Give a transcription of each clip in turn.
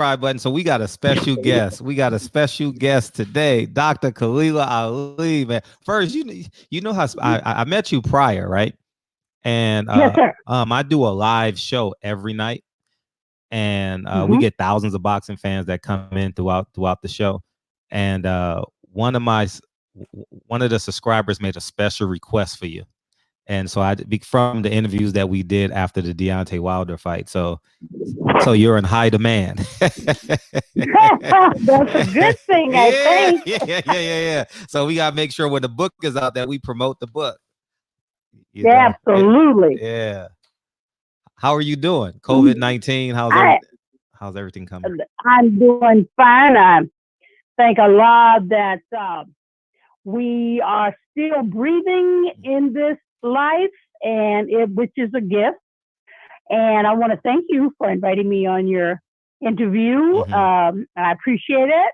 button. So we got a special guest. We got a special guest today, Dr. Khalilah Ali. Man, first, you know how I met you prior, right? And Yes, sir. I do a live show every night, and we Hmm. get thousands of boxing fans that come in throughout the show. And one of my one of the subscribers made a special request for you. And so from the interviews that we did after the Deontay Wilder fight. So you're in high demand. That's a good thing, I Yeah, think. yeah. So we gotta make sure when the book is out that we promote the book. You Yeah, know, absolutely. yeah. How are you doing? Mhm. COVID-19. I How's everything coming? I'm doing fine. I thank Allah that we are still breathing in this life, and which is a gift. And I want to thank you for inviting me on your interview. Mm-hmm. I appreciate it.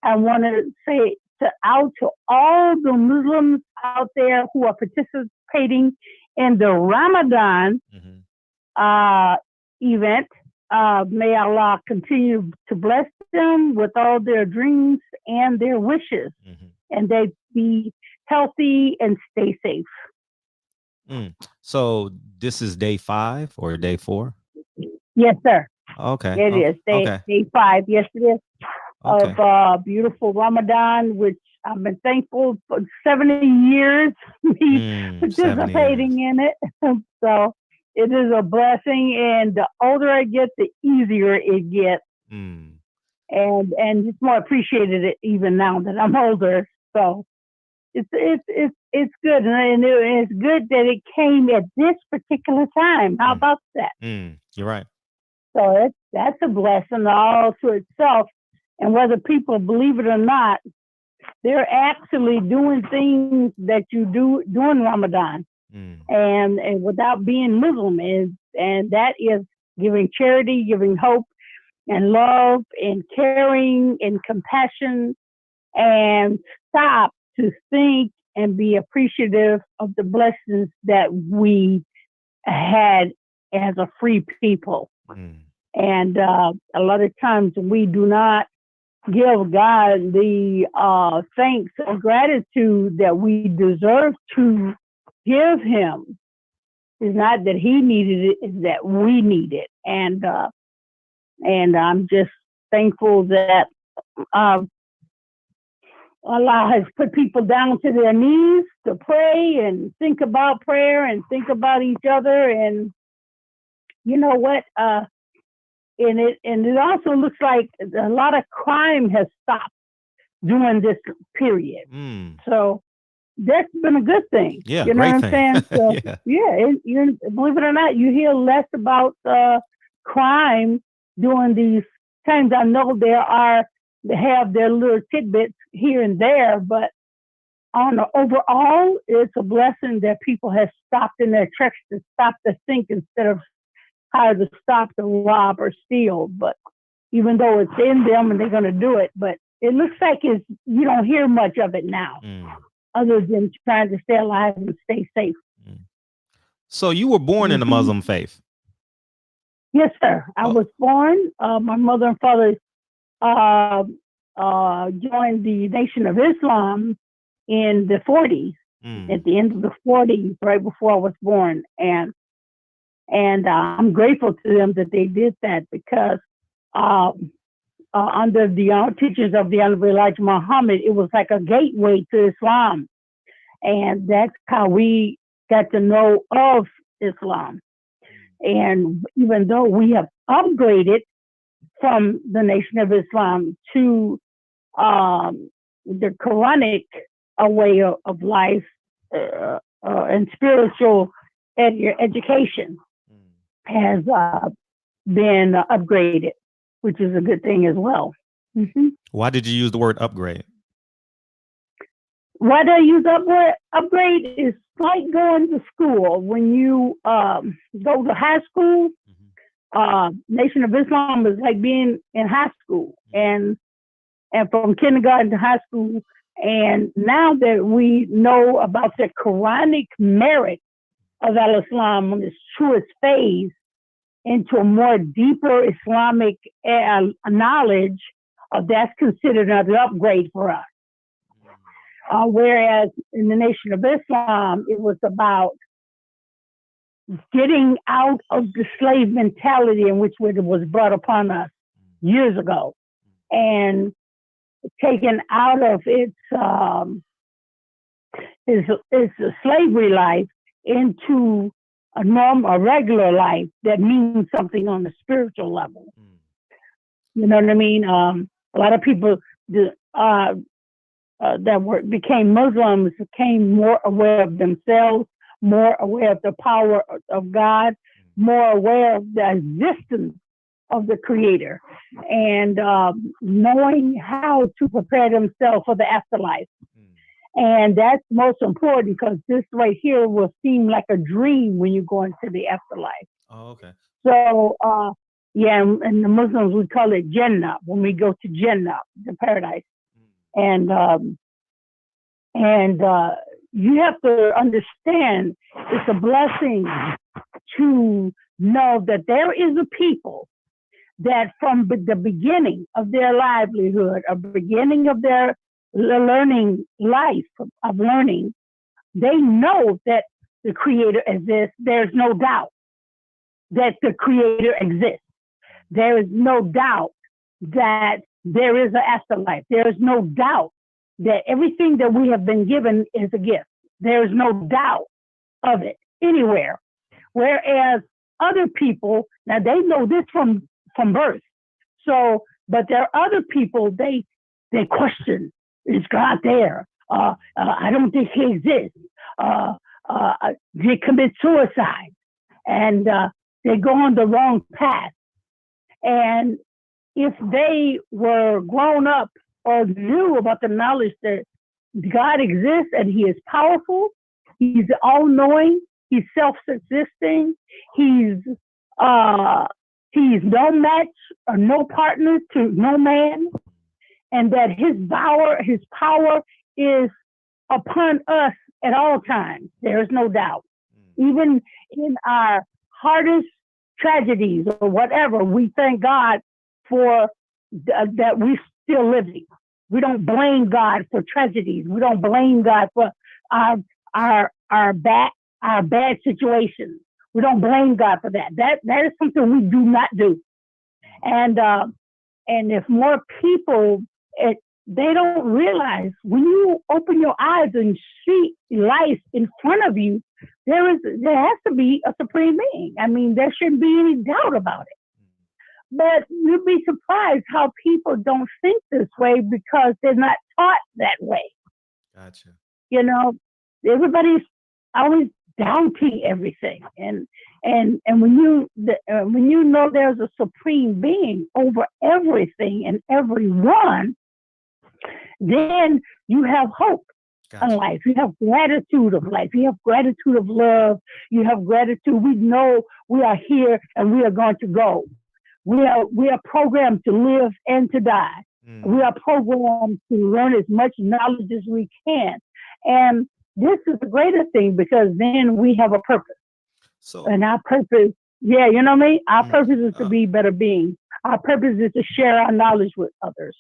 I want to say out to all the Muslims out there who are participating in the Ramadan Mm-hmm. uh, event. May Allah continue to bless them with all their dreams and their wishes, Mm-hmm. and they be healthy and stay safe. Mm. So this is day 5 or day 4? Yes, sir. Okay. It Okay. is day Okay. day five. Yes, it is of Okay. beautiful Ramadan, which I've been thankful for 70 years me 70 years. participating in it. So it is a blessing, and the older I get, the easier it gets, Mm. and it's more appreciated even now that I'm older. So it's good, and it's good that it came at this particular time. How Mm. about that? You're right. So that's a blessing all to itself. And whether people believe it or not, they're actually doing things that you do during Ramadan, Mm. and without being Muslim, and that is giving charity, giving hope and love and caring and compassion, and stop to think and be appreciative of the blessings that we had as a free people. Mm. And a lot of times we do not give God the thanks or gratitude that we deserve to give Him. It's not that He needed it; it's that we need it. And I'm just thankful that uh, Allah has put people down to their knees to pray and think about prayer and think about each other. And you know what? And it also looks like a lot of crime has stopped during this period. Mm. So that's been a good thing. Yeah, You know what great I'm thing. saying? So Yeah. yeah, believe it or not, you hear less about crime during these times. I know they have their little tidbits here and there, but on the overall, it's a blessing that people have stopped in their tracks to stop to think instead of how to stop to rob or steal. But even though it's in them and they're going to do it, but it looks like you don't hear much of it now, Mm. other than trying to stay alive and stay safe. Mm. So you were born in the Hmm. Muslim faith. Yes, sir. I Oh. was born. My mother and father uh, joined the Nation of Islam in the 40s, at Mm. the end of the 40s, right before I was born, and I'm grateful to them that they did that because um, under the teachings of the Honorable Elijah Muhammad, it was like a gateway to Islam, and that's how we got to know of Islam. And even though we have upgraded from the Nation of Islam to the Quranic way of life and spiritual education Mm. has been upgraded, which is a good thing as well. Mm-hmm. Why did you use the word upgrade? Why do I use upgrade? Upgrade is like going to school. When you go to high school, Mm-hmm. Nation of Islam is like being in high school, Mm. and from kindergarten to high school. And now that we know about the Quranic merit of Al Islam on its truest phase, into a more deeper Islamic knowledge, that's considered an upgrade for us. Whereas in the Nation of Islam, it was about getting out of the slave mentality in which it was brought upon us years ago, and taken out of its slavery life into a regular life that means something on the spiritual level. You know what I mean? A lot of people that became Muslims became more aware of themselves, more aware of the power of God, more aware of the existence of the Creator, and knowing how to prepare themselves for the afterlife. And that's most important, because this right here will seem like a dream when you go into the afterlife. Oh, okay. So, yeah, and the Muslims, we call it Jannah when we go to Jannah, the paradise. And you have to understand it's a blessing to know that there is a people that from the beginning of their livelihood, or beginning of their learning life of learning, they know that the Creator exists. There's no doubt that the Creator exists. There is no doubt that there is an afterlife. There is no doubt that everything that we have been given is a gift. There is no doubt of it anywhere. Whereas other people, now they know this from birth. So, but there are other people, they question, is God there? I don't think he exists. They commit suicide, and they go on the wrong path. And if they were grown up or knew about the knowledge that God exists and he is powerful, he's all-knowing, he's self-existing, he's no match or no partner to no man, and that his power is upon us at all times. There is no doubt. Even in our hardest tragedies or whatever, we thank God for that we're still living. We don't blame God for tragedies. We don't blame God for our bad situations. We don't blame God for that. That is something we do not do. And if more people, they don't realize when you open your eyes and see life in front of you, there has to be a supreme being. I mean, there shouldn't be any doubt about it. But you'd be surprised how people don't think this way because they're not taught that way. Gotcha. You know, everybody's always doubting everything, and when you know there's a supreme being over everything and everyone, then you have hope. Gotcha. In life. You have gratitude of life. You have gratitude of love. You have gratitude. We know we are here and we are going to go. We are programmed to live and to die. We are programmed to learn as much knowledge as we can. And this is the greatest thing, because then we have a purpose. So, and our purpose, yeah, you know what I mean? Our purpose is to be better beings. Our purpose is to share our knowledge with others.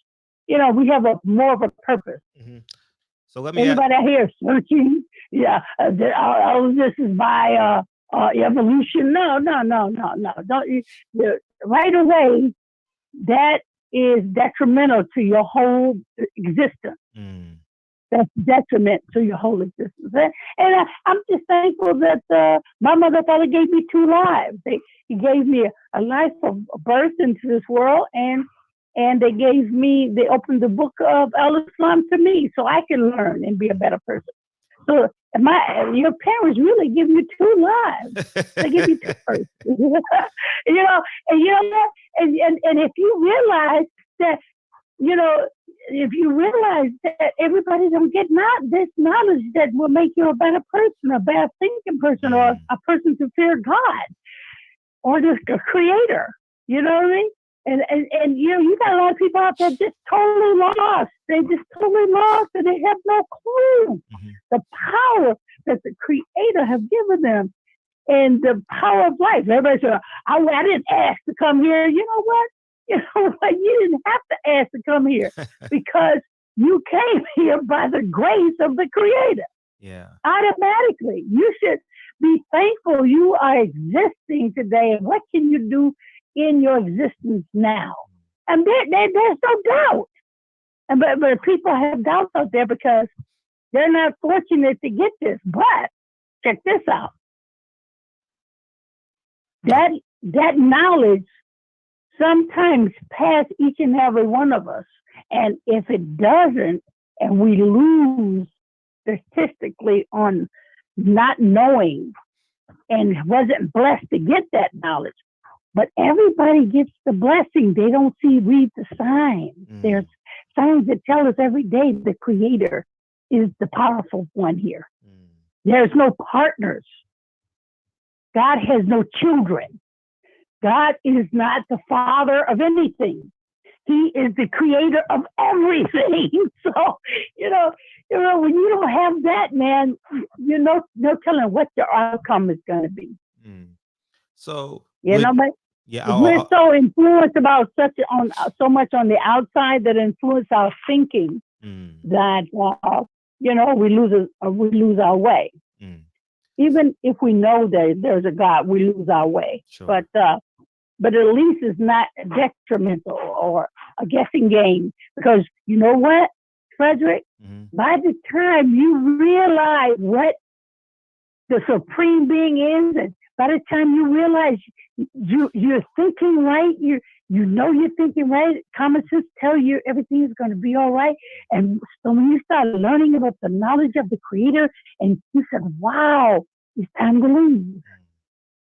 You know, we have more of a purpose. Mm-hmm. So let me. Anybody out here searching? Yeah, all of this is by evolution. No. Don't right away. That is detrimental to your whole existence. That's detriment to your whole existence. And I'm just thankful that my mother and father gave me 2 lives. He gave me a life of birth into this world, and they opened the book of Al-Islam to me so I can learn and be a better person. So your parents really give you 2 lives. They give you 2 births. You know, and if you realize that, you know, if you realize that everybody don't get this knowledge that will make you a better person, a better thinking person, or a person to fear God or the Creator, you know what I mean? And you know, you got a lot of people out there just totally lost. They just totally lost, and they have no clue the power that the Creator has given them. and the power of life. Everybody said, I didn't ask to come here. You know what? You know what? You didn't have to ask to come here because you came here by the grace of the Creator. Yeah. Automatically. You should be thankful you are existing today. And what can you do in your existence now? And there's no doubt. But people have doubts out there because they're not fortunate to get this. But check this out. That knowledge sometimes pass each and every one of us. And if it doesn't, and we lose statistically on not knowing and wasn't blessed to get that knowledge, but everybody gets the blessing. They don't read the signs. There's signs that tell us every day the Creator is the powerful one here. There's no partners. God has no children. God is not the father of anything. He is the creator of everything. So, when you don't have that, man, no telling what your outcome is going to be. So, but we're so influenced about so much on the outside that influence our thinking that we lose our way. Even if we know that there's a God, we lose our way. Sure. But at least it's not detrimental or a guessing game. Because you know what, Frederick? By the time you realize what the Supreme Being is, and by the time you realize you're thinking right, you're thinking right, common sense tell you everything is going to be all right. And so when you start learning about the knowledge of the Creator, and you said, wow, it's time to leave.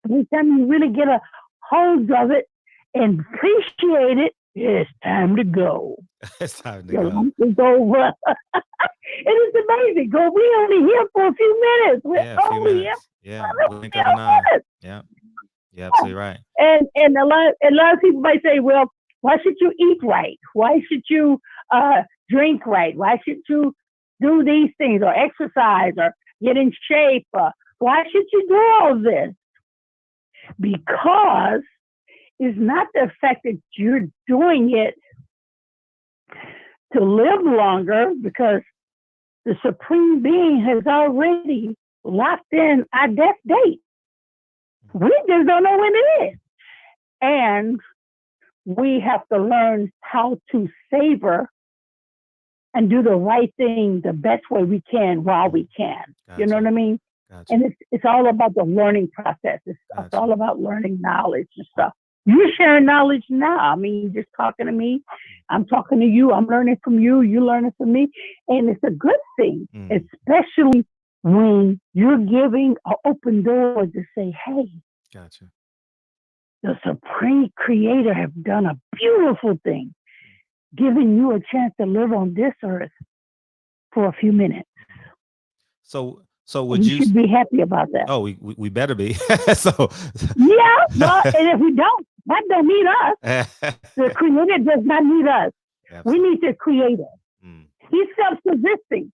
Every time you really get a hold of it and appreciate it, it's time to go. It's time to go. It's over. It is amazing. We're only here for a few minutes. We're only here. Yeah, blink of an eye. Yeah, you're absolutely right. And a lot of people might say, well, why should you eat right? Why should you drink right? Why should you do these things or exercise or get in shape? Why should you do all this? Because it's not the fact that you're doing it to live longer, because the Supreme Being has already locked in our death date. We just don't know when it is. And we have to learn how to savor and do the right thing the best way we can while we can. Gotcha. You know what I mean? Gotcha. And it's all about the learning process. It's all about learning knowledge and stuff. You're sharing knowledge now. I mean, you're just talking to me. I'm talking to you. I'm learning from you. You're learning from me. And it's a good thing, especially when you're giving an open door to say, hey, gotcha. The Supreme Creator have done a beautiful thing, giving you a chance to live on this earth for a few minutes. So would you should be happy about that? Oh, we better be. So yeah, well, and if we don't, that don't need us. The Creator does not need us. Absolutely. We need the Creator. He's self-existing.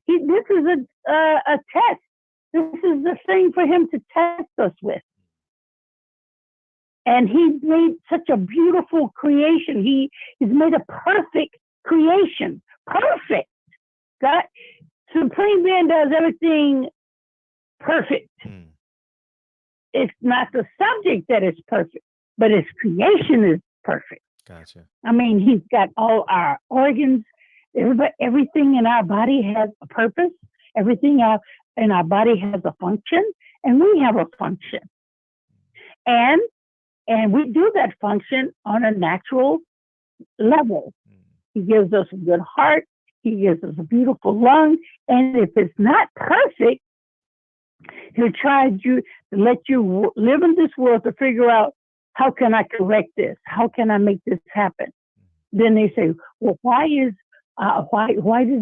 This is a test. This is the thing for him to test us with. And he made such a beautiful creation. He's made a perfect creation. Perfect. God, Supreme Being does everything perfect. It's not the subject that is perfect, but his creation is perfect. Gotcha. I mean, he's got all our organs. Everything in our body has a purpose. Everything in our body has a function, and we have a function. And we do that function on a natural level. He gives us a good heart. He gives us a beautiful lung. And if it's not perfect, he'll try to let you live in this world to figure out, how can I correct this? How can I make this happen? Then they say, well, why does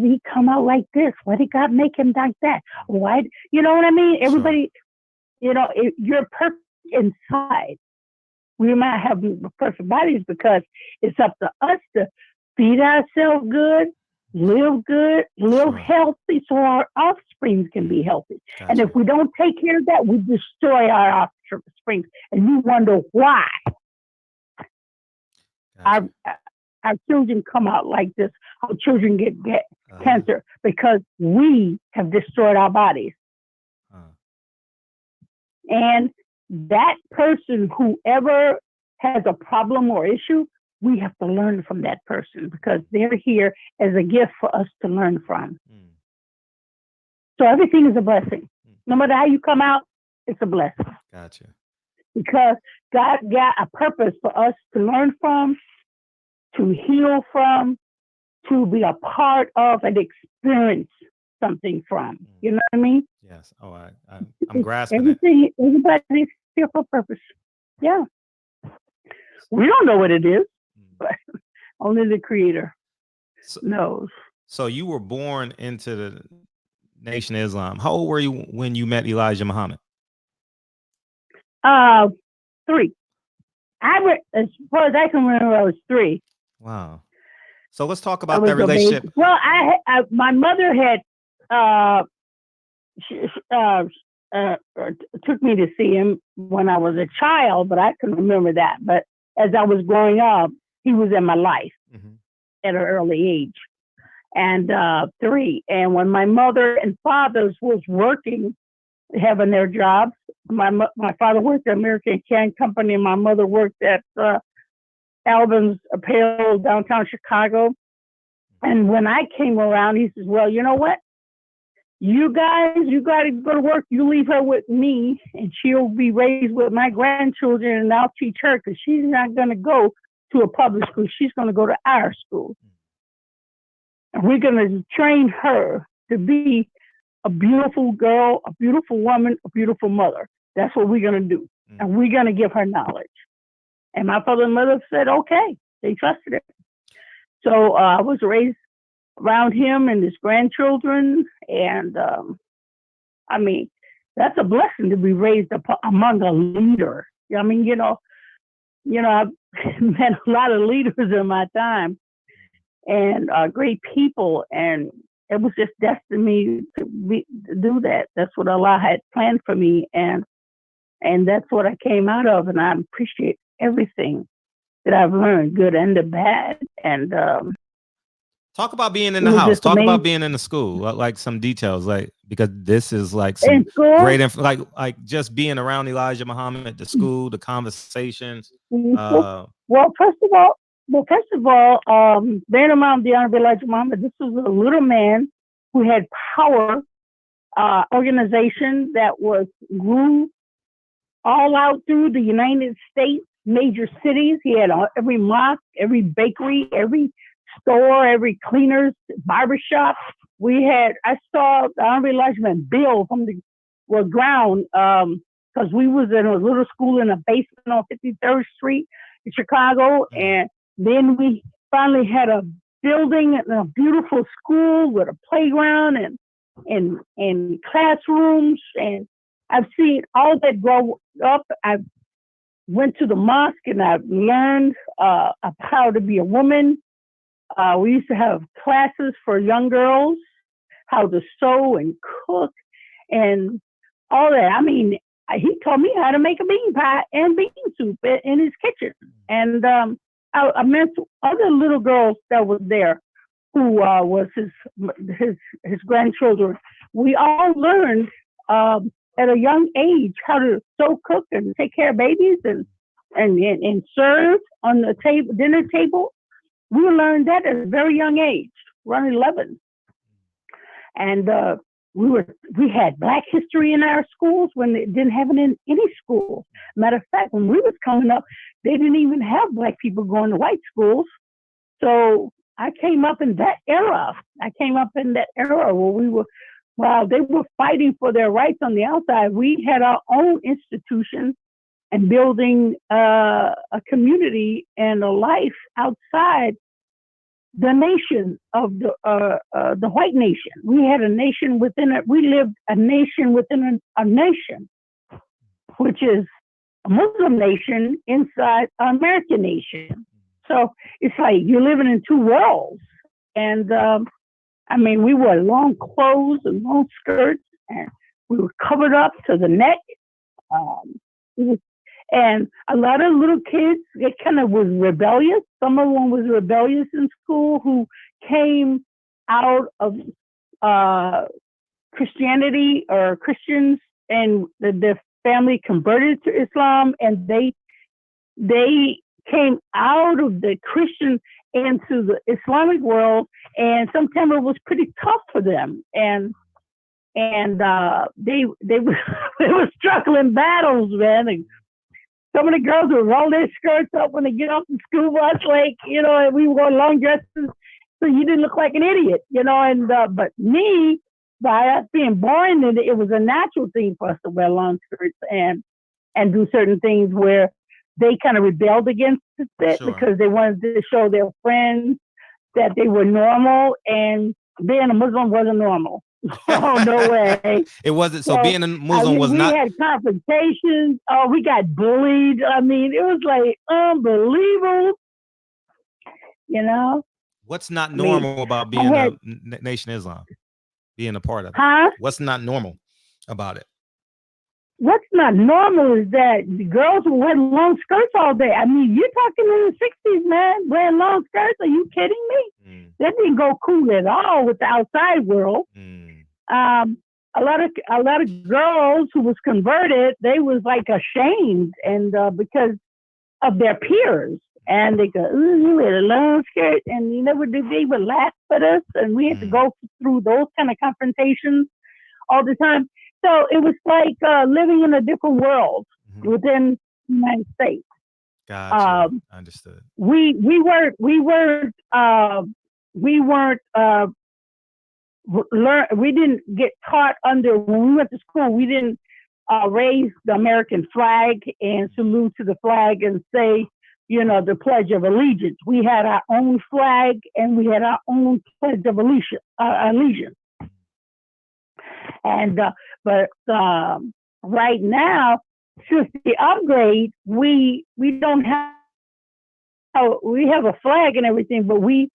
he come out like this? Why did God make him like that? Why? You know what I mean? Everybody, you're perfect inside. We might have perfect bodies because it's up to us to feed ourselves good, live good, live Sure. healthy, so our offspring can be healthy. And if Gotcha. we don't take care of that, we destroy our offspring. And you wonder why our Gotcha. our children come out like this, how children get Uh-huh. cancer, because we have destroyed our bodies. Uh, And that person, whoever has a problem or issue, we have to learn from that person because they're here as a gift for us to learn from. mm, So everything is a blessing. mm. No matter how you come out, it's a blessing Gotcha. because God got a purpose for us to learn from, to heal from, to be a part of and experience something from. Mm. You know what I mean? Yes. Oh, I'm grasping it. Everything, everybody's here for a purpose. Yeah. We don't know what it is, Mm. but only the Creator So, knows. so you were born into the Nation of Islam. How old were you when you met Elijah Muhammad? Uh, three. As far as I can remember, I was three. Wow. So let's talk I about was that a baby. relationship. Well, my mother had uh, she, took me to see him when I was a child, but I can remember that. But as I was growing up, he was in my life Mhm. at an early age, and three. And when my mother and father's was working, having their jobs, my father worked at American Can Company, and my mother worked at Alvin's Apparel downtown Chicago. And when I came around, he says, "Well, you know what? You guys, you got to go to work. You leave her with me, and she'll be raised with my grandchildren, and I'll teach her because she's not going to go to a public school. She's going to go to our school, and we're going to train her to be a beautiful girl, a beautiful woman, a beautiful mother. That's what we're going to do, Mm. and we're going to give her knowledge." And my father and mother said, "Okay." They trusted it. So I was raised around him and his grandchildren, and I mean, that's a blessing to be raised among a leader. I mean, I've met a lot of leaders in my time and great people, and it was just destined to do that. That's what Allah had planned for me, and that's what I came out of, and I appreciate everything that I've learned, good and the bad, and Talk about being in it the was house. just Talk about amazing. being in the school. Like some details, like because this is like In some school, great like just being around Elijah Muhammad, the school, the conversations. well, Uh, well, first of all, bearing in mind the Honorable Elijah Muhammad, this was a little man who had power, organization that was grew all out through the United States, major cities. He had every mosque, every bakery, every store, every cleaner's barbershop. I saw the Honorable Elijah Man build from the ground, because we was in a little school in a basement on 53rd Street in Chicago. mm, And then we finally had a building and a beautiful school with a playground and classrooms. And I've seen all that grow up. I went to the mosque and I've learned how to be a woman. We used to have classes for young girls, how to sew and cook and all that. I mean, he taught me how to make a bean pie and bean soup in his kitchen. And I met other little girls that was there who was his grandchildren. We all learned at a young age how to sew, cook, and take care of babies and serve on the dinner table. We learned that at a very young age, around 11. And we had Black history in our schools when they didn't have it in any school. Matter of fact, when we was coming up, they didn't even have Black people going to white schools. So I came up in that era. I came up in that era where while they were fighting for their rights on the outside, we had our own institutions and building a community and a life outside the nation of the white nation. We had a nation within it. We lived a nation within a nation, which is a Muslim nation inside an American nation. So it's like you're living in two worlds. And I mean, we wore long clothes and long skirts, and we were covered up to the neck. Um, it was, and a lot of little kids, they kind of was rebellious. Some of them was rebellious in school who came out of uh, Christianity or Christians, and the family converted to Islam, and they came out of the Christian into the Islamic world, and sometimes it was pretty tough for them, and they were they were struggling battles, man. And some of the girls would roll their skirts up when they get off the school bus, like, and we wore long dresses, so you didn't look like an idiot, And but me, by us being born in it, it was a natural thing for us to wear long skirts and do certain things where they kind of rebelled against it Sure. because they wanted to show their friends that they were normal, and being a Muslim wasn't normal. Oh, no way. It wasn't. So So being a Muslim was we not. had confrontations. Oh, we got bullied. I mean, it was like unbelievable. You know, What's not I mean, normal about I being a had, Nation Islam? Being a part of it. huh? What's not normal about it? What's not normal is that the girls were wearing long skirts all day. I mean, you're talking in the 60s, man, wearing long skirts. Are you kidding me? Mm. That didn't go cool at all with the outside world. Mm. Um, a lot of girls who was converted, they was like ashamed, and because of their peers. And they go, ooh, you wear a long skirt, and you never did. They would laugh at us, and we had to go through those kind of confrontations all the time. So it was like living in a different world within the United States. Gotcha. Um, Understood. we weren't learn. We didn't get taught under when we went to school. We didn't raise the American flag and salute to the flag and say, the Pledge of Allegiance. We had our own flag and we had our own Pledge of Allegiance. And but right now, since the upgrade, we don't have we have a flag and everything, but we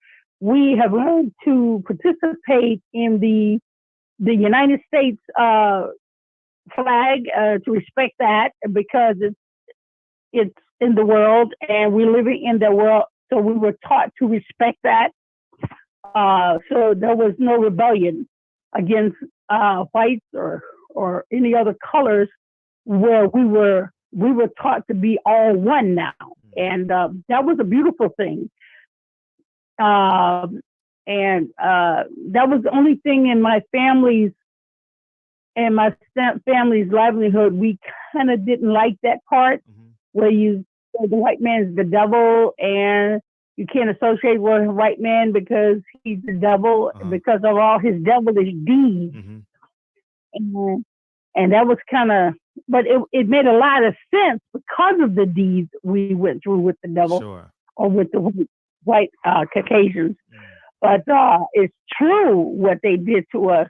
have learned to participate in the United States flag, to respect that because it's in the world and we're living in the world. So we were taught to respect that. So there was no rebellion against whites or any other colors, where we were taught to be all one now, and that was a beautiful thing. And that was the only thing in my family's livelihood. We kind of didn't like that part where you say the white man's the devil and you can't associate with a white man because he's the devil because of all his devilish deeds. And that was kind of, but it made a lot of sense because of the deeds we went through with the devil or with the white Caucasians. But it's true what they did to us.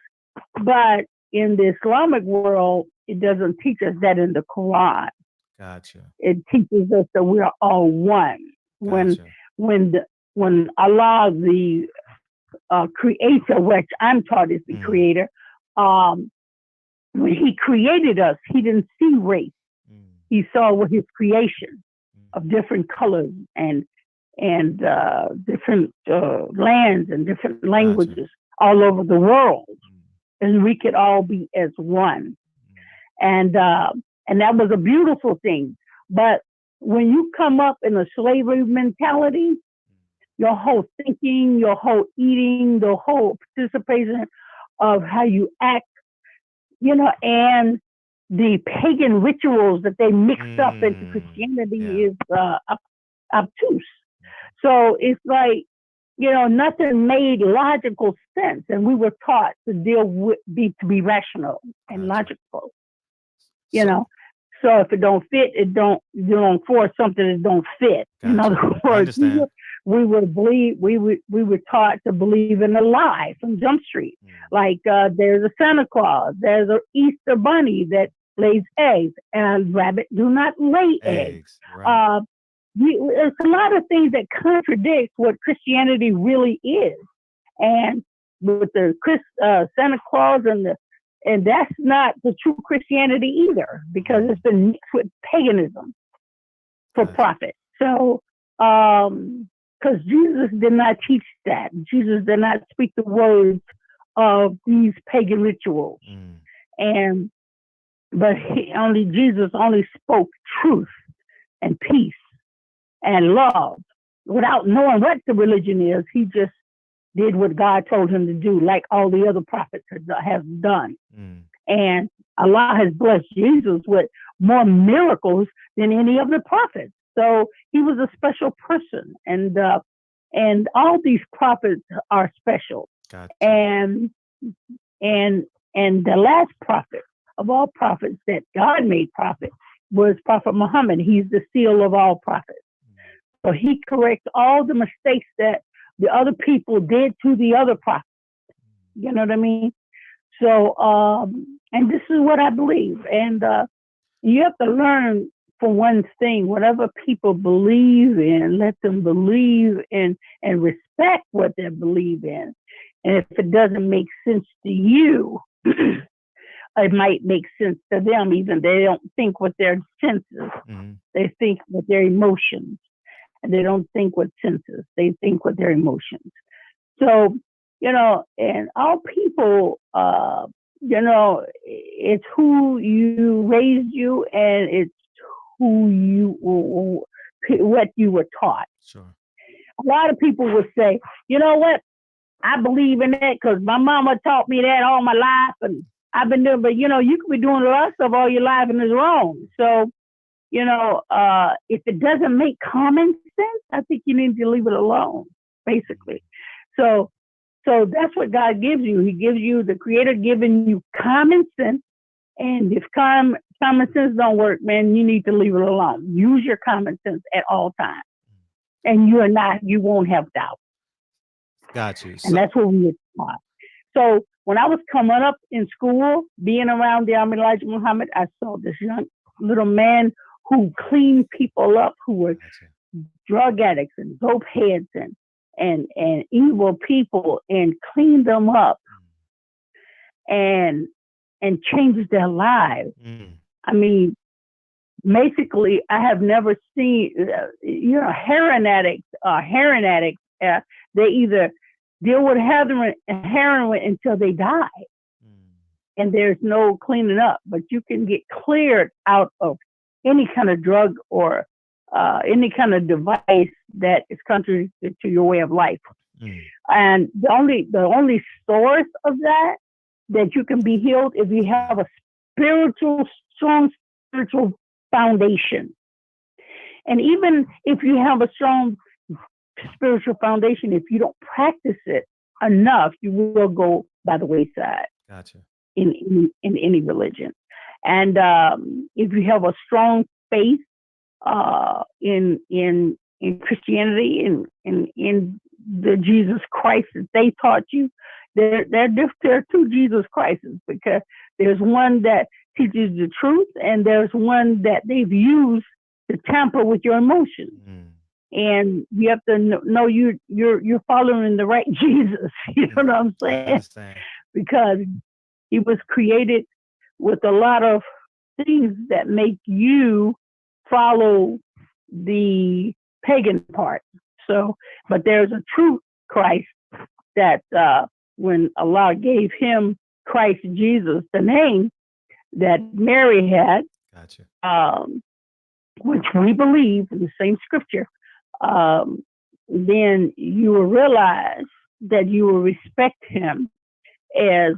But in the Islamic world, it doesn't teach us that in the Quran. Gotcha. It teaches us that we are all one. Gotcha. When Allah, the creator, which I'm taught is the creator, when he created us, he didn't see race. He saw his creation of different colors and different lands and different languages all over the world, and we could all be as one. And that was a beautiful thing. But when you come up in a slavery mentality, your whole thinking, your whole eating, the whole participation of how you act, and the pagan rituals that they mixed up into Christianity is obtuse. So it's like, nothing made logical sense, and we were taught to to be rational and logical. So if it don't fit, you don't force something that don't fit. Gotcha. In other words, we were taught to believe in a lie from Jump Street. Like there's a Santa Claus, there's an Easter bunny that lays eggs, and rabbit do not lay eggs. Right. It's a lot of things that contradict what Christianity really is. And with the Santa Claus and that's not the true Christianity either, because it's been mixed with paganism for profit. So, because Jesus did not teach that. Jesus did not speak the words of these pagan rituals, but Jesus only spoke truth and peace and love without knowing what the religion is. He just did what God told him to do, like all the other prophets have done. And Allah has blessed Jesus with more miracles than any of the prophets. So he was a special person, and all these prophets are special. Gotcha. And the last prophet of all prophets that God made prophet was Prophet Muhammad. He's the seal of all prophets. So he corrects all the mistakes that the other people did to the other prophets. You know what I mean? So, and this is what I believe. And you have to learn, for one thing, whatever people believe in, let them believe in and respect what they believe in. And if it doesn't make sense to you, it might make sense to them. Even they don't think with their senses. They think with their emotions. And they don't think with senses. They think with their emotions. So, and all people, it's who you raised you, and it's what you were taught. Sure. A lot of people would say, you know what? I believe in that because my mama taught me that all my life, and I've been doing, but you could be doing a lot of stuff all your life and it's wrong. So, if it doesn't make common sense, I think you need to leave it alone, basically. So that's what God gives you. He gives you, the Creator giving you common sense. And if common sense don't work, man, you need to leave it alone. Use your common sense at all times. And you won't have doubt. Got you. And that's what we were taught. So when I was coming up in school, being around the Elijah Muhammad, I saw this young little man who cleaned people up, who were drug addicts and dope heads and evil people, and cleaned them up and changes their lives. I mean, basically, I have never seen, heroin addicts, they either deal with heroin until they die. And there's no cleaning up, but you can get cleared out of any kind of drug or any kind of device that is contrary to your way of life. And the only source of that you can be healed if you have a strong spiritual foundation. And even if you have a strong spiritual foundation, if you don't practice it enough, you will go by the wayside. Gotcha. In any religion. And if you have a strong faith in Christianity and in the Jesus Christ that they taught you, there are two Jesus Christs, because there's one that teaches the truth, and there's one that they've used to tamper with your emotions. And you have to know you're following the right Jesus. You know what I'm saying? Because he was created with a lot of things that make you follow the pagan part. So, but there's a true Christ that when Allah gave him Christ Jesus, the name that Mary had, which we believe in the same scripture, then you will realize that you will respect him as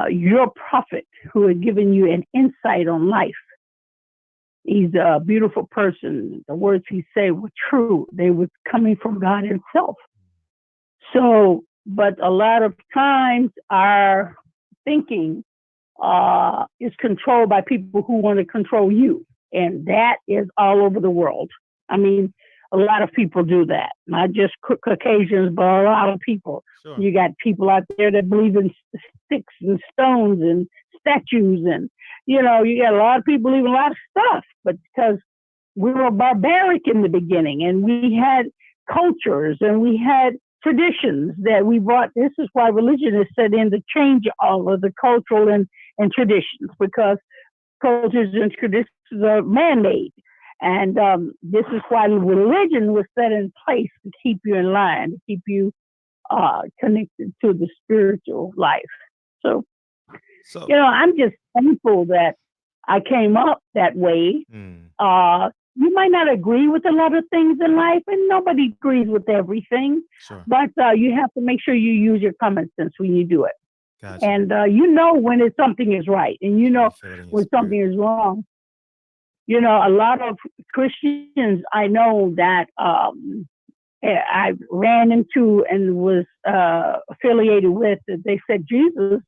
your prophet who had given you an insight on life. He's a beautiful person. The words he said were true. They were coming from God himself. So, but a lot of times our thinking is controlled by people who want to control you. And that is all over the world. I mean, a lot of people do that. Not just Caucasians, but a lot of people. Sure. You got people out there that believe in sticks and stones and statues. And, you got a lot of people believe in a lot of stuff. But because we were barbaric in the beginning, and we had cultures, and we had traditions that we brought. This is why religion is set in to change all of the cultural and traditions, because cultures and traditions are man-made. And this is why religion was set in place to keep you in line, to keep you connected to the spiritual life. So, So, I'm just thankful that I came up that way. mm, You might not agree with a lot of things in life, and nobody agrees with everything, sure. but you have to make sure you use your common sense when you do it. Gotcha. And when something is right, and Yeah, you feel it in your when spirit. something is wrong. A lot of Christians I know that I ran into and was affiliated with. They said Jesus,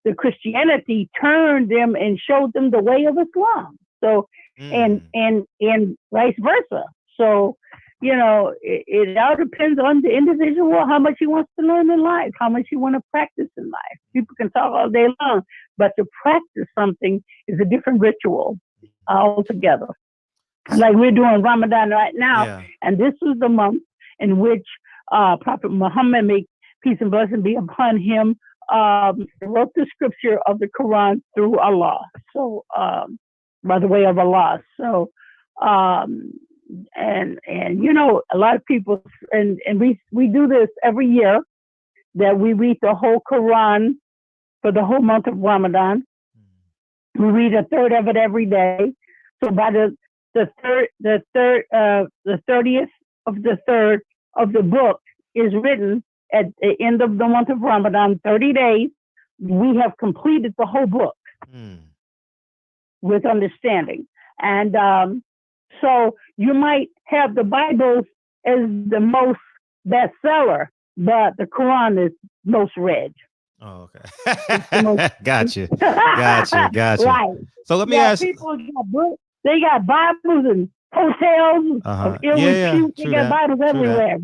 the Christianity turned them and showed them the way of Islam. So, Mm, and vice versa. So, it all depends on the individual, how much he wants to learn in life, how much he want to practice in life. People can talk all day long, but to practice something is a different ritual altogether. s- Like we're doing Ramadan right now, yeah. and this is the month in which Prophet Muhammad, may peace and blessing be upon him, wrote the scripture of the Quran through Allah. So, by the way of Allah. So, um, and a lot of people, and we do this every year, that we read the whole Quran for the whole month of Ramadan. Mm, We read a third of it every day. So by the 30th of the third of the book is written at the end of the month of Ramadan, 30 days. We have completed the whole book mm. with understanding. And so you might have the Bible as the most bestseller, but the Quran is most read. Oh, It's the most okay. Gotcha. Gotcha. Gotcha. right. So let me Yeah, ask. people got books. They got Bibles and hotels of ill Yeah, yeah. repute. They True got that. Bibles True that. everywhere.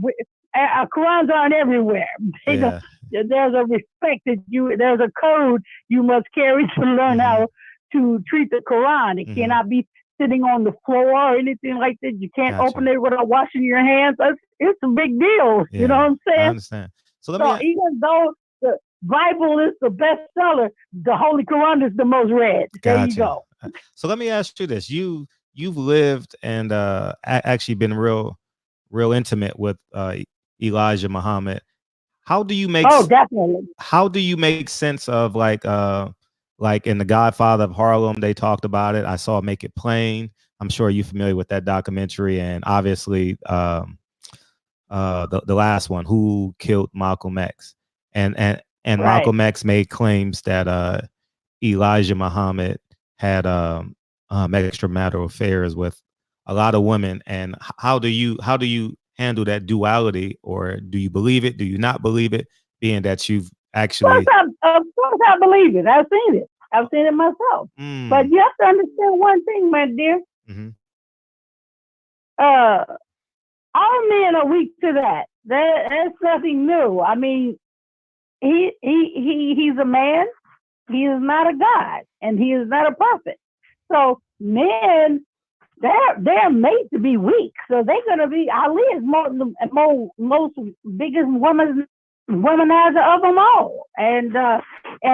Qurans aren't everywhere. They don't, Yeah. there's a respect that there's a code you must carry to learn Mm-hmm. how to treat the Quran. It Mm-hmm. cannot be sitting on the floor or anything like that. You can't open Gotcha. it without washing your hands. It's a big deal. You know what Yeah, I'm I saying? understand. So let So me. even though the Bible is the bestseller, the Holy Quran is the most read. There you Gotcha. go. So let me ask you this: you've lived and actually been real intimate with Elijah Muhammad. How do you make Oh, definitely. how do you make sense of like in The Godfather of Harlem, they talked about it. I saw Make It Plain. I'm sure you're familiar with that documentary, and obviously the last one, Who Killed Malcolm X, and Right. Malcolm X made claims that Elijah Muhammad had extramarital affairs with a lot of women. And how do you handle that duality, or do you believe it? Do you not believe it? Being that you've actually. Of course I believe it. I've seen it. I've seen it myself. But Mm, you have to understand one thing, my dear. hmm. Uh, all men are weak to that. That's nothing new. I mean, he's a man. He is not a god, and he is not a prophet. So men, they're made to be weak. So they're gonna be. Ali is most biggest womanizer of them all, and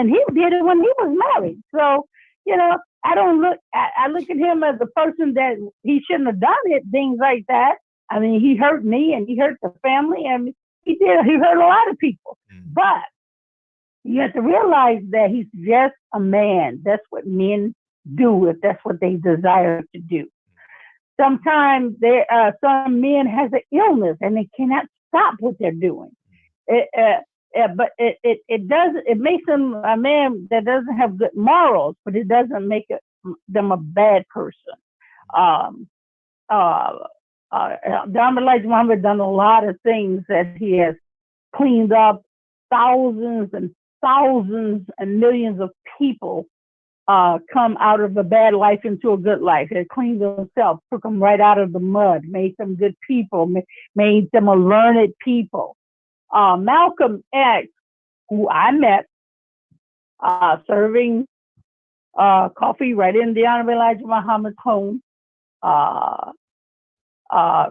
he did it when he was married. So I don't look. I look at him as a person that he shouldn't have done it. Things like that. I mean, he hurt me and he hurt the family, and he did. He hurt a lot of people. Mm, But you have to realize that he's just a man. That's what men do if that's what they desire to do. Sometimes some men has an illness and they cannot stop what they're doing. But it does it makes them a man that doesn't have good morals, but it doesn't make them a bad person. Um, uh, Dharma Elijah Muhammad done a lot of things that he has cleaned up thousands and thousands and millions of people come out of a bad life into a good life. They cleaned themselves, took them right out of the mud, made them good people, made them a learned people. Malcolm X, who I met serving coffee right in the Honorable Elijah Muhammad's home, uh,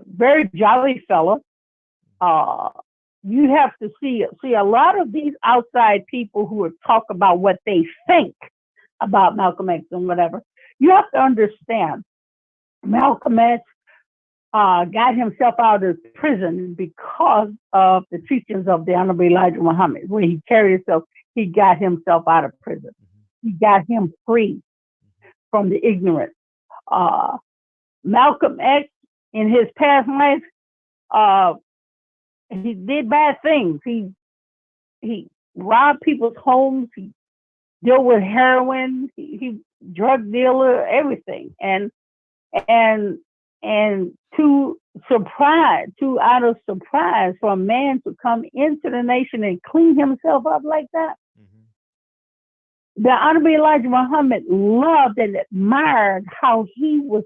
very jolly fella, uh, you have to see a lot of these outside people who are talk about what they think about Malcolm X and whatever. You have to understand Malcolm X got himself out of prison because of the teachings of the Honorable Elijah Muhammad. When he carried himself, he got himself out of prison. He got him free from the ignorance. Uh, Malcolm X, in his past life, uh, he did bad things. He robbed people's homes. He dealt with heroin. He drug dealer, everything. And and too out of surprise for a man to come into the nation and clean himself up like that. Mm-hmm. The Honorable Elijah Muhammad loved and admired how he was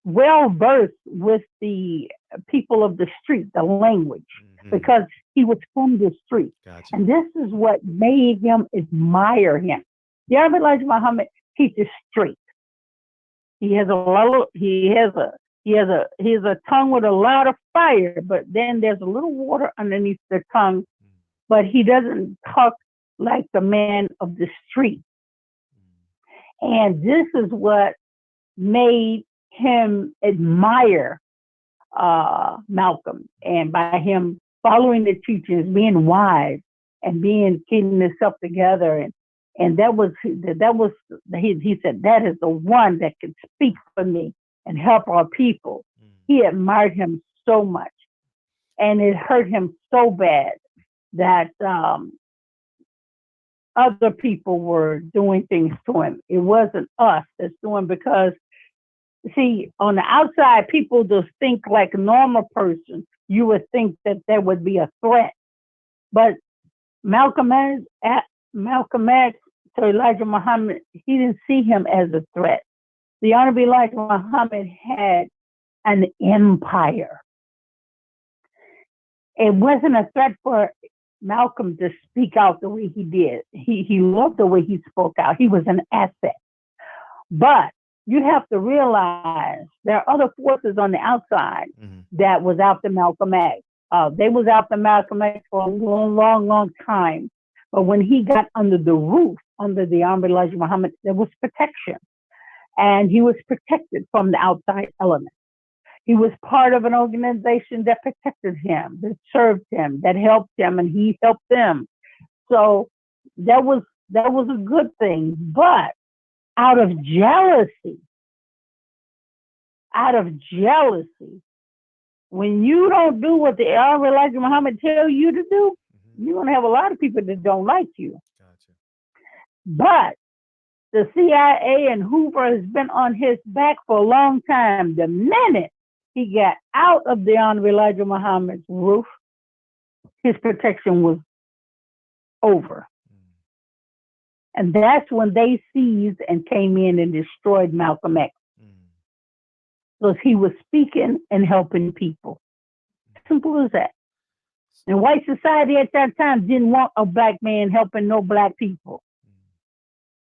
well versed with the people of the street, the language, Mm-hmm. because he was from the street. Gotcha. And this is what made him admire him. The Honorable Elijah Muhammad teaches straight. He has a lot. He has a tongue with a lot of fire, but then there's a little water underneath the tongue. But he doesn't talk like the man of the street. And this is what made him admire Malcolm, and by him following the teachings, being wise, and being getting himself together, and that was he said that is the one that can speak for me and help our people. He admired him so much, and it hurt him so bad that other people were doing things to him. It wasn't us that's doing, because see, on the outside, people just think like a normal person. You would think that there would be a threat, but Malcolm X to Elijah Muhammad, he didn't see him as a threat. The Honorable Elijah Muhammad had an empire. It wasn't a threat for Malcolm to speak out the way he did. He loved the way he spoke out. He was an asset. But you have to realize there are other forces on the outside that was after Malcolm X. They was after Malcolm X for a long time. But when he got under the roof, under the Honorable Elijah Muhammad, there was protection. And he was protected from the outside element. He was part of an organization that protected him, that served him, that helped him, and he helped them. So that was a good thing. But out of jealousy, when you don't do what the Honorable Elijah Muhammad tell you to do, you're going to have a lot of people that don't like you. Gotcha. But the CIA and Hoover has been on his back for a long time. The minute he got out of the Honorable Elijah Muhammad's roof, his protection was over. And that's when they seized and came in and destroyed Malcolm X. Because he was speaking and helping people. Simple as that. And white society at that time didn't want a black man helping no black people.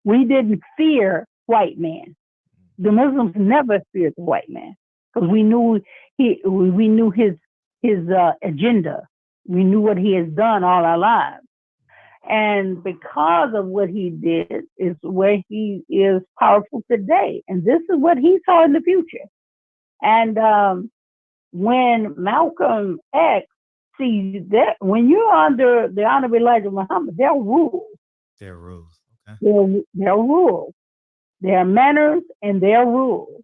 We didn't fear white men. The Muslims never feared the white man, because we knew his agenda. We knew what he has done all our lives. And because of what he did is where he is powerful today. And this is what he saw in the future. And when Malcolm X sees that, when you're under the Honorable Elijah Muhammad, there are rules. There are rules. Okay. There are rules. There are manners and there are rules.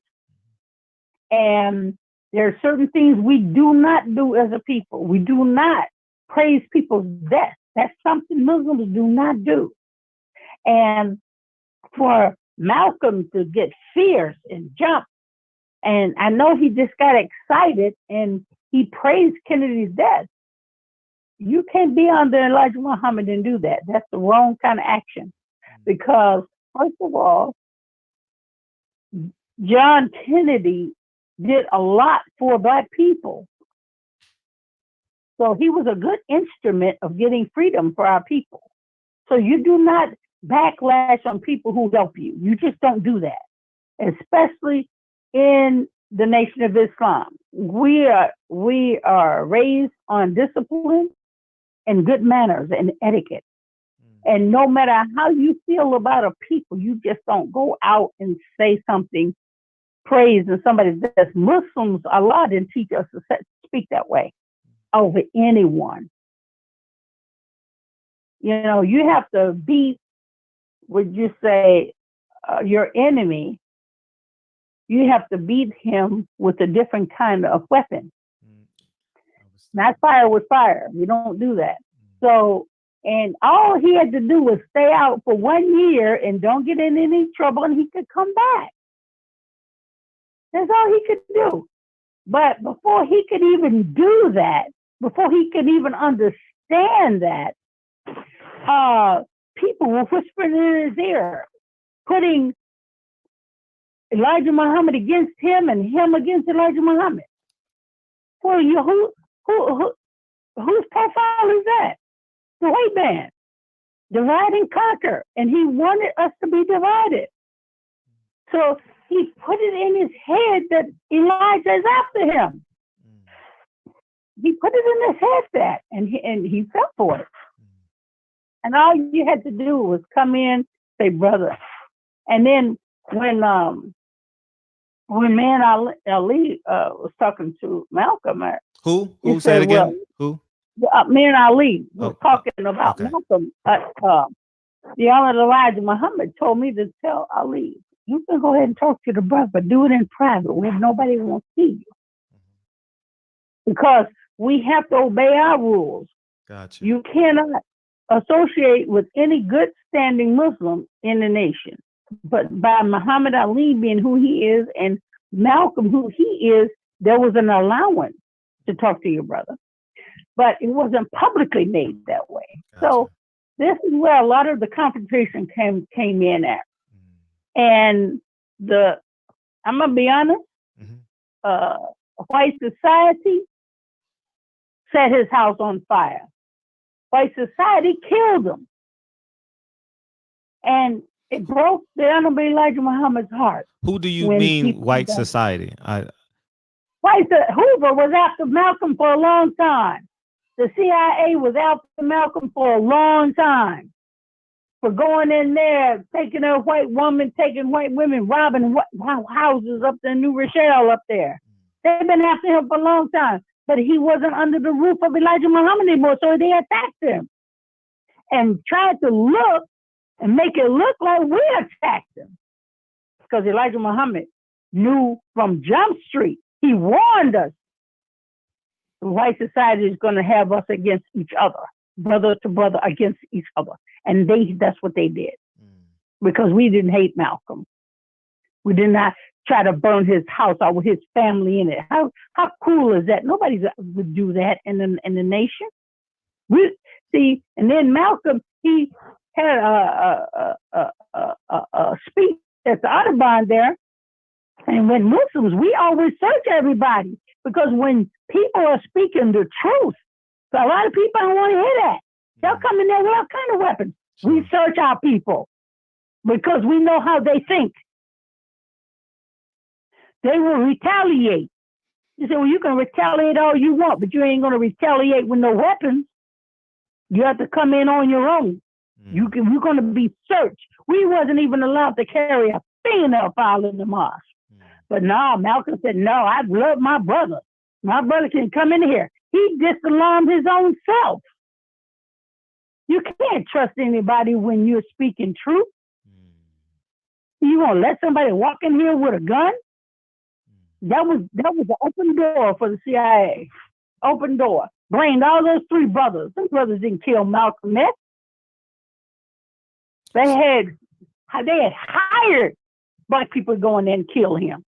And there are certain things we do not do as a people. We do not praise people's death. That's something Muslims do not do. And for Malcolm to get fierce and jump, and I know he just got excited and he praised Kennedy's death. You can't be under Elijah Muhammad and do that. That's the wrong kind of action. Because, first of all, John Kennedy did a lot for black people. So he was a good instrument of getting freedom for our people. So you do not backlash on people who help you. You just don't do that, especially in the Nation of Islam. We are raised on discipline and good manners and etiquette. And no matter how you feel about a people, you just don't go out and say something praise and somebody that's Muslims. Allah didn't teach us to speak that way over anyone. You know, you have to beat, would you say, your enemy. You have to beat him with a different kind of weapon, not fire with fire. You don't do that. So, and all he had to do was stay out for 1 year and don't get in any trouble, and he could come back. That's all he could do. But before he could even do that, before he could even understand that, people were whispering in his ear, putting Elijah Muhammad against him and him against Elijah Muhammad. Well, whose profile is that? The white man. Divide and conquer. And he wanted us to be divided. So he put it in his head that Elijah is after him. He put it in his head that, and he fell for it. And all you had to do was come in, say, brother. And then when man Ali was talking to Malcolm, who he said said, again? Who? Man Ali was talking about Malcolm. The Honorable Elijah Muhammad told me to tell Ali, you can go ahead and talk to the brother, but do it in private where nobody won't see you. Because we have to obey our rules. Gotcha. You cannot associate with any good standing Muslim in the nation. But by Muhammad Ali being who he is and Malcolm who he is, there was an allowance to talk to your brother. But it wasn't publicly made that way. Gotcha. So this is where a lot of the confrontation came in at. And I'm gonna be honest, white society set his house on fire. White society killed him. And it broke the Honorable Elijah Muhammad's heart. Who do you mean white society? Hoover was after Malcolm for a long time. The CIA was after Malcolm for a long time. For going in there, taking a white woman, taking white women, robbing houses up there in New Rochelle up there. They've been after him for a long time. But he wasn't under the roof of Elijah Muhammad anymore, so they attacked him. And tried to look and make it look like we attacked him. Because Elijah Muhammad knew from Jump Street, he warned us, the white society is going to have us against each other, brother to brother against each other. And that's what they did. Because we didn't hate Malcolm. We did not try to burn his house out with his family in it. How cool is that? Nobody would do that in the nation. See, and then Malcolm, he had a speech at the Audubon there. And when Muslims, we always search everybody because when people are speaking the truth, so a lot of people don't want to hear that. They'll come in there with all kind of weapons. Sure. We search our people because we know how they think. They will retaliate. You say, well, you can retaliate all you want, but you ain't going to retaliate with no weapons. You have to come in on your own. You're going to be searched. We wasn't even allowed to carry a fingernail file in the mosque. But no, Malcolm said, no, I love my brother. My brother can come in here. He disalarmed his own self. You can't trust anybody when you're speaking truth. You gonna let somebody walk in here with a gun? That was an open door for the CIA. Open door. Blamed all those three brothers. Those brothers didn't kill Malcolm X. They had hired black people to go in there and kill him.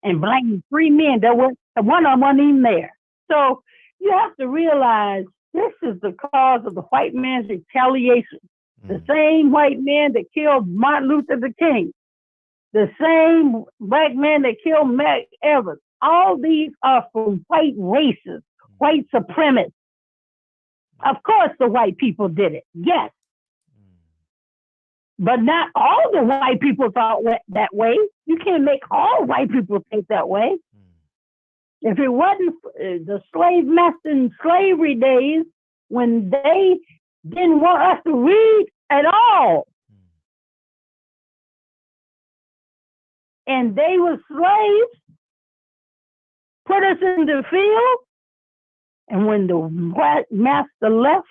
And blamed three men that one of them wasn't even there. So you have to realize this is the cause of the white man's retaliation. The same white man that killed Martin Luther King. The same black man that killed Mac Evans. All these are from white races, white supremacists. Of course the white people did it. Yes. But not all the white people thought that way. You can't make all white people think that way. If it wasn't the slave master and slavery days, when they didn't want us to read at all, and they were slaves, put us in the field, and when the white master left,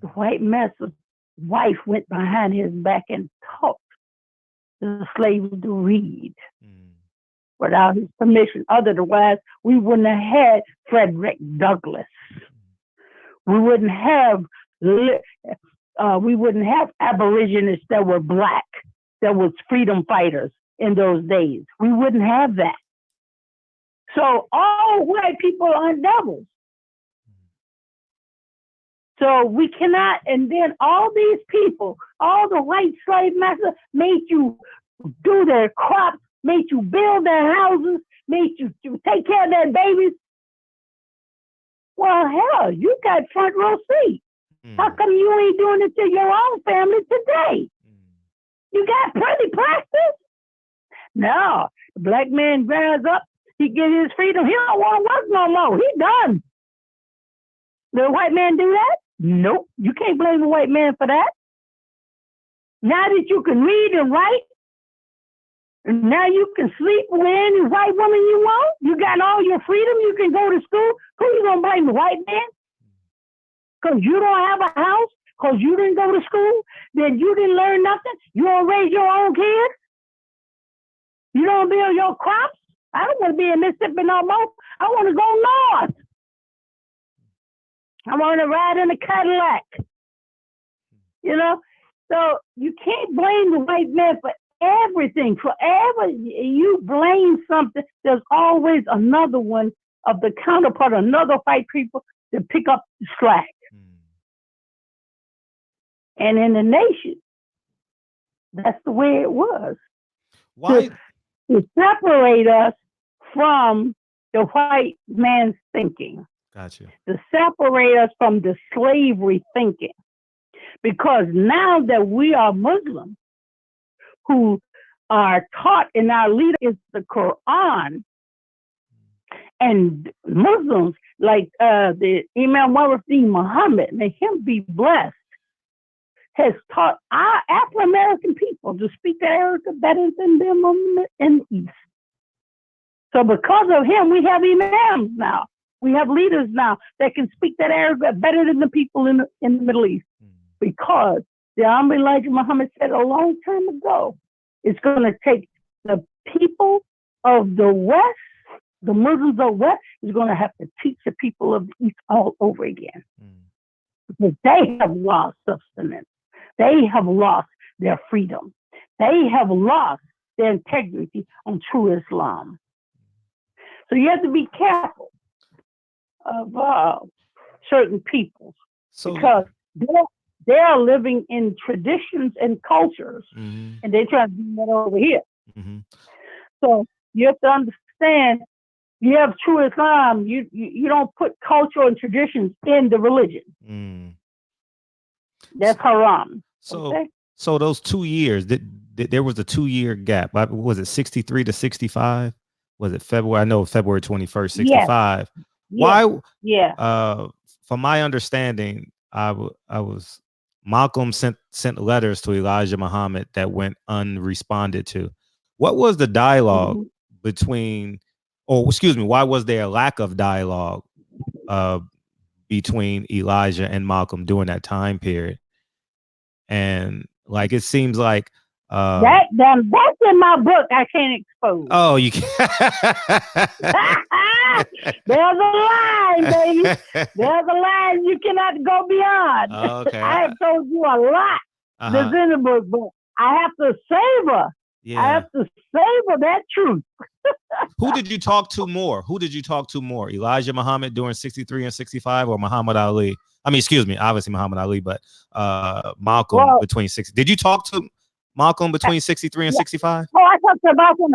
the white master's wife went behind his back and taught the slaves to read without his permission. Otherwise, we wouldn't have had Frederick Douglass. We wouldn't have aborigines that were black, that was freedom fighters in those days. We wouldn't have that. So all white people are devils. So we cannot, and then all these people, all the white slave masters made you do their crops, made you build their houses, made you take care of their babies. Well, hell, you got front row seat. How come you ain't doing it to your own family today? You got pretty practice? No, the black man grows up, he get his freedom, he don't want to work no more. He done. The white man do that? Nope. You can't blame the white man for that. Now that you can read and write, now you can sleep with any white woman you want. You got all your freedom. You can go to school. Who you gonna blame, the white man? Because you don't have a house? Because you didn't go to school? Then you didn't learn nothing? You don't raise your own kids? You don't build your crops? I don't want to be in Mississippi no more. I want to go north. I want to ride in a Cadillac. You know? So you can't blame the white man for everything. Forever you blame something, there's always another one of the counterpart, another white people to pick up the slack. And in the nation, that's the way it was. Why? To separate us from the white man's thinking. Gotcha. To separate us from the slavery thinking. Because now that we are Muslims who are taught in our leader is the Quran, and Muslims like the Imam Muhammad, may him be blessed, has taught our Afro-American people to speak Arabic better than them in the East. So because of him, we have imams now. We have leaders now that can speak that Arabic better than the people in the Middle East. Because the Honorable Elijah Muhammad said a long time ago, it's going to take the people of the West, the Muslims of the West, is going to have to teach the people of the East all over again. Because they have lost sustenance. They have lost their freedom. They have lost their integrity on true Islam. So you have to be careful of certain people because they're living in traditions and cultures, and they're trying to do that over here. So you have to understand, you have true Islam, you don't put culture and traditions in the religion. That's haram. So those 2 years, there was a 2-year gap. Was it 63 to 65? Was it February? I know February 21st, 65. Yes. Why? Yeah. From my understanding, I was Malcolm sent letters to Elijah Muhammad that went unresponded to. What was the dialogue between, or excuse me, why was there a lack of dialogue between Elijah and Malcolm during that time period? And like, it seems like that's in my book. I can't expose. Oh, you can't. There's a line, baby. There's a line you cannot go beyond. Okay. I have told you a lot that's in the book, but I have to savor. Yeah. I have to savor that truth. Who did you talk to more? Elijah Muhammad during 63 and 65, or Muhammad Ali? I mean, excuse me, obviously Muhammad Ali, but Malcolm between 60. Did you talk to Malcolm between 63 and 65? Oh, I talked to Malcolm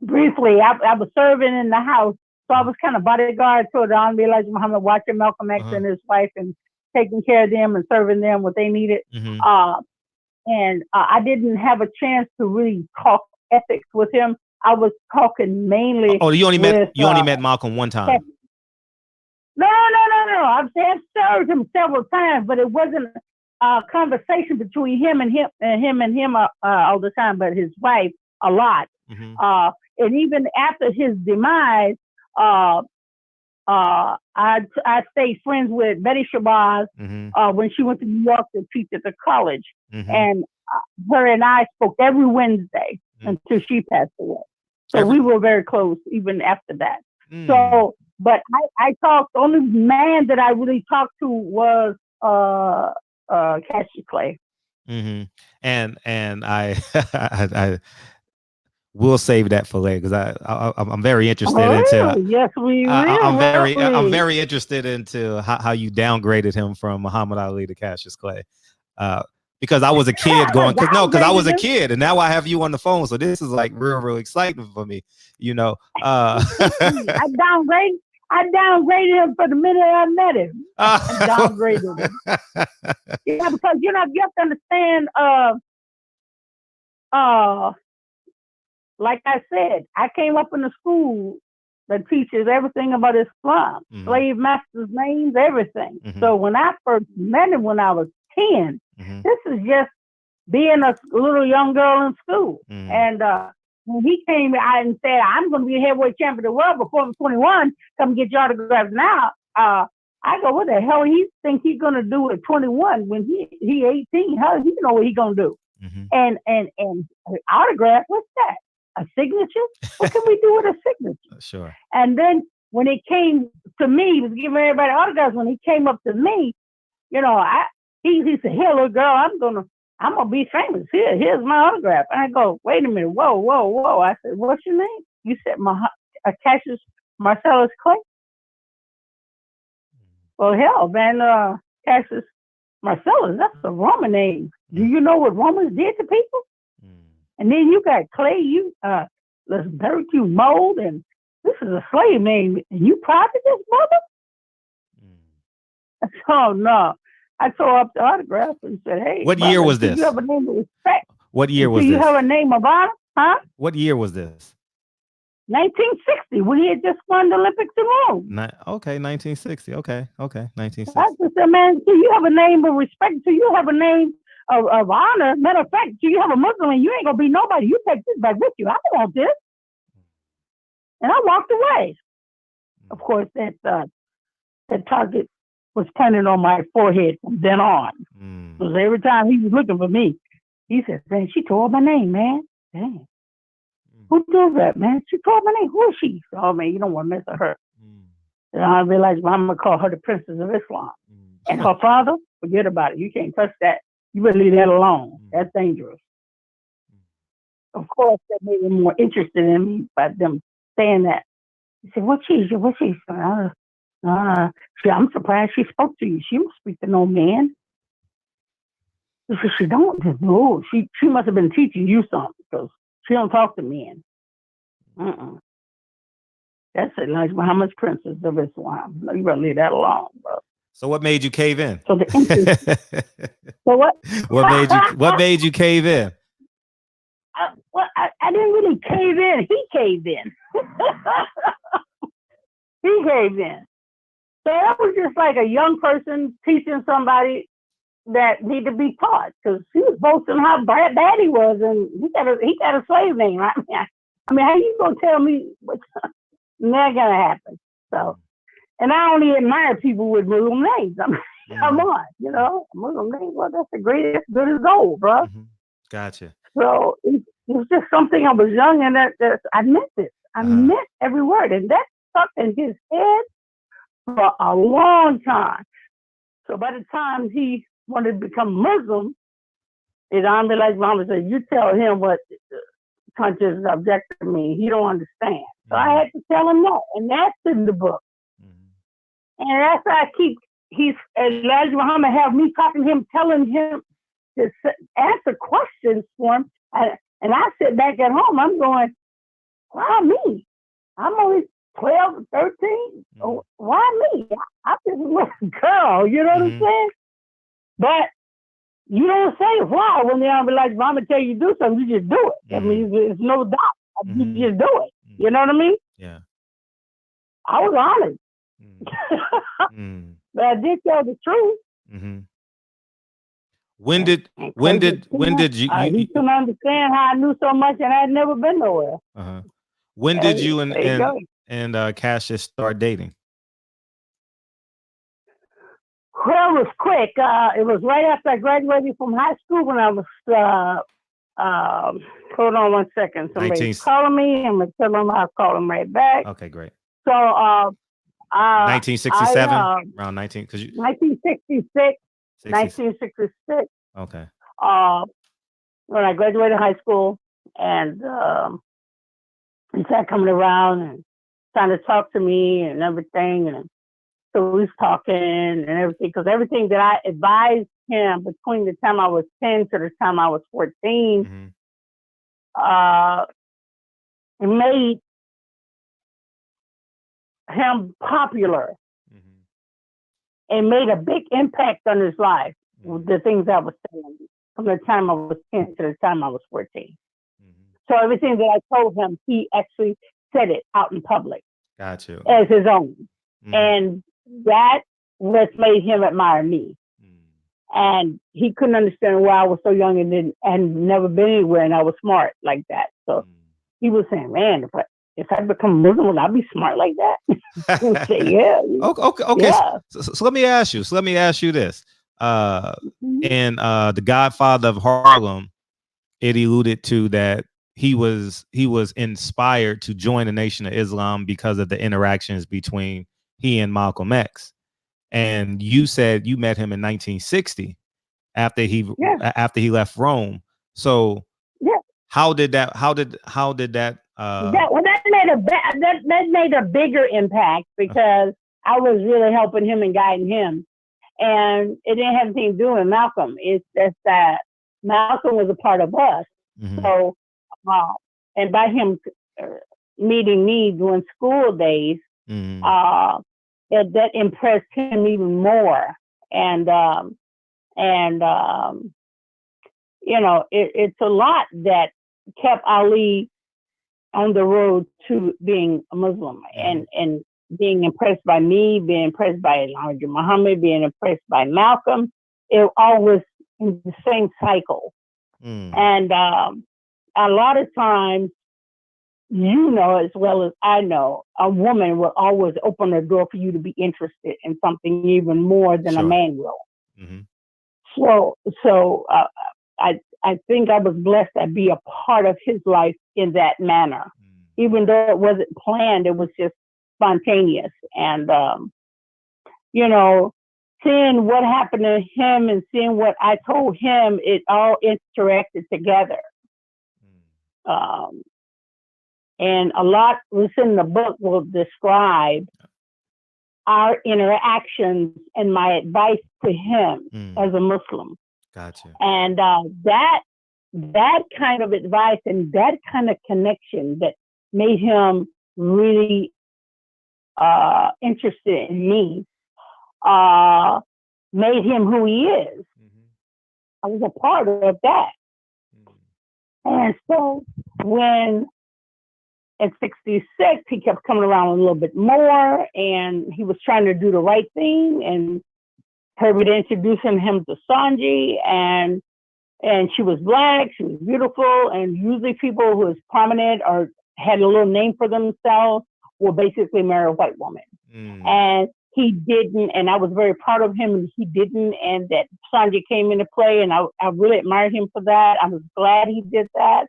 briefly. I was serving in the house, so I was kind of bodyguard to the Honorable Elijah Muhammad, watching Malcolm X and his wife and taking care of them and serving them what they needed. I didn't have a chance to really talk ethics with him. I was talking mainly Oh, with you only met Malcolm one time. No. I've served him several times, but it wasn't a conversation between him and him all the time, but his wife a lot. Mm-hmm. And even after his demise, uh, I stayed friends with Betty Shabazz when she went to New York to teach at the college, and her and I spoke every Wednesday until she passed away. So we were very close even after that. So, but I talked. The only man that I really talked to was Cassius Clay. Mm-hmm. And I we'll save that for later because I'm very interested into. Yes, we will. I'm very interested into how you downgraded him from Muhammad Ali to Cassius Clay. Because I was a kid because I was a kid and now I have you on the phone, so this is like real exciting for me. I downgraded him for the minute I met him. I downgraded him. Yeah, because you have to understand. Like I said, I came up in a school that teaches everything about Islam, slave masters' names, everything. So when I first met him when I was 10, this is just being a little young girl in school. And when he came out and said, I'm going to be a heavyweight champion of the world before I'm 21, come get your autographs now. I go, what the hell he think he's going to do at 21 when he 18? How does he know what he's going to do? And autograph, what's that? A signature? What can we do with a signature? Sure. And then when it came to me, he was giving everybody autographs. When he came up to me, he said, "Here, little girl, I'm gonna be famous. Here's my autograph." And I go, "Wait a minute, whoa!" I said, "What's your name?" You said, "Cassius Marcellus Clay." Well, hell, man, Cassius Marcellus, that's a Roman name. Do you know what Romans did to people? And then you got Clay, let's dirt, you mold, and this is a slave name. And you proud of this, brother? Oh, no. I tore up the autograph and said, hey. What year was this? You have a name of respect. What year was this? You have a name of honor? Huh? What year was this? 1960, when he had just won the Olympics in Rome. Okay, 1960. Okay, 1960. I just said, man, do you have a name of respect? Do you have a name of honor? Matter of fact, do you have a Muslim and you ain't going to be nobody? You take this back with you. I don't want this. And I walked away. Of course, that target was pointed on my forehead from then on. Because every time he was looking for me, he said, man, she tore my name, man. Damn. Who does that, man? She tore my name. Who is she? Oh, man, you don't want to mess with her. And I realized, well, I'm going to call her the Princess of Islam. And her father, forget about it. You can't touch that. You better leave that alone. That's dangerous. Of course, that made him more interested in me by them saying that. He said, what's she? I'm surprised she spoke to you. She don't speak to no man. He said, she don't. No, she must have been teaching you something because she don't talk to men. That's Elijah Muhammad's Princess of Islam. You better leave that alone, bro. So what made you cave in? So what? What made you cave in? I didn't really cave in. He caved in. He caved in. So that was just like a young person teaching somebody that need to be taught because he was boasting how bad he was, and he got a slave name. Right? I mean, how you gonna tell me what's not gonna happen? So, and I only admire people with Muslim names. I mean, come on, Muslim names. Well, that's the greatest, good as gold, bro. Gotcha. So it was just something. I was young, and that I meant it. I meant every word, and that stuck in his head for a long time. So by the time he wanted to become Muslim, I'm like Mama said, you tell him what conscious objective means. He don't understand. So I had to tell him that, and that's in the book. And that's why Elijah Muhammad have me talking to him, telling him to answer questions for him. And I sit back at home, I'm going, why me? I'm only 12, 13. Why me? I'm just a little girl, you know what I'm saying? But You don't say why when they be like, "Mama tell you to do something, you just do it." I mean, it's no doubt. You just do it. You know what I mean? Yeah. I was honest, but I did tell the truth. Mm-hmm. And When did he couldn't understand how I knew so much and I had never been nowhere. When did you There you go. and Cassius start dating? Well, it was quick. It was right after I graduated from high school when I was. Hold on one second. Somebody's calling me. I'm gonna tell them I'll call them right back. Okay, great. So, 1967, around 1966. 1966. Okay. When I graduated high school, and he started coming around and trying to talk to me and everything, and so we was talking and everything, because everything that I advised him between the time I was 10 to the time I was 14, it made him popular. It made a big impact on his life, the things I was saying, from the time I was 10 to the time I was 14. So everything that I told him, he actually said it out in public. Got you. As his own. And that what made him admire me. And he couldn't understand why I was so young and never been anywhere, and I was smart like that. So he was saying, "Man, if I become Muslim, will I be smart like that?" I say, "Yeah." Okay. Yeah. So let me ask you this. In The Godfather of Harlem, it alluded to that he was inspired to join the Nation of Islam because of the interactions between he and Malcolm X. And you said you met him in 1960 after he left Rome. So how did that that made a bigger impact because I was really helping him and guiding him, and it didn't have anything to do with Malcolm. It's just that Malcolm was a part of us. So, and by him meeting me during school days, that impressed him even more. And it's a lot that kept Ali on the road to being a Muslim and being impressed by me, being impressed by Elijah Muhammad, being impressed by Malcolm. It all was in the same cycle. And a lot of times, as well as I know, a woman will always open the door for you to be interested in something even more than a man will. So I think I was blessed to be a part of his life in that manner. Even though it wasn't planned, it was just spontaneous. And, seeing what happened to him and seeing what I told him, it all interacted together. And a lot within the book will describe our interactions and my advice to him as a Muslim. Gotcha. And that kind of advice and that kind of connection that made him really interested in me made him who he is. I was a part of that. And so when at 66, he kept coming around a little bit more, and he was trying to do the right thing. And Herbert introducing him to Sanji, and she was black, she was beautiful, and usually people who was prominent or had a little name for themselves will basically marry a white woman. And he didn't, and I was very proud of him, and he didn't, and that Sanji came into play, and I really admired him for that. I was glad he did that.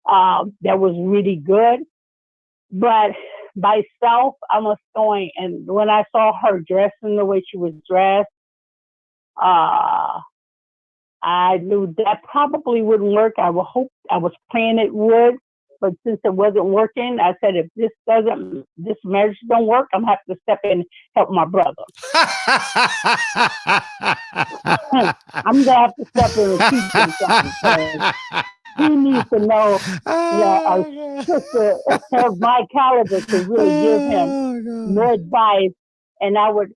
That was really good. But by self, I was going, and when I saw her dressing the way she was dressed, I knew that probably wouldn't work. I was praying it would, but since it wasn't working, I said, if this marriage don't work, I'm gonna have to step in and help my brother. I'm gonna have to step in and teach him something. He needs to know that a sister of my caliber could really give him more advice, and I would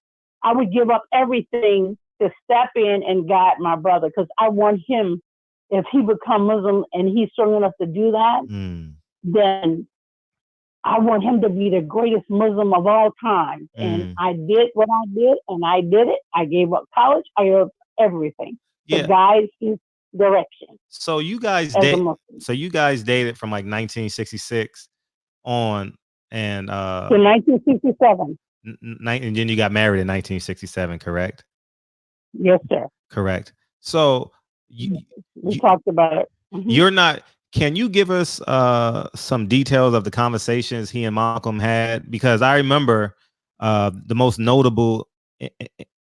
give up everything to step in and guide my brother because I want him, if he become Muslim and he's strong enough to do that, then I want him to be the greatest Muslim of all time. And I did what I did, and I did it. I gave up college. I gave up everything to guide his direction. So you guys dated from like 1966 on, and to 1967. And then you got married in 1967, correct? Yes, sir. Correct. So we talked about it. You're not. Can you give us some details of the conversations he and Malcolm had? Because I remember the most notable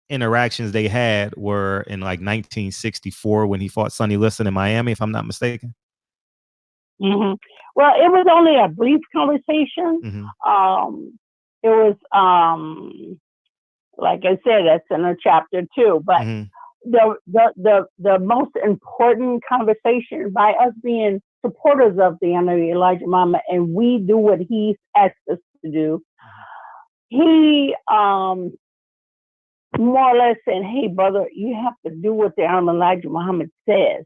interactions they had were in like 1964 when he fought Sonny Liston in Miami, if I'm not mistaken. Well, it was only a brief conversation. It was like I said, that's in a chapter 2. But the most important conversation, by us being supporters of the Honorable Elijah Muhammad, and we do what he's asked us to do, he more or less said, "Hey, brother, you have to do what the Honorable Elijah Muhammad says.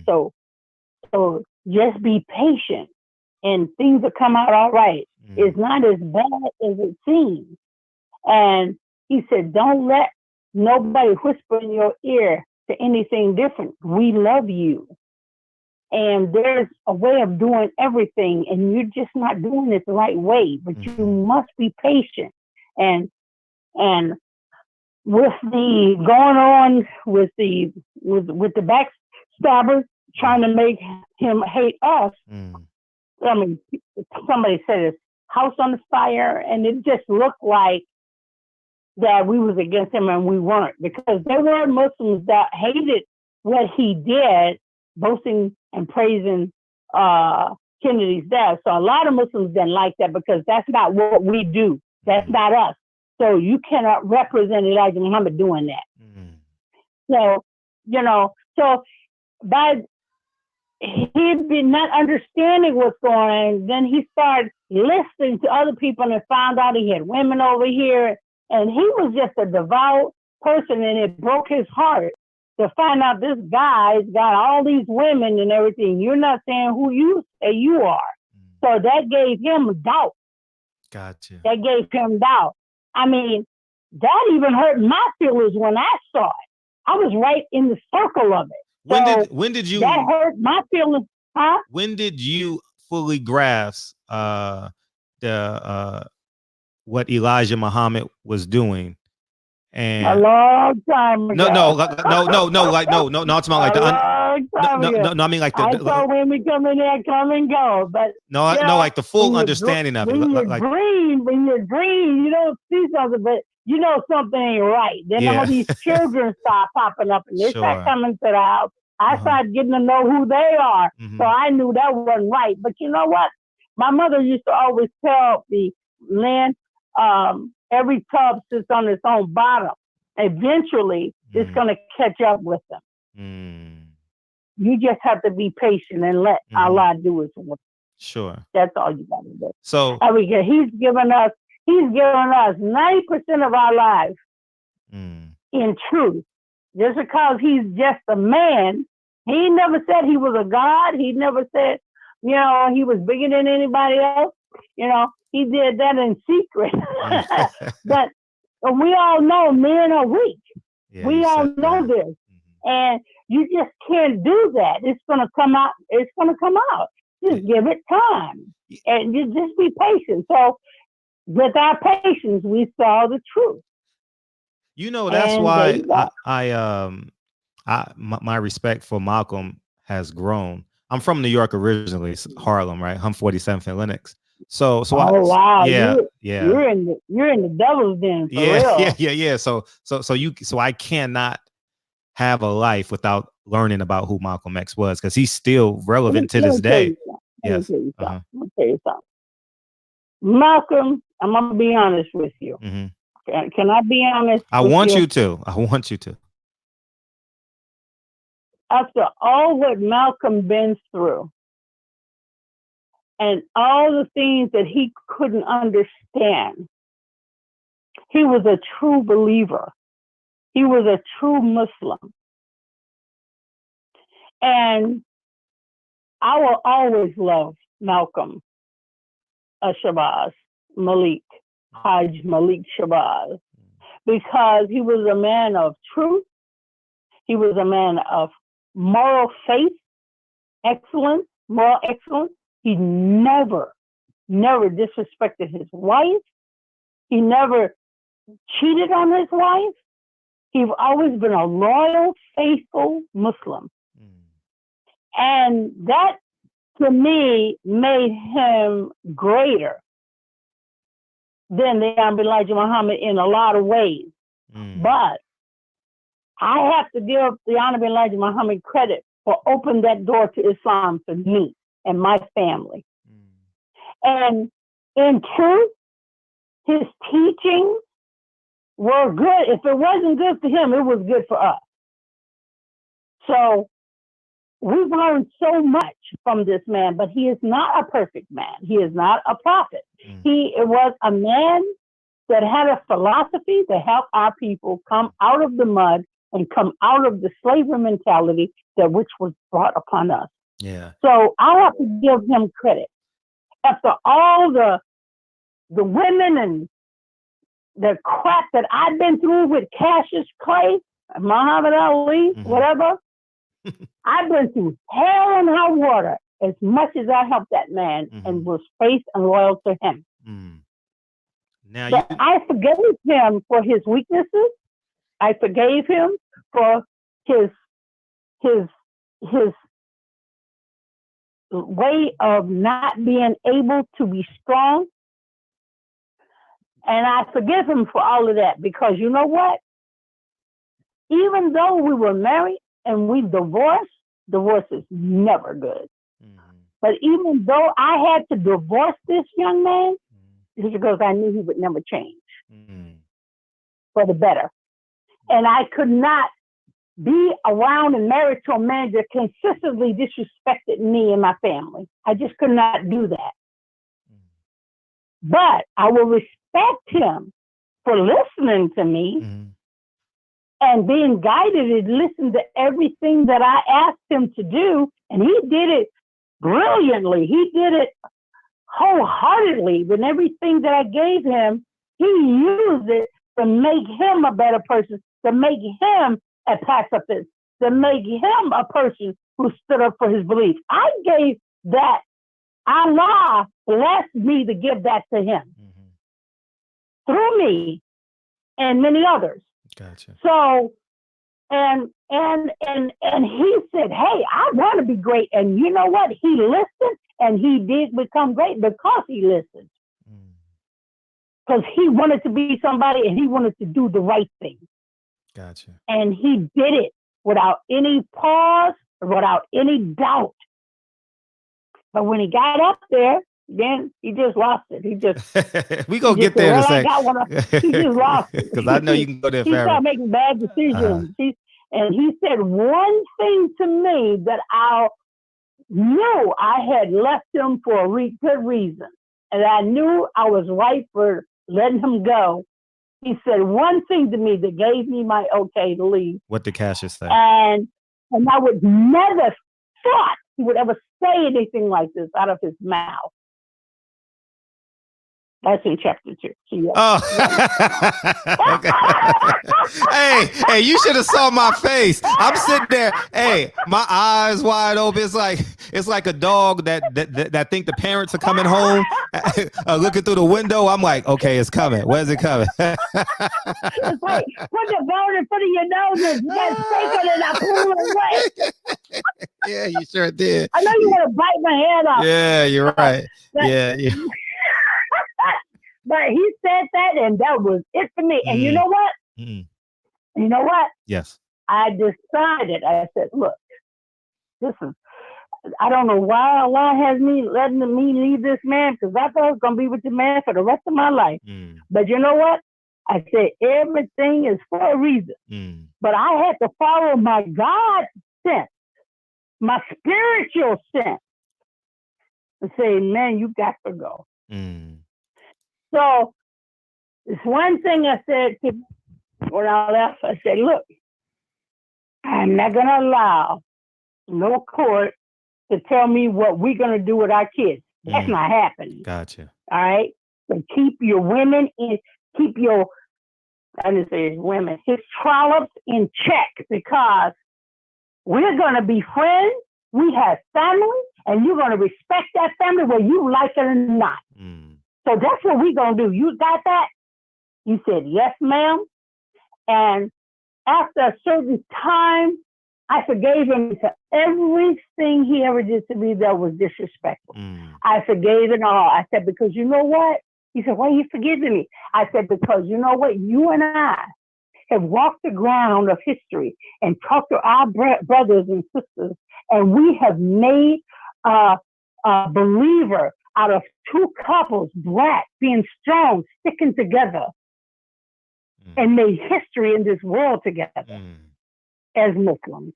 So just be patient, and things will come out all right. It's not as bad as it seems." And he said, "Don't let nobody whisper in your ear to anything different. We love you. And there's a way of doing everything, and you're just not doing it the right way, but you must be patient." And with the going on with the backstabbers trying to make him hate us, I mean, somebody said his house on fire, and it just looked like that we was against him, and we weren't, because there were Muslims that hated what he did, boasting and praising Kennedy's death. So a lot of Muslims didn't like that because that's not what we do. That's not us. So you cannot represent Elijah Muhammad doing that. So, by he'd been not understanding what's going on, then he started listening to other people and found out he had women over here. And he was just a devout person, and it broke his heart to find out this guy's got all these women and everything. You're not saying who you say you are. So that gave him doubt. Gotcha. That gave him doubt. I mean, that even hurt my feelings when I saw it. I was right in the circle of it. When did you? That hurt my feelings, huh? When did you fully grasp what Elijah Muhammad was doing? And a long time ago. No. Like it's not like a long time ago. No. I mean like I saw when we come in there, come and go, but like the full understanding of it. When you dream, you don't see something, but you know something ain't right. Then all these children start popping up, and they start coming to the house. I started getting to know who they are, so I knew that wasn't right. But you know what? My mother used to always tell me, Lynn, every tub sits on its own bottom. Eventually, it's going to catch up with them. You just have to be patient and let Allah do His work. Sure. That's all you got to do. So He's given us 90% of our lives in truth. Just because he's just a man, he never said he was a god. He never said, he was bigger than anybody else. He did that in secret. But we all know men are weak. We all know this. And you just can't do that. It's going to come out. It's going to come out. Just give it time. And you just be patient. So with our patience, we saw the truth. That's why my respect for Malcolm has grown. I'm from New York originally, Harlem, right? I'm 47th and Lenox. So wow, yeah. You're in the devil's den for real. Yeah. So I cannot have a life without learning about who Malcolm X was, because he's still relevant to this day. Yes. Let me tell you something. Malcolm, I'm gonna be honest with you. Can I be honest? I want you to. After all what Malcolm been through, and all the things that he couldn't understand, he was a true believer. He was a true Muslim. And I will always love Malcolm Shabazz, Malik, Hajj Malik Shabazz, because he was a man of truth. He was a man of moral faith, excellence, moral excellence. He never disrespected his wife. He never cheated on his wife. He's always been a loyal, faithful Muslim. And that, to me, made him greater than the Honorable Elijah Muhammad in a lot of ways. But I have to give the Honorable Elijah Muhammad credit for opening that door to Islam for me and my family. And in truth, his teachings were good. If it wasn't good for him, it was good for us. So we've learned so much from this man, but he is not a perfect man. He is not a prophet. He was a man that had a philosophy to help our people come out of the mud and come out of the slavery mentality that which was brought upon us. Yeah. So I have to give him credit. After all the women and the crap that I've been through with Cassius Clay, Muhammad Ali, whatever, I've been through hell and high water as much as I helped that man and was faithful and loyal to him. Now but I forgave him for his weaknesses. I forgave him for his way of not being able to be strong. And I forgive him for all of that, because you know what? Even though we were married and we divorced, divorce is never good. But even though I had to divorce this young man, it's because I knew he would never change for the better. And I could not be around and married to a man that consistently disrespected me and my family. I just could not do that. But I will respect him for listening to me and being guided and listen to everything that I asked him to do. And he did it brilliantly. He did it wholeheartedly. With everything that I gave him, he used it to make him a better person, to make him a pacifist, to make him a person who stood up for his beliefs. I gave that. Allah blessed me to give that to him through me and many others. Gotcha. So, and he said, "Hey, I want to be great." And you know what? He listened, and he did become great because he listened. Because he wanted to be somebody, and he wanted to do the right thing. Gotcha. And he did it without any pause, without any doubt. But when he got up there, then he just lost it. He just we gonna get there in a second. He just lost it Because I know you can go there forever. He started making bad decisions. And he said one thing to me that I knew I had left him for a good reason. And I knew I was right for letting him go. He said one thing to me that gave me my okay to leave. What did Cassius say? And I would never thought he would ever say anything like this out of his mouth. That's in chapter 2. Yeah. Oh, okay. hey, you should have saw my face. I'm sitting there. Hey, my eyes wide open. It's like a dog that think the parents are coming home, looking through the window. I'm like, okay, it's coming. Where's it coming? It's like, put the bone in front of your nose and you got steak on it and I pull it away. Yeah, you sure did. I know you want to bite my head off. Yeah, you're right. Yeah. But he said that, and that was it for me. And you know what? You know what? Yes. I decided, I said, look, I don't know why Allah has me letting me leave this man, because I thought I was going to be with the man for the rest of my life. But you know what? I said, everything is for a reason. But I had to follow my God sense, my spiritual sense, and say, man, you got to go. So it's one thing I said to When I left, I said, look, I'm not going to allow no court to tell me what we're going to do with our kids. That's not happening. Gotcha. All right? So keep your women in, keep your, I didn't say his women, his trollops in check because we're going to be friends. We have family, and you're going to respect that family whether you like it or not. So that's what we're going to do. You got that? You said, yes, ma'am. And after a certain time, I forgave him for everything he ever did to me that was disrespectful. I forgave it all. I said, because you know what? He said, why are you forgiving me? I said, because you know what? You and I have walked the ground of history and talked to our brothers and sisters, and we have made a believer out of two couples, black, being strong, sticking together, and made history in this world together as Muslims.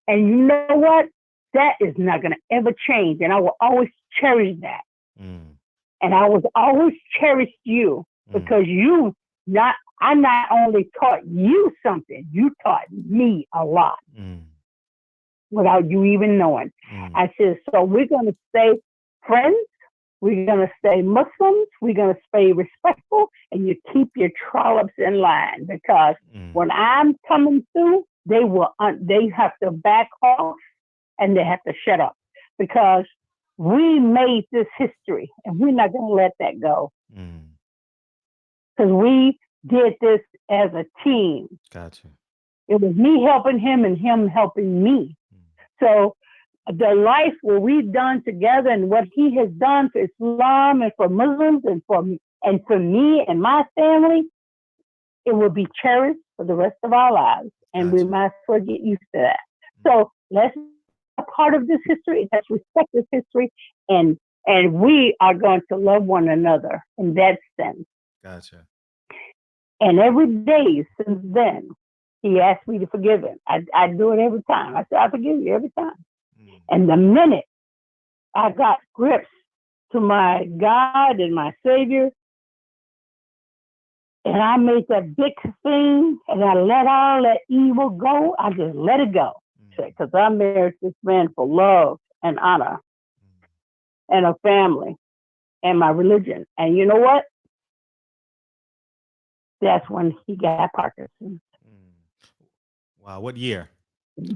And you know what? That is not going to ever change, and I will always cherish that. And I will always cherish you because I not only taught you something, you taught me a lot without you even knowing. I said, so we're going to stay friends. We're going to stay Muslims. We're going to stay respectful, and you keep your trollops in line because when I'm coming through, they have to back off and they have to shut up because we made this history and we're not going to let that go. Because we did this as a team. Gotcha. It was me helping him and him helping me. So the life what we've done together and what he has done for Islam and for Muslims and for me and my family, it will be cherished for the rest of our lives. And we might as well get used to that. So let's be a part of this history. Let's respect this history. And we are going to love one another in that sense. Gotcha. And every day since then, he asked me to forgive him. I do it every time. I say, I forgive you every time. And the minute I got grips to my God and my Savior, and I made that big thing, and I let all that evil go, I just let it go. Because I married this man for love and honor and a family and my religion. And you know what? That's when he got Parkinson's. Wow, what year?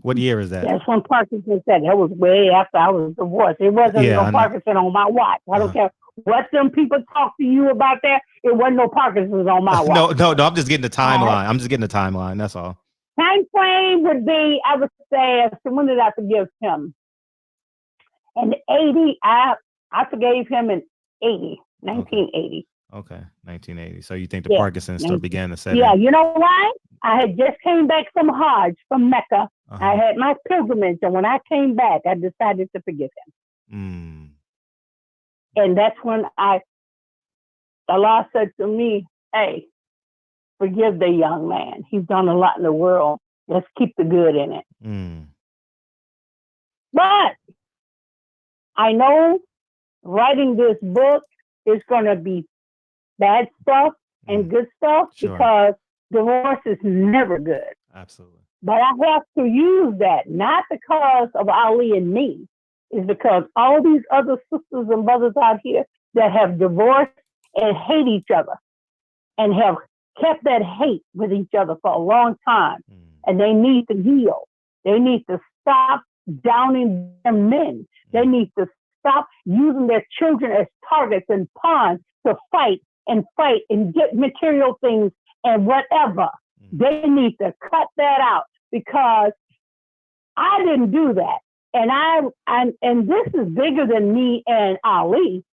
What year is that? That's when Parkinson said. That was way after I was divorced. It wasn't no Parkinson on my watch. I don't care what them people talk to you about that. It wasn't no Parkinson's on my watch. No. I'm just getting the timeline. I'm just getting the timeline. That's all. Time frame would be, I would say, when did I forgive him? In 80, I forgave him in 1980. Okay, 1980. So you think the Parkinson's still began to set in? Yeah, you know why? I had just came back from Hajj, from Mecca. I had my pilgrimage, and when I came back, I decided to forgive him. And that's when Allah said to me, hey, forgive the young man. He's done a lot in the world. Let's keep the good in it. But I know writing this book is going to be bad stuff and good stuff because divorce is never good. Absolutely. But I have to use that, not because of Ali and me. It's because all these other sisters and brothers out here that have divorced and hate each other and have kept that hate with each other for a long time. And they need to heal. They need to stop downing their men. They need to stop using their children as targets and pawns to fight and get material things and whatever. They need to cut that out because I didn't do that. And this is bigger than me and Ali.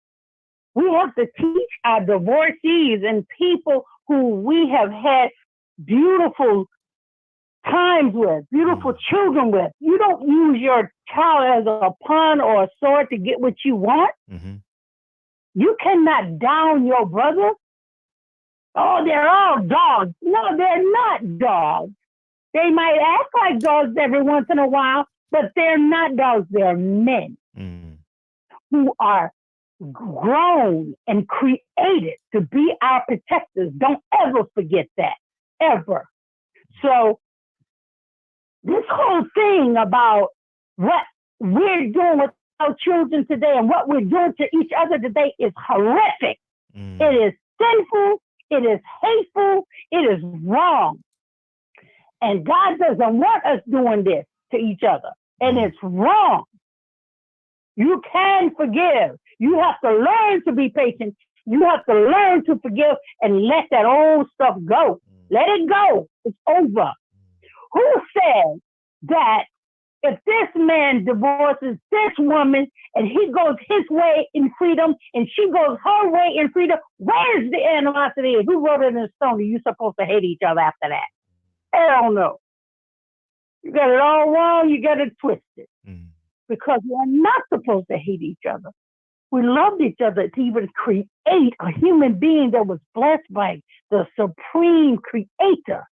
We have to teach our divorcees and people who we have had beautiful times with, beautiful children with. You don't use your child as a pawn or a sword to get what you want. You cannot down your brother. Oh, they're all dogs. No, they're not dogs. They might act like dogs every once in a while, but they're not dogs. They're men who are grown and created to be our protectors. Don't ever forget that, ever. So this whole thing about what we're doing with our children today and what we're doing to each other today is horrific. It is sinful. It is hateful. It is wrong. And God doesn't want us doing this to each other. And it's wrong. You can forgive. You have to learn to be patient. You have to learn to forgive and let that old stuff go. Let it go. It's over. Who said that if this man divorces this woman and he goes his way in freedom and she goes her way in freedom, where's the animosity? Who wrote it in stone? Are you supposed to hate each other after that? Hell no. You got it all wrong. You got it twisted. Because we're not supposed to hate each other. We loved each other to even create a human being that was blessed by the supreme creator.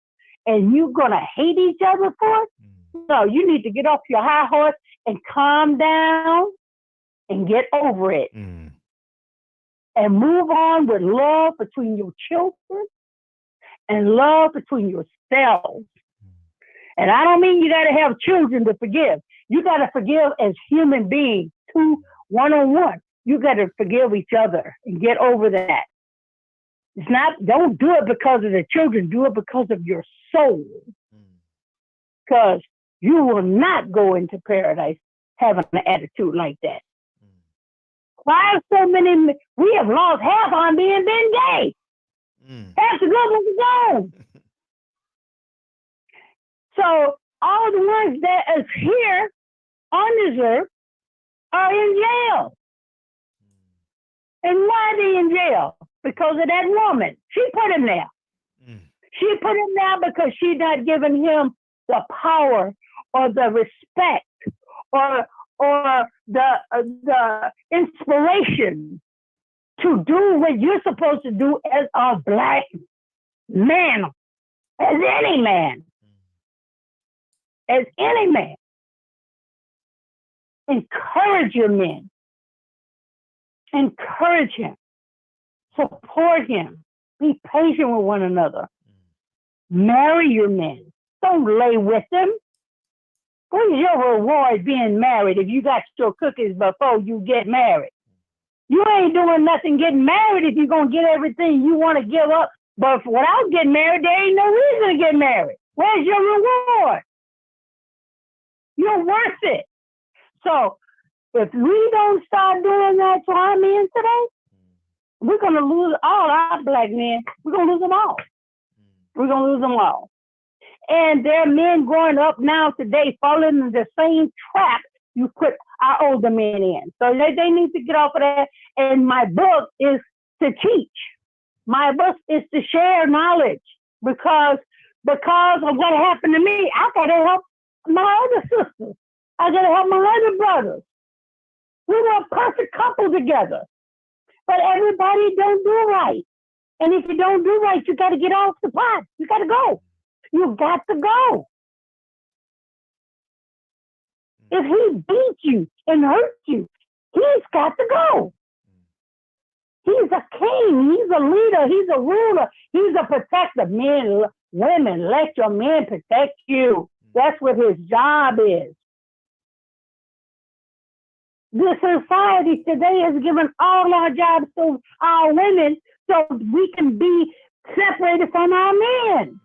And you're going to hate each other for it? No, you need to get off your high horse and calm down and get over it. And move on with love between your children and love between yourselves. And I don't mean you got to have children to forgive. You got to forgive as human beings, one-on-one. You got to forgive each other and get over that. It's not, don't do it because of the children. Do it because of your soul. Because you will not go into paradise having an attitude like that. Why are so many, we have lost half on being gay. Half the good ones are gone. So all the ones that is here on this earth are in jail. And why are they in jail? Because of that woman. She put him there. She put him there because she not giving him the power or the respect or the inspiration to do what you're supposed to do as a black man, as any man. As any man. Encourage your men. Encourage him. Support him. Be patient with one another. Marry your men. Don't lay with them. What is your reward being married if you got your cookies before you get married? You ain't doing nothing getting married if you're going to get everything you want to give up. But without getting married, there ain't no reason to get married. Where's your reward? You're worth it. So if we don't start doing that to our men today, we're going to lose all our black men. We're going to lose them all. We're going to lose them all. And there are men growing up now today falling in the same trap you put our older men in. So they need to get off of that. And my book is to teach. My book is to share knowledge because of what happened to me. I got to help my other sisters. I got to help my other brothers. We were a perfect couple together. But everybody don't do right. And if you don't do right, you got to get off the pot. You got to go. You got to go. If he beat you and hurt you, he's got to go. He's a king. He's a leader. He's a ruler. He's a protector. Men, women, let your men protect you. That's what his job is. The society today has given all our jobs to our women so we can be separated from our men.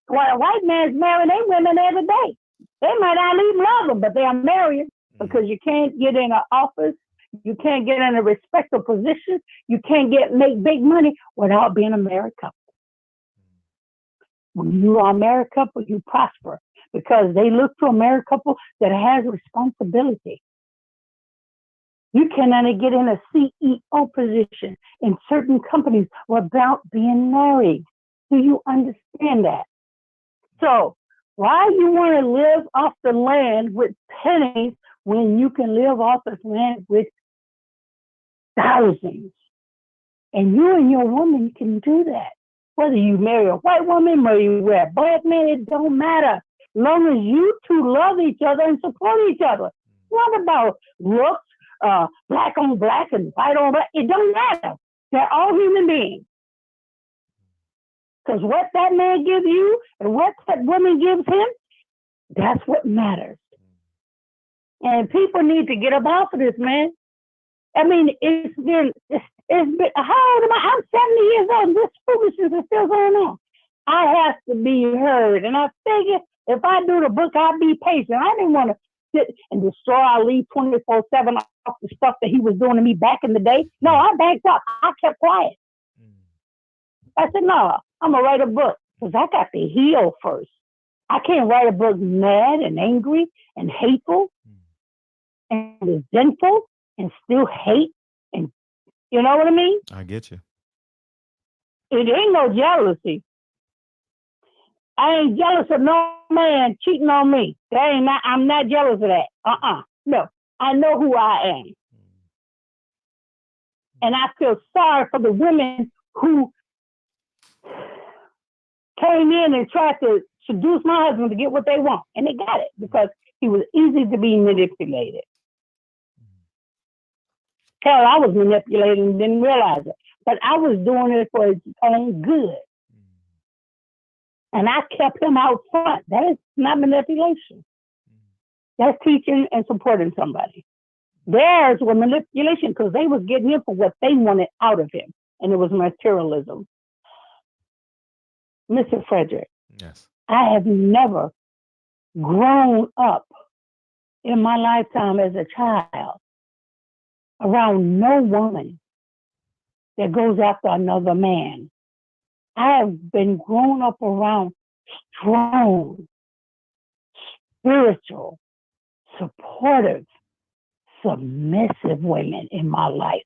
Well, a white man's marrying their women every day. They might not even love them, but they are married because you can't get in an office. You can't get in a respectable position. You can't make big money without being a married couple. When you are a married couple, you prosper because they look to a married couple that has responsibility. You cannot get in a CEO position in certain companies without being married. Do you understand that? So why you want to live off the land with pennies when you can live off the land with thousands? And you and your woman can do that. Whether you marry a white woman, whether you wear a black man, it don't matter. As long as you two love each other and support each other. It's not about looks, black on black and white on black. It don't matter. They're all human beings. Because what that man gives you and what that woman gives him, that's what matters. And people need to get up off of this, man. I mean, it's been, how old am I? I'm 70 years old and this foolishness is still going on. I have to be heard. And I figure if I do the book, I'll be patient. I didn't want to sit and destroy Ali 24/7 off the stuff that he was doing to me back in the day. No, I backed up. I kept quiet. I said, no, I'm going to write a book because I got to heal first. I can't write a book mad and angry and hateful and resentful and still hate. And you know what I mean? I get you. It ain't no jealousy. I ain't jealous of no man cheating on me. I'm not jealous of that. No. I know who I am. And I feel sorry for the women who came in and tried to seduce my husband to get what they want. And they got it because he was easy to be manipulated. Hell, I was manipulated and didn't realize it. But I was doing it for his own good. And I kept him out front. That is not manipulation. That's teaching and supporting somebody. Theirs was manipulation because they was getting him for what they wanted out of him. And it was materialism. Mr. Frederick, yes, I have never grown up in my lifetime as a child around no woman that goes after another man. I have been grown up around strong, spiritual, supportive, submissive women in my life.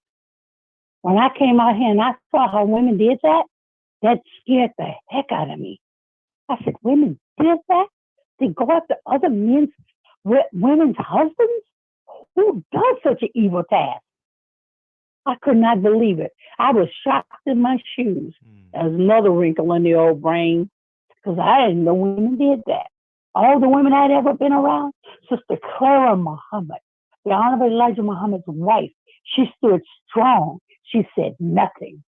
When I came out here and I saw how women did that, that scared the heck out of me. I said, women did that? They go after other women's husbands? Who does such an evil task? I could not believe it. I was shocked in my shoes. There's another wrinkle in the old brain because I didn't know women did that. All the women I'd ever been around, Sister Clara Muhammad, the Honorable Elijah Muhammad's wife, she stood strong. She said nothing.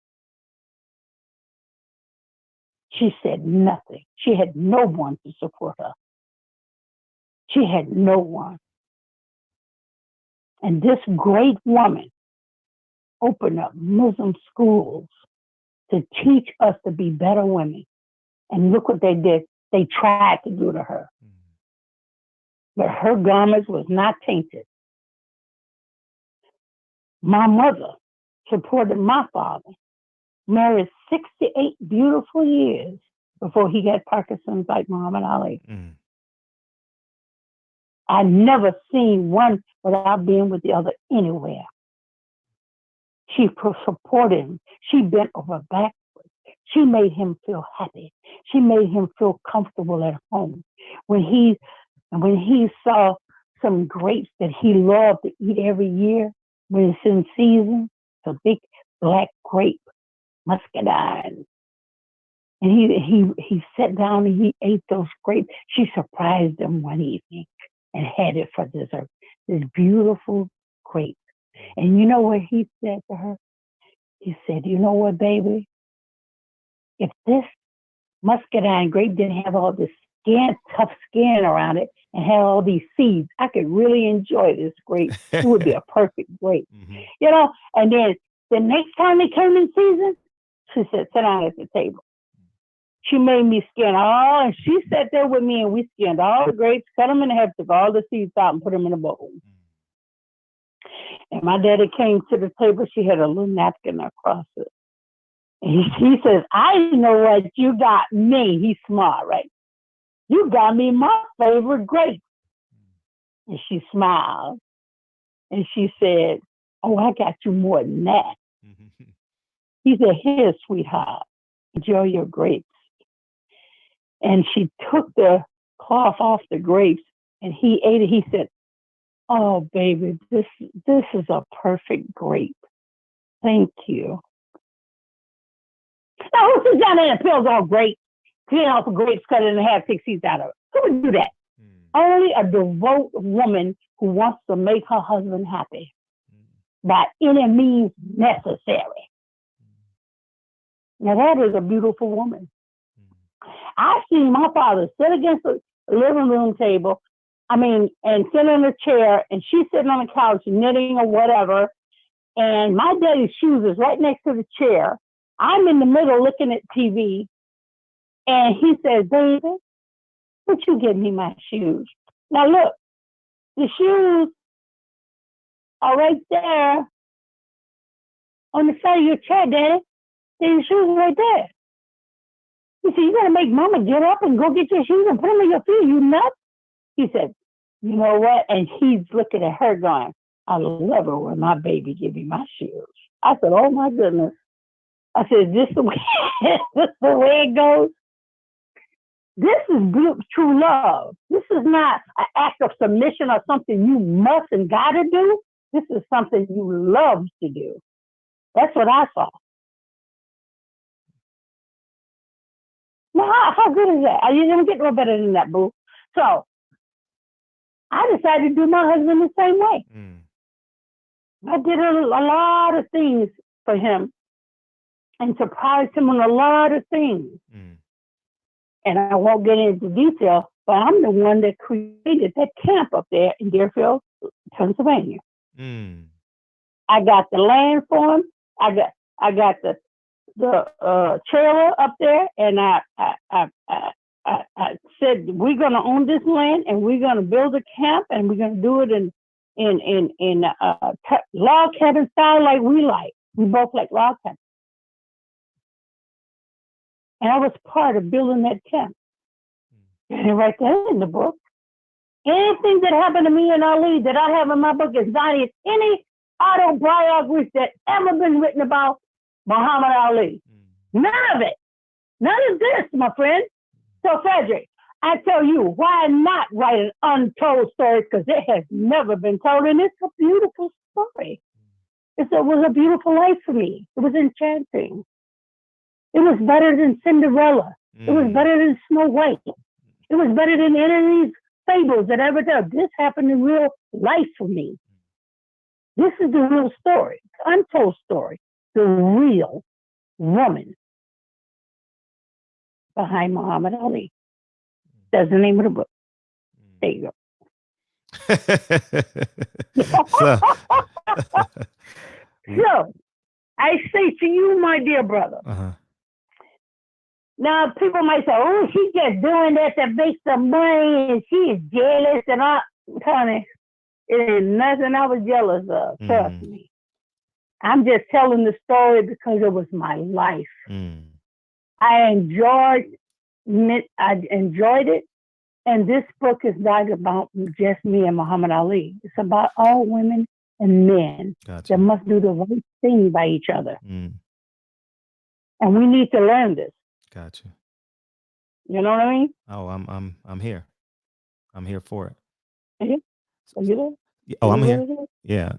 She said nothing. She had no one to support her. She had no one. And this great woman opened up Muslim schools to teach us to be better women. And look what they did. They tried to do to her. But her garments was not tainted. My mother supported my father, married 68 beautiful years before he got Parkinson's like Muhammad Ali. I never seen one without being with the other anywhere. She supported him. She bent over backwards. She made him feel happy. She made him feel comfortable at home. When he saw some grapes that he loved to eat every year when it's in season, the big black grape, muscadine. And he sat down and he ate those grapes. She surprised him one evening and had it for dessert. This beautiful grape. And you know what he said to her? He said, you know what, baby? If this muscadine grape didn't have all this tough skin around it and had all these seeds, I could really enjoy this grape. It would be a perfect grape. You know, and then the next time they came in season, she said, sit down at the table. She made me skin all, and she sat there with me and we skinned all the grapes, cut them in half, took all the seeds out and put them in a bowl. And my daddy came to the table, she had a little napkin across it. And he says, I know what you got me. He's smart, right? You got me my favorite grape. And she smiled. And she said, oh, I got you more than that. He said, here, sweetheart, enjoy your grapes. And she took the cloth off the grapes and he ate it. He said, oh, baby, this is a perfect grape. Thank you. Now, who sits down there and peels all grapes, clean off the grapes, cut it in half, take seeds out of it? Who would do that? Only a devout woman who wants to make her husband happy by any means necessary. Now, that is a beautiful woman. I seen my father sit against the living room table. I mean, and sit in a chair, and she's sitting on the couch knitting or whatever. And my daddy's shoes is right next to the chair. I'm in the middle looking at TV, and he says, "Baby, would you give me my shoes?" Now look, the shoes are right there on the side of your chair, Daddy. There's your shoes right there. He said, "You gotta make Mama get up and go get your shoes and put them on your feet. You nuts?" He said, "You know what?" And he's looking at her going, "I love it when my baby give me my shoes." I said, "Oh my goodness." I said, "This the way, this the way it goes?" This is true love. This is not an act of submission or something you must and gotta do. This is something you love to do. That's what I saw. Now, how good is that? You don't get no better than that, boo. So I decided to do my husband the same way. I did a lot of things for him and surprised him on a lot of things. And I won't get into detail, but I'm the one that created that camp up there in Deerfield, Pennsylvania. I got the land for him. I got the trailer up there, and I said, "We're gonna own this land, and we're gonna build a camp, and we're gonna do it in log cabin style like we like. We both like log cabin." And I was part of building that camp. And right there in the book. Anything that happened to me and Ali that I have in my book is not in any autobiography that ever been written about Muhammad Ali. None of it. None of this, my friend. So, Frederick, I tell you, why not write an untold story? Because it has never been told, and it's a beautiful story. It was a beautiful life for me. It was enchanting. It was better than Cinderella. It was better than Snow White. It was better than any of these fables that ever did. This happened in real life for me. This is the real story, the untold story, the real woman behind Muhammad Ali. That's the name of the book. There you go. So, I say to you, my dear brother, now people might say, "Oh, she's just doing that to make some money and she is jealous," and all. Honey, it ain't nothing I was jealous of. Trust me. I'm just telling the story because it was my life. I enjoyed it. And this book is not about just me and Muhammad Ali. It's about all women and men that must do the right thing by each other. And we need to learn this. Gotcha. You know what I mean? Oh, I'm here. I'm here for it. Are you there? Oh, I'm here. Yeah.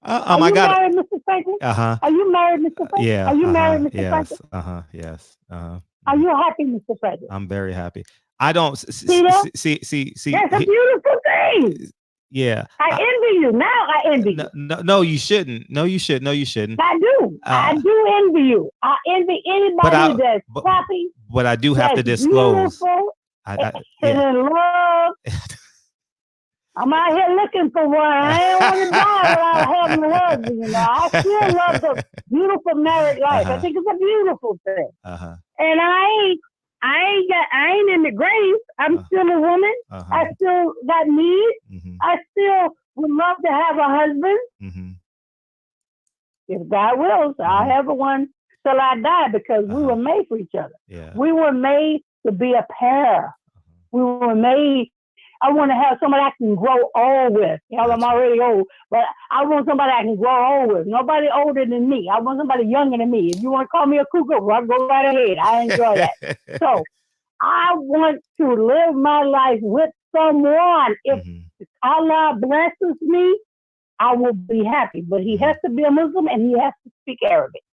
Are you married, Mr. Franklin? Are you married, Mr. Franklin? Yeah. Are you married, Mr. Yes. Franklin? Yes. Are you happy, Mr. Franklin? I'm very happy. I don't see. That's a beautiful thing. Yeah. I envy you. Now I envy you. No, you shouldn't. No, you shouldn't. I do. I do envy you. I envy anybody that's happy. But I do have to disclose. And in love. I'm out here looking for one. I ain't want to die without having a husband. You know, I still love the beautiful married life. I think it's a beautiful thing. And I ain't in the grave. I'm still a woman. I still got needs. I still would love to have a husband. If God wills, I'll have one till I die because we were made for each other. We were made to be a pair. We were made. I want to have somebody I can grow old with. Hell, I'm already old, but I want somebody I can grow old with. Nobody older than me. I want somebody younger than me. If you want to call me a cougar, well, go right ahead. I enjoy that. So I want to live my life with someone. If Allah blesses me, I will be happy. But he has to be a Muslim and he has to speak Arabic.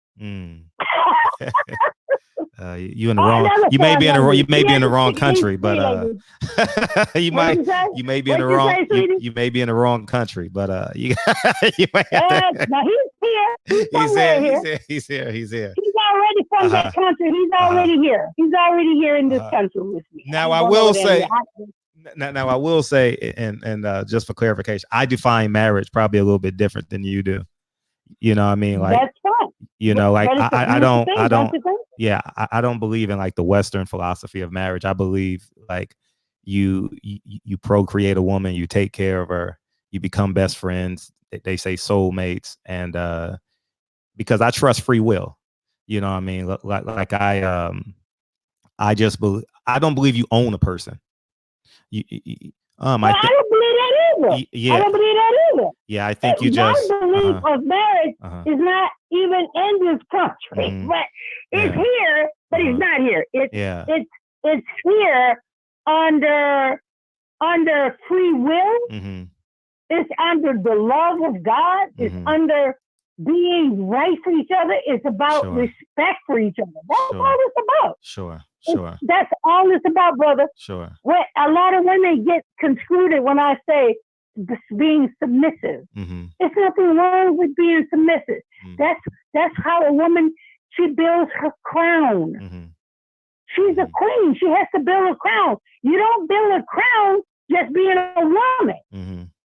You in the wrong. You may be in the wrong. You may be in the wrong country, but you may be in the wrong. You may be in the wrong country, but you might have to. Now he's here. He's here. He's here. He's already from that country. He's already here. He's already here in this country with me. Now I will say, now I will say, and just for clarification, I define marriage probably a little bit different than you do. You know what I mean? Like, that's fine. You know, like I don't, yeah, I don't believe in like the Western philosophy of marriage. I believe like you procreate a woman, you take care of her, you become best friends. They say soulmates, and because I trust free will. You know what I mean? Like I just believe, I don't believe you own a person. I don't believe that either. Yeah, I don't believe that either. Yeah, I think you just my belief of marriage is not even in this country, but it's here, but it's not here. It's here under free will. It's under the love of God. It's under being right for each other. It's about respect for each other. That's all it's about. Sure. That's all it's about, brother. Sure. What a lot of women get conscripted when I say being submissive. There's nothing wrong with being submissive. That's how a woman, she builds her crown. She's a queen. She has to build a crown. You don't build a crown just being a woman.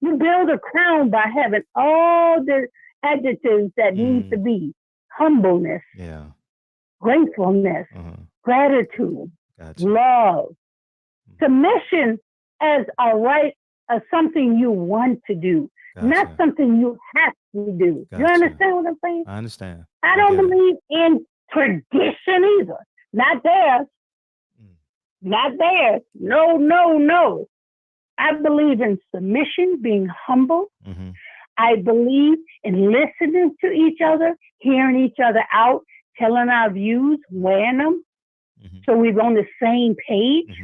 You build a crown by having all the adjectives that need to be: humbleness, gratefulness, gratitude, love, submission as a right, as something you want to do, not something you have to do. You understand what I'm saying? I understand. I don't believe in tradition either. Not theirs. Not theirs. No. I believe in submission, being humble. I believe in listening to each other, hearing each other out, telling our views, weighing them, so we're on the same page.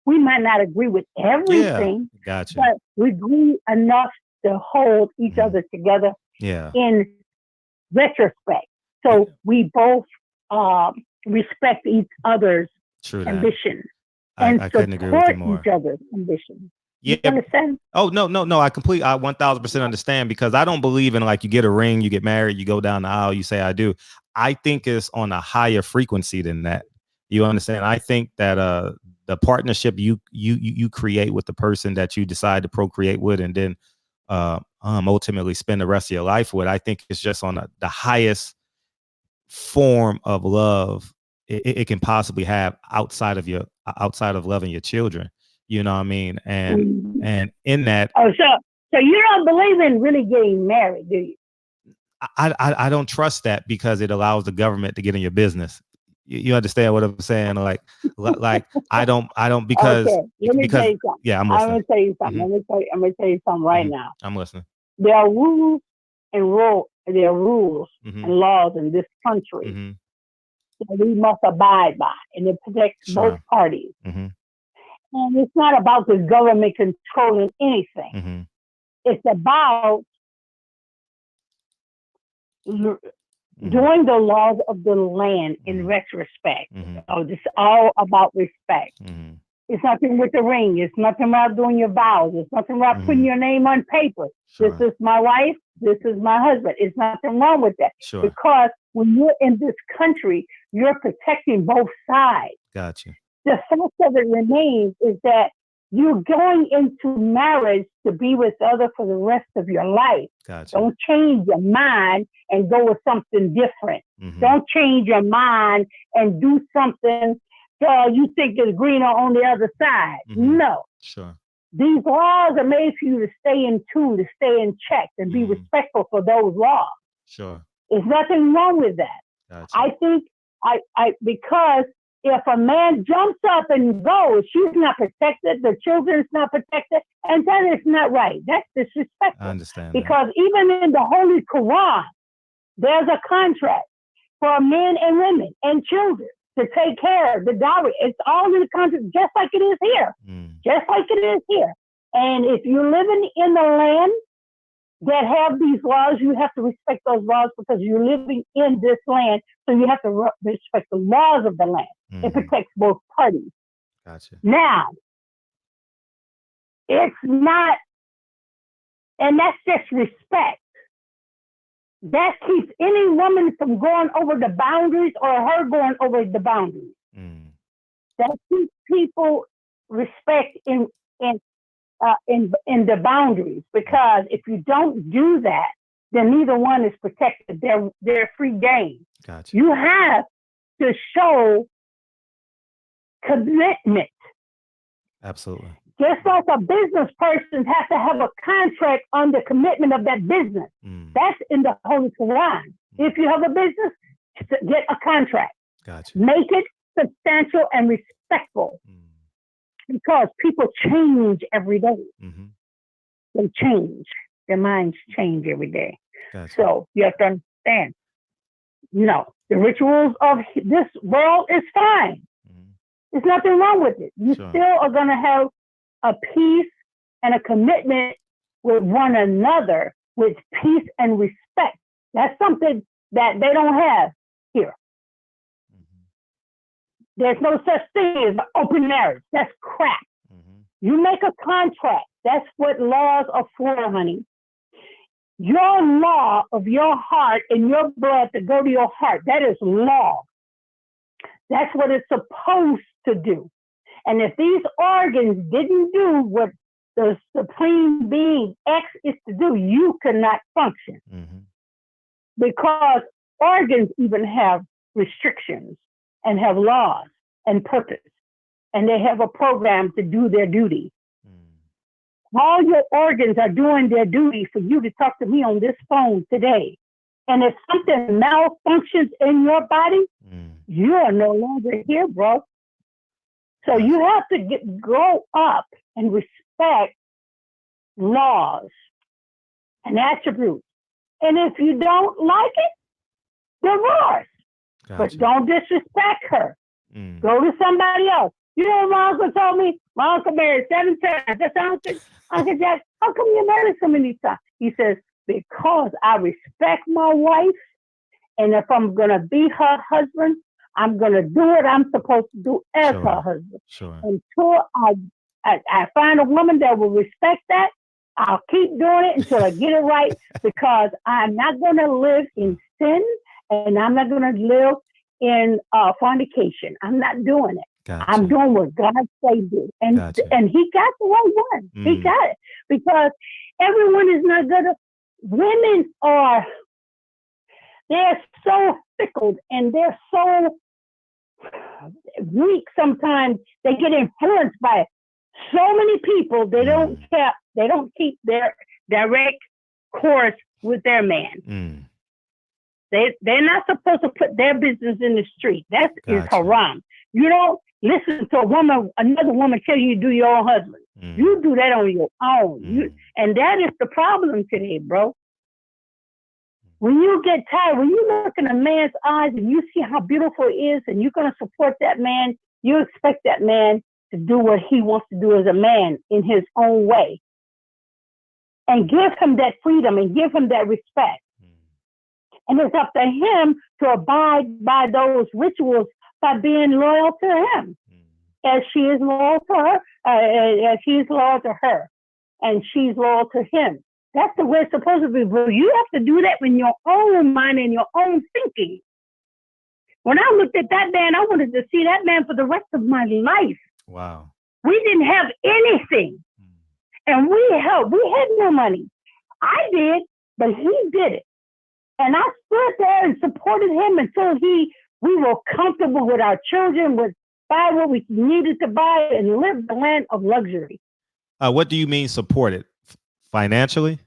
We might not agree with everything, but we agree enough to hold each other together in retrospect. So we both respect each other's ambition and support each other's ambition. Yeah. You understand? Oh, no. I 1000% understand, because I don't believe in like you get a ring, you get married, you go down the aisle, you say I do. I think it's on a higher frequency than that. You understand? I think that the partnership you create with the person that you decide to procreate with, and then ultimately spend the rest of your life with, I think it's just on the highest form of love it can possibly have outside of loving your children. You know what I mean? And in that, so you don't believe in really getting married, do you? I don't trust that, because it allows the government to get in your business. You understand what I'm saying? Like I don't because okay. Let me tell you something. Yeah, I'm listening. I'm gonna tell you something. I'm gonna tell you something right now. I'm listening. There are rules and laws in this country that we must abide by, and it protects both parties. And it's not about the government controlling anything. It's about doing the laws of the land in retrospect. Oh, this is all about respect. It's nothing with the ring. It's nothing about doing your vows. It's nothing about putting your name on paper. This is my wife. This is my husband. It's nothing wrong with that. Because when you're in this country, you're protecting both sides. Gotcha. The fact of it remains is that you're going into marriage to be with the other for the rest of your life. Gotcha. Don't change your mind and go with something different. Don't change your mind and do something you think is greener on the other side. No. Sure. These laws are made for you to stay in tune, to stay in check, and be respectful for those laws. Sure. There's nothing wrong with that. Gotcha. I think because if a man jumps up and goes, she's not protected, the children's not protected, and that is not right. That's disrespectful. I understand. Because even in the Holy Quran, there's a contract for men and women and children to take care of the dowry. It's all in the contract, just like it is here. Just like it is here. And if you're living in the land that have these laws, you have to respect those laws, because you're living in this land. So you have to respect the laws of the land. It protects both parties. Gotcha. Now, it's not, and that's just respect. That keeps any woman from going over the boundaries or her going over the boundaries. That keeps people respect in the boundaries, because if you don't do that, then neither one is protected. They're free game. Gotcha. You have to show commitment. Absolutely. Just like a business person has to have a contract on the commitment of that business. That's in the Holy Quran. If you have a business, get a contract. Gotcha. Make it substantial and respectful. Because people change every day. They change. Their minds change every day. Gotcha. So you have to understand. No, the rituals of this world is fine. There's nothing wrong with it. You still are going to have a peace and a commitment with one another, with peace and respect. That's something that they don't have here. There's no such thing as open marriage. That's crap. You make a contract. That's what laws are for, honey. Your law of your heart and your blood to go to your heart, that is law. That's what it's supposed to do. And if these organs didn't do what the supreme being X is to do, you cannot function. Because organs even have restrictions and have laws and purpose. And they have a program to do their duty. All your organs are doing their duty for you to talk to me on this phone today. And if something malfunctions in your body, you are no longer here, bro. So you have to grow up and respect laws and attributes. And if you don't like it, divorce. Gotcha. But don't disrespect her. Go to somebody else. You know what my uncle told me? My uncle married 7 times. That's Uncle Jack, how come you married so many times? He says, because I respect my wife, and if I'm going to be her husband, I'm going to do what I'm supposed to do as her husband. Until I find a woman that will respect that, I'll keep doing it until I get it right, because I'm not going to live in sin, and I'm not going to live in fornication. I'm not doing it. Gotcha. I'm doing what God say do. And and he got the right one. He got it. Because everyone is not good. Women they're so fickle and they're so weak sometimes. They get influenced by so many people. They don't keep their direct course with their man. They're not supposed to put their business in the street. That is haram. You don't listen to another woman tell you to do your own husband. You do that on your own. And that is the problem today, bro. When you get tired, when you look in a man's eyes and you see how beautiful he is and you're going to support that man, you expect that man to do what he wants to do as a man in his own way. And give him that freedom and give him that respect. And it's up to him to abide by those rituals by being loyal to him, as she is loyal to her, as he's loyal to her, and she's loyal to him. That's the way it's supposed to be. But you have to do that in your own mind and your own thinking. When I looked at that man, I wanted to see that man for the rest of my life. Wow. We didn't have anything, and we had no money. I did, but he did it. And I stood there and supported him until we were comfortable with our children, with buy what we needed to buy, and live the land of luxury. What do you mean supported? Financially?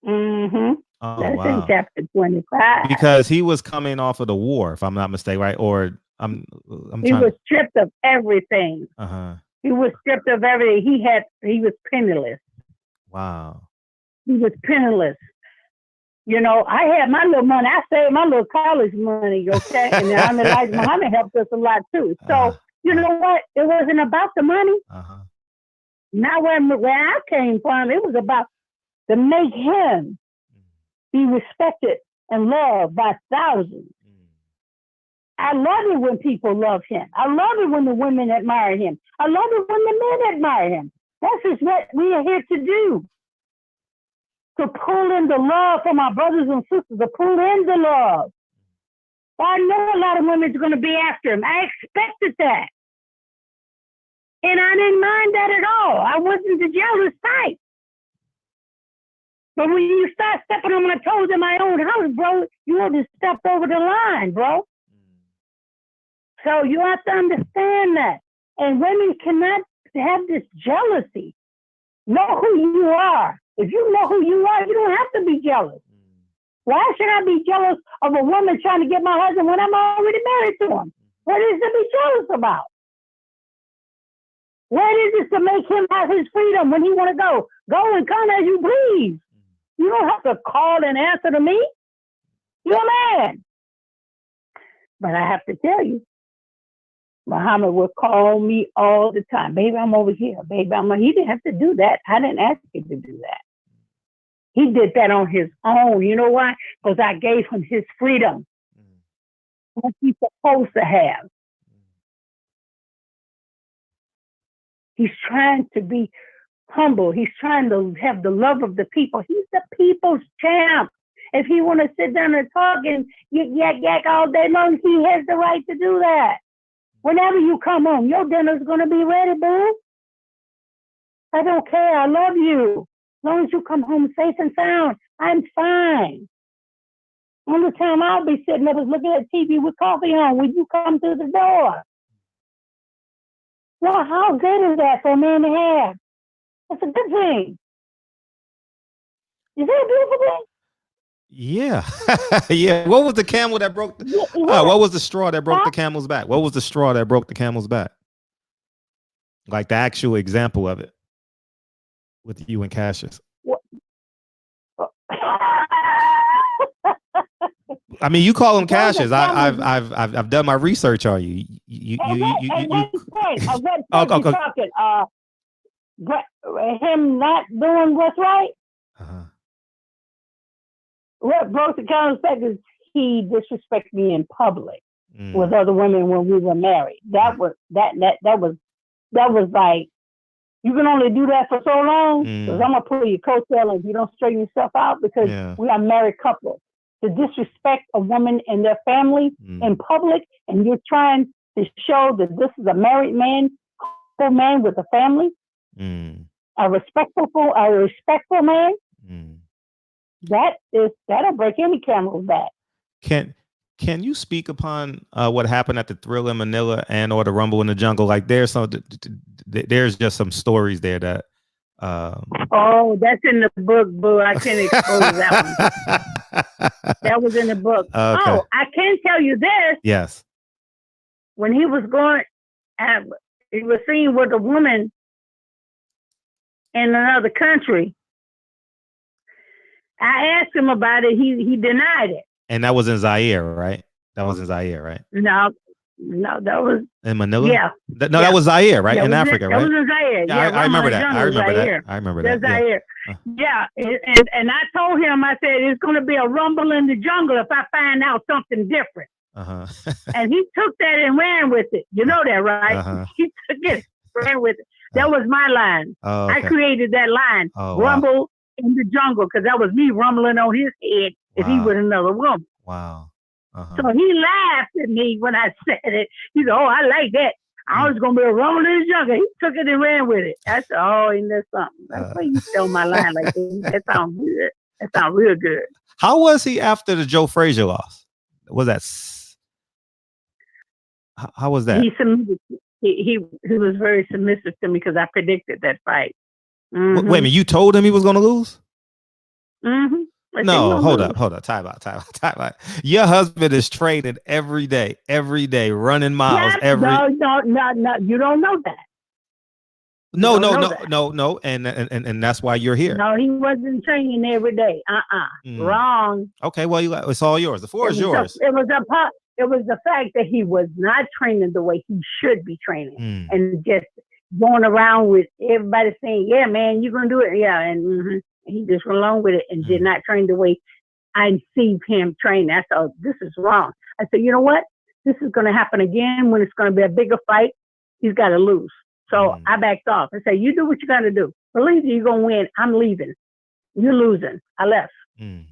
Oh, that's wow. In chapter 25. Because he was coming off of the war, if I'm not mistaken, right? Or he was stripped of everything. He was stripped of everything. He was penniless. Wow. He was penniless. You know, I had my little money. I saved my little college money, okay? And then Elijah Muhammad helped us a lot too. So, you know what? It wasn't about the money. Not where I came from. It was about to make him be respected and loved by thousands. I love it when people love him. I love it when the women admire him. I love it when the men admire him. That's just what we are here to do. to pull in the love for my brothers and sisters, to pull in the love. I know a lot of women's going to be after him. I expected that. And I didn't mind that at all. I wasn't the jealous type. But when you start stepping on my toes in my own house, bro, you have to step over the line, bro. So you have to understand that. And women cannot have this jealousy. Know who you are. If you know who you are, you don't have to be jealous. Why should I be jealous of a woman trying to get my husband when I'm already married to him? What is to be jealous about? What is it to make him have his freedom when he want to go? Go and come as you please. You don't have to call and answer to me. You're a man. But I have to tell you, Muhammad would call me all the time. Baby, I'm over here. Baby, he didn't have to do that. I didn't ask him to do that. He did that on his own. You know why? Because I gave him his freedom. What he's supposed to have. He's trying to be humble. He's trying to have the love of the people. He's the people's champ. If he want to sit down and talk and yak all day long, he has the right to do that. Whenever you come home, your dinner's going to be ready, boo. I don't care. I love you. As long as you come home safe and sound, I'm fine. Only time I'll be sitting up is looking at TV with coffee on when you come through the door. Well, how good is that for a man to have? That's a good thing. Is that a beautiful thing? Yeah. Yeah. What was the camel that broke what was the straw that broke the camel's back? What was the straw that broke the camel's back? Like the actual example of it with you and Cassius. I mean, you call him Cassius. I've done my research on you. Him not doing what's right. What broke the camel's back is he disrespected me in public with other women when we were married. That was like, you can only do that for so long because I'm gonna pull your coattail if you don't straighten yourself out, because we are married couples. To disrespect a woman and their family in public, and you're trying to show that this is a married man, a man with a family, a respectful man. That'll break any camel's back. Can you speak upon what happened at the Thrill in Manila and or the Rumble in the Jungle? Like there's just some stories there that. That's in the book, boo. I can't expose that one. That was in the book. Okay. Oh, I can tell you this. Yes. When he was he was seen with a woman in another country. I asked him about it. He denied it. And that was in Zaire, right? That was in Zaire, right? No, that was in Manila. Yeah. That was Zaire, right? In Africa, right? That was in Zaire. Yeah, I remember that. I remember that. Zaire. Yeah, and I told him, I said, it's going to be a rumble in the jungle if I find out something different. And he took that and ran with it. You know that, right? He took it, ran with it. That was my line. Okay. I created that line, rumble in the jungle, because that was me rumbling on his head if he was another woman. Wow. So he laughed at me when I said it. He said, "Oh, I like that. I was going to be a rumble in the jungle." He took it and ran with it. I said, "Oh, ain't that something? That's why you stole my line like that. That sounds good. That sounds real good." How was he after the Joe Frazier loss? Was that? How was that? He was very submissive to me because I predicted that fight. Wait a minute, you told him he was going to lose? Mm-hmm. No, hold up. Time out. Your husband is training every day, running miles. No, you don't know that. No, and that's why you're here. No, he wasn't training every day. Wrong. Okay, well, it's all yours. The floor is yours. It was the fact that he was not training the way he should be training, and just going around with everybody saying, "Yeah, man, you're gonna do it." Yeah, and he just went along with it and did not train the way I see him train. I thought, this is wrong. I said, you know what? This is going to happen again when it's going to be a bigger fight. He's got to lose. So I backed off and said, you do what you got to do. Believe you're going to win. I'm leaving. you're losing. I left. Mm.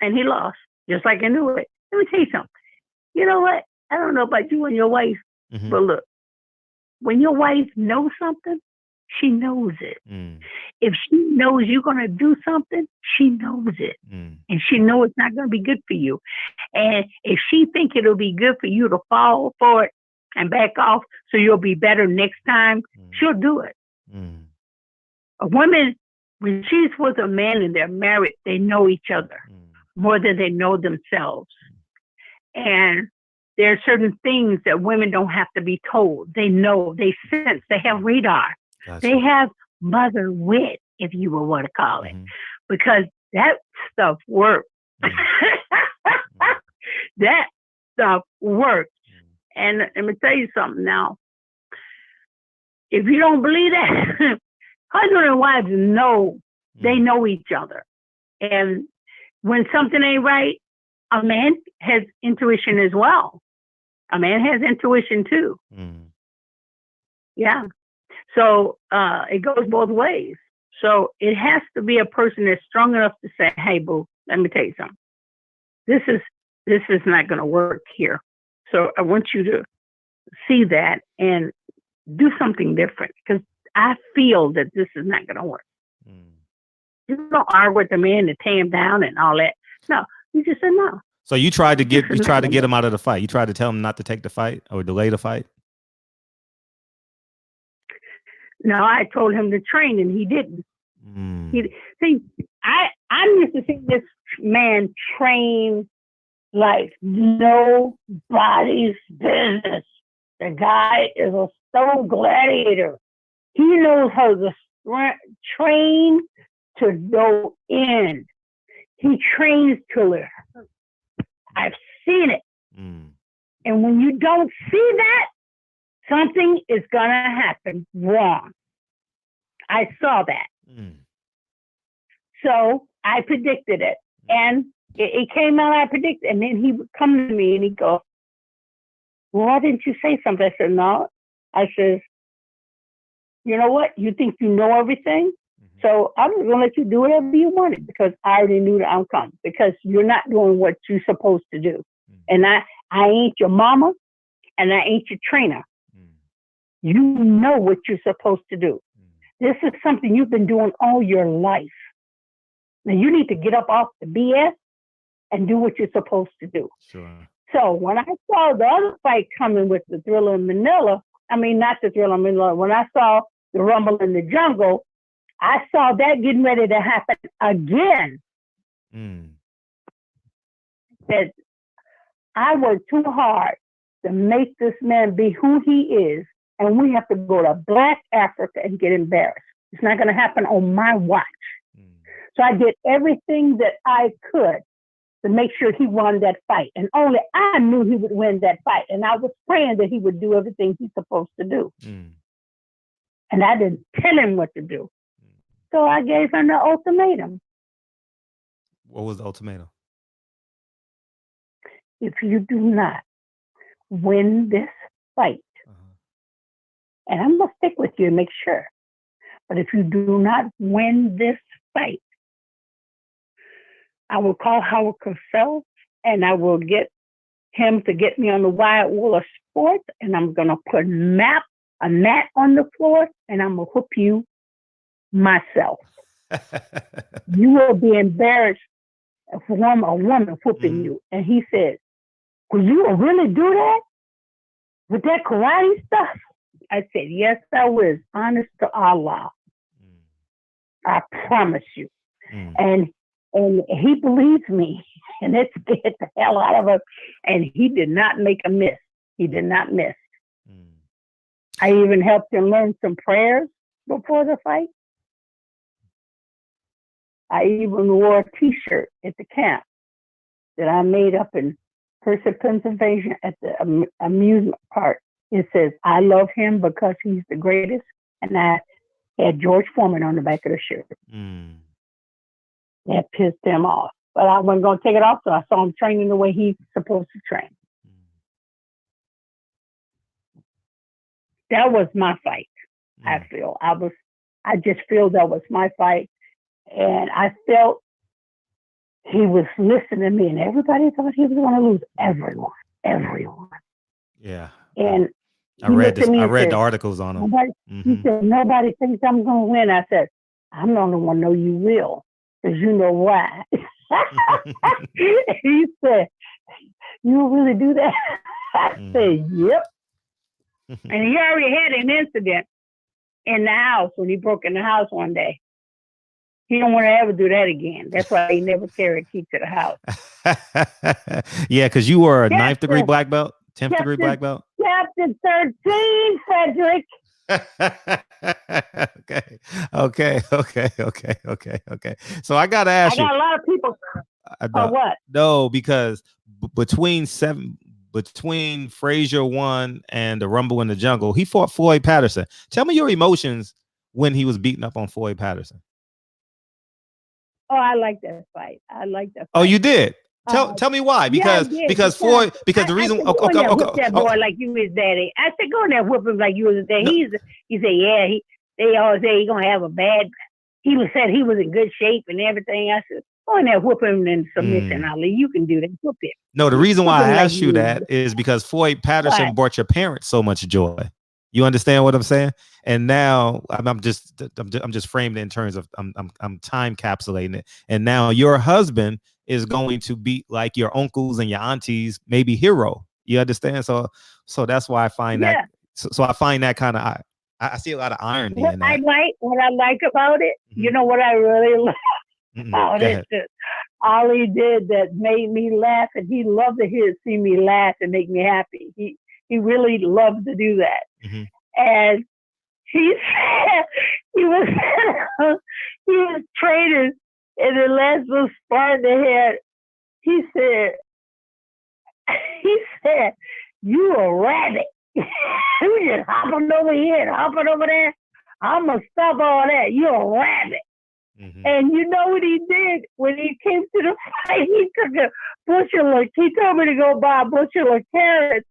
And he lost, just like I knew it. Let me tell you something. You know what? I don't know about you and your wife, Mm-hmm. but look, when your wife knows something, she knows it. Mm. If she knows you're going to do something, she knows it. Mm. And she knows it's not going to be good for you. And if she think it'll be good for you to fall for it and back off so you'll be better next time, Mm. she'll do it. Mm. A woman, when she's with a man and they're married, they know each other Mm. more than they know themselves. And there are certain things that women don't have to be told. They know, they sense, they have radar. Gotcha. They have mother wit, if you will want to call it, Mm-hmm. because that stuff works. Mm. That stuff works. Mm. And let me tell you something now. If you don't believe that, husband and wives know, they Mm. know each other. And when something ain't right, a man has intuition as well. A man has intuition too. Mm. Yeah. So it goes both ways. So it has to be a person that's strong enough to say, "Hey, boo, let me tell you something. This is not going to work here. So I want you to see that and do something different because I feel that this is not going to work." Mm. You don't argue with the man to tear him down and all that. No, you just say no. So you tried to This get is not gonna work. him out of the fight. You tried to tell him not to take the fight or delay the fight. No, I told him to train and he didn't. Mm. See, I'm used to seeing this man train like nobody's business. The guy is a stone gladiator. He knows how to train to no end. He trains till it hurts. I've seen it. Mm. And when you don't see that, something is going to happen wrong. I saw that. Mm. So I predicted it. And it came out, I predicted. And then he would come to me and he'd go, "Well, why didn't you say something?" I said, "No." I says, "You know what? You think you know everything? Mm-hmm. So I'm going to let you do whatever you wanted because I already knew the outcome because you're not doing what you're supposed to do. Mm. And I ain't your mama and I ain't your trainer. Mm. You know what you're supposed to do. Mm. This is something you've been doing all your life. Now you need to get up off the BS and do what you're supposed to do." Sure. So when I saw the other fight coming with the Thriller in Manila, I mean, not the Thriller in Manila, when I saw the Rumble in the Jungle, I saw that getting ready to happen again. Mm. That I worked too hard to make this man be who he is, and we have to go to Black Africa and get embarrassed. It's not going to happen on my watch. Mm. So I did everything that I could to make sure he won that fight. And only I knew he would win that fight. And I was praying that he would do everything he's supposed to do. Mm. And I didn't tell him what to do. So I gave him the ultimatum. What was the ultimatum? If you do not win this fight, Uh-huh. and I'm going to stick with you and make sure, but if you do not win this fight, I will call Howard Cosell and I will get him to get me on the wide wall of sports, and I'm going to put a mat on the floor, and I'm going to whoop you myself. You will be embarrassed for a woman whooping you. And he said, "Will you really do that with that karate stuff?" I said, "Yes, I will. Honest to Allah. I promise you." Mm. And he believes me, and it scared the hell out of him. And he did not make a miss. He did not miss. Mm. I even helped him learn some prayers before the fight. I even wore a T-shirt at the camp that I made up in Hershey, Pennsylvania at the amusement park. It says, "I love him because he's the greatest." And I had George Foreman on the back of the shirt. Mm. That pissed him off. But I wasn't going to take it off, so I saw him training the way he's supposed to train. That was my fight, I feel. I just feel that was my fight. And I felt he was listening to me, and everybody thought he was going to lose. Everyone. Yeah. And I he read looked at this. me I and read the said, articles on him. "Nobody." He said, "Nobody thinks I'm going to win." I said, "I'm the only one know you will, because you know why." He said, "You really do that?" I said, "Yep." And he already had an incident in the house when he broke in the house one day. He don't want to ever do that again. That's why he never carried a key to the house. Yeah, because you were a ninth degree Chapter, black belt, 10th degree black belt. chapter 13, Frederick. Okay. So I gotta I ask you. got a lot of people. For No, what? no, because between Frazier one and the Rumble in the Jungle, he fought Floyd Patterson. Tell me your emotions when he was beating up on Floyd Patterson. Oh, I like that fight. I like that Oh, fight. you did. Tell me why? Yeah, I did Because Floyd because the I reason said, go in there whoop that okay. boy like you his daddy. I said, go in there whoop him like you was his daddy. No. He said, yeah, they always say he's gonna have a bad. He was said he was in good shape and everything. I said, go in there whoop him in submission, Ali. You can do that. Whoop him. No, the reason why I asked you that is because Floyd Patterson brought your parents so much joy. You understand what I'm saying? And now I'm just framed in terms of I'm time capsulating it. And now your husband is going to be like your uncles and your aunties, maybe hero. You understand? So that's why I find that. So I find that kind of I see a lot of irony in that. What I like about it, you know what I really like about it. Ali did that made me laugh, and he loved to see me laugh and make me happy. He really loved to do that. And he said he was training in the last little spot they had. He said, "You a rabbit. You just hopping over here and hopping over there. I'm gonna stop all that. You a rabbit." And you know what he did when he came to the fight? He took a bushel of. He told me to go buy a bushel of carrots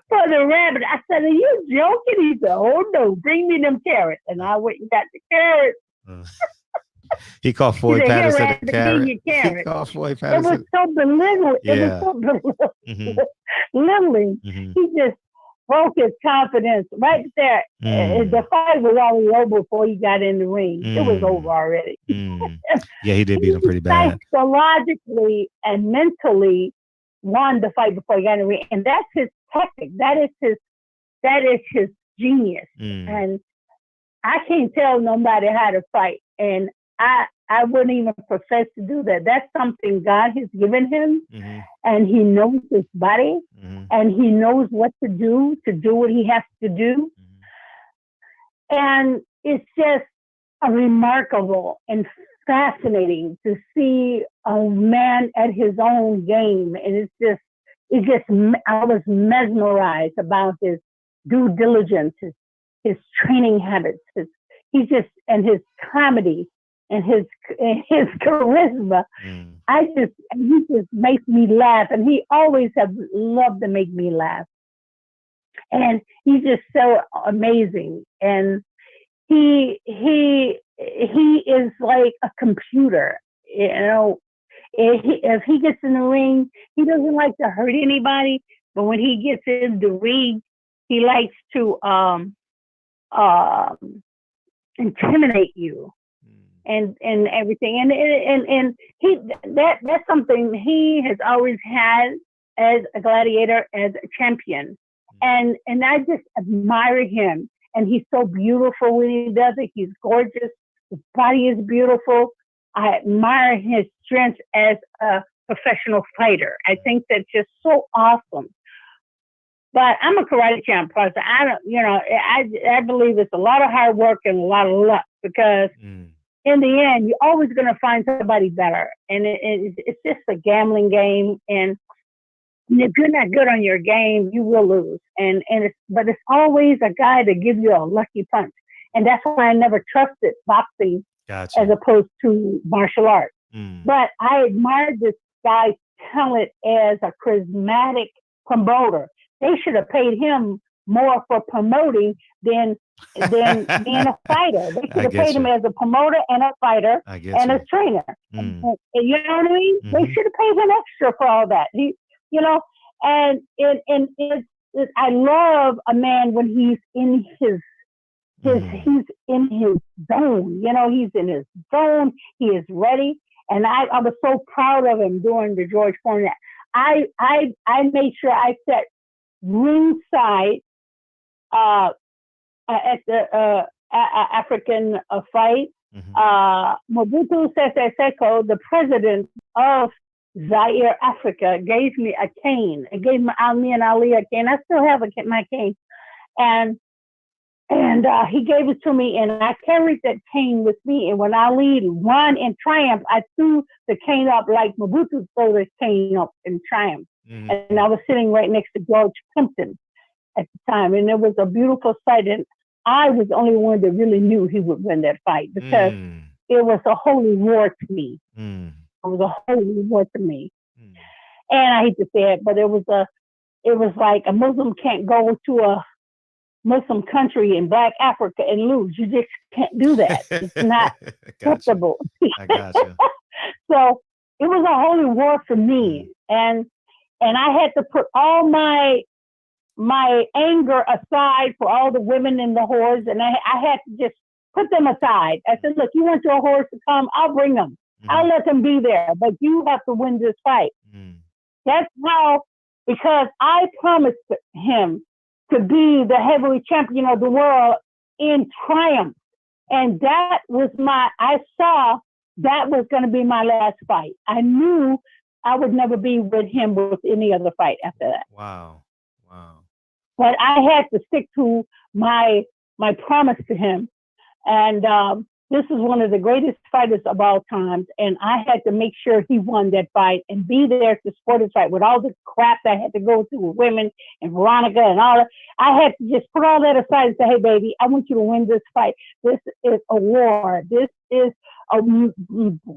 for the rabbit. I said, "Are you joking?" He said, "Oh no, bring me them carrots." And I went and got the carrots. He called Floyd Patterson a carrot. He called Floyd Patterson. It was so belittling. Yeah. It was so belittling. He just broke his confidence right there. The fight was already over before he got in the ring. It was over already. Yeah, he did beat him pretty bad. Psychologically and mentally won the fight before he got in the ring, and that's his tactic. That is his genius. And I can't tell nobody how to fight, and I wouldn't even profess to do that. That's something God has given him, and he knows his body, and he knows what to do what he has to do. And it's just remarkable and fascinating to see a man at his own game. And I was mesmerized about his due diligence, his training habits, his comedy and his charisma. He just makes me laugh, and he always have loved to make me laugh. And he's just so amazing. And he is like a computer, you know. If he gets in the ring, he doesn't like to hurt anybody, but when he gets in the ring, he likes to intimidate you and everything. And that's something he has always had as a gladiator, as a champion. And I just admire him. And he's so beautiful when he does it. He's gorgeous. His body is beautiful. I admire his strength as a professional fighter. I think that's just so awesome. But I'm a karate champ person. I believe it's a lot of hard work and a lot of luck, because in the end, you're always going to find somebody better. And it's just a gambling game. And if you're not good on your game, you will lose. But it's always a guy to give you a lucky punch. And that's why I never trusted boxing as opposed to martial arts. But I admired this guy's talent as a charismatic promoter. They should have paid him more for promoting than being a fighter. They should I have paid get him you. as a promoter and a fighter I get and a you. trainer. Mm. You know what I mean? They Mm-hmm. should have paid him extra for all that. You know, and I love a man when he's in Mm. he's in his zone. You know, he's in his zone. He is ready. And I was so proud of him during the George Foreman. I made sure I sat ringside uh, at the African fight. Mm-hmm. Mobutu Sese Seko, the president of Zaire, Africa, gave me a cane. It gave me and Ali a cane. I still have my cane. And he gave it to me, and I carried that cane with me. And when Ali won in triumph, I threw the cane up like Mobutu threw the cane up in triumph. Mm-hmm. And I was sitting right next to George Plimpton at the time, and it was a beautiful sight. And I was the only one that really knew he would win that fight because Mm. it was a holy war to me. Mm. It was a holy war to me. Mm. And I hate to say it, but it was like a Muslim can't go to a Muslim country in Black Africa and lose. You just can't do that. It's not Gotcha. acceptable. I got you. So it was a holy war for Mm. me, and I had to put all my anger aside for all the women and the whores, and I had to just put them aside. I said, look, you want your whores to come? I'll bring them. I'll Mm-hmm. let them be there, but you have to win this fight. Mm. That's how, because I promised him to be the heavyweight champion of the world in triumph. And that was I saw that was going to be my last fight. I knew I would never be with him with any other fight after that. Wow. Wow. But I had to stick to my promise to him. And this is one of the greatest fighters of all times. And I had to make sure he won that fight and be there to support his fight with all the crap that I had to go through with women and Veronica and all that. I had to just put all that aside and say, hey, baby, I want you to win this fight. This is a war. This is a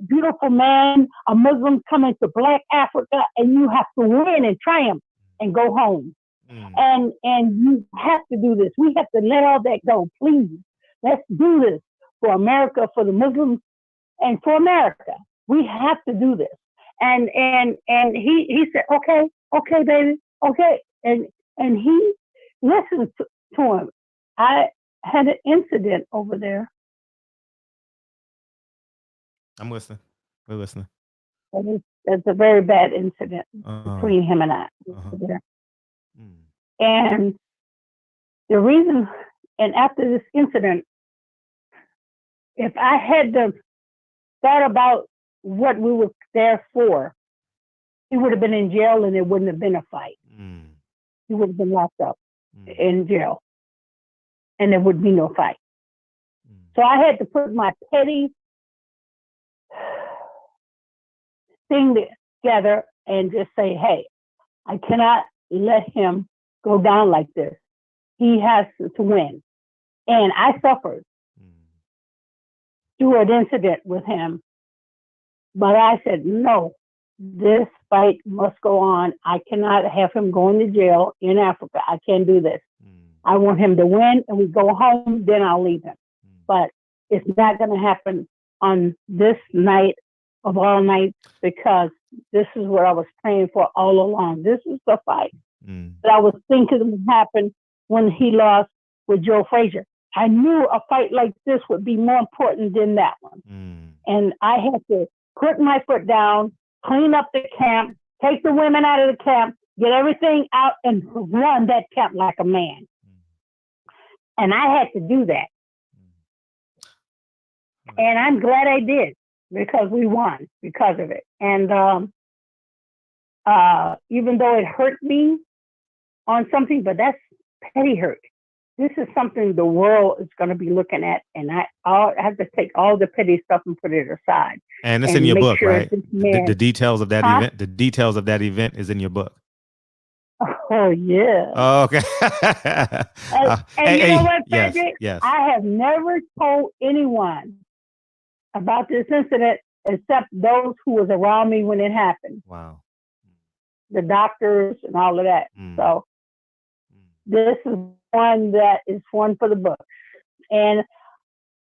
beautiful man, a Muslim coming to Black Africa, and you have to win and triumph and go home. Mm. And you have to do this. We have to let all that go, please. Let's do this for America, for the Muslims, and for America. We have to do this. And he said, okay, baby, okay. And he listened to him. I had an incident over there. I'm listening. We're listening. It's a very bad incident Uh-huh. between him and I. Uh-huh. Mm. And the reason, and after this incident, if I had thought about what we were there for, he would have been in jail and it wouldn't have been a fight. Mm. He would have been locked up Mm. in jail and there would be no fight. Mm. So I had to put my petty thing together and just say, hey, I cannot let him go down like this. He has to win. And I suffered through an incident with him. But I said, no, this fight must go on. I cannot have him going to jail in Africa. I can't do this. I want him to win and we go home, then I'll leave him. But it's not going to happen on this night of all nights because this is what I was praying for all along. This is the fight that I was thinking would happen when he lost with Joe Frazier. I knew a fight like this would be more important than that one. And I had to put my foot down, clean up the camp, take the women out of the camp, get everything out and run that camp like a man. And I had to do that. And I'm glad I did because we won because of it. And even though it hurt me on something, but that's petty hurt. This is something the world is going to be looking at, and I have to take all the petty stuff and put it aside. And it's in your book, right? The details of that Huh? event. The details of that event is in your book. Oh yeah. Oh, okay. And you know what, yes, Frederick? yes. I have never told anyone about this incident except those who was around me when it happened. Wow. The doctors and all of that. So this is one that is one for the books. And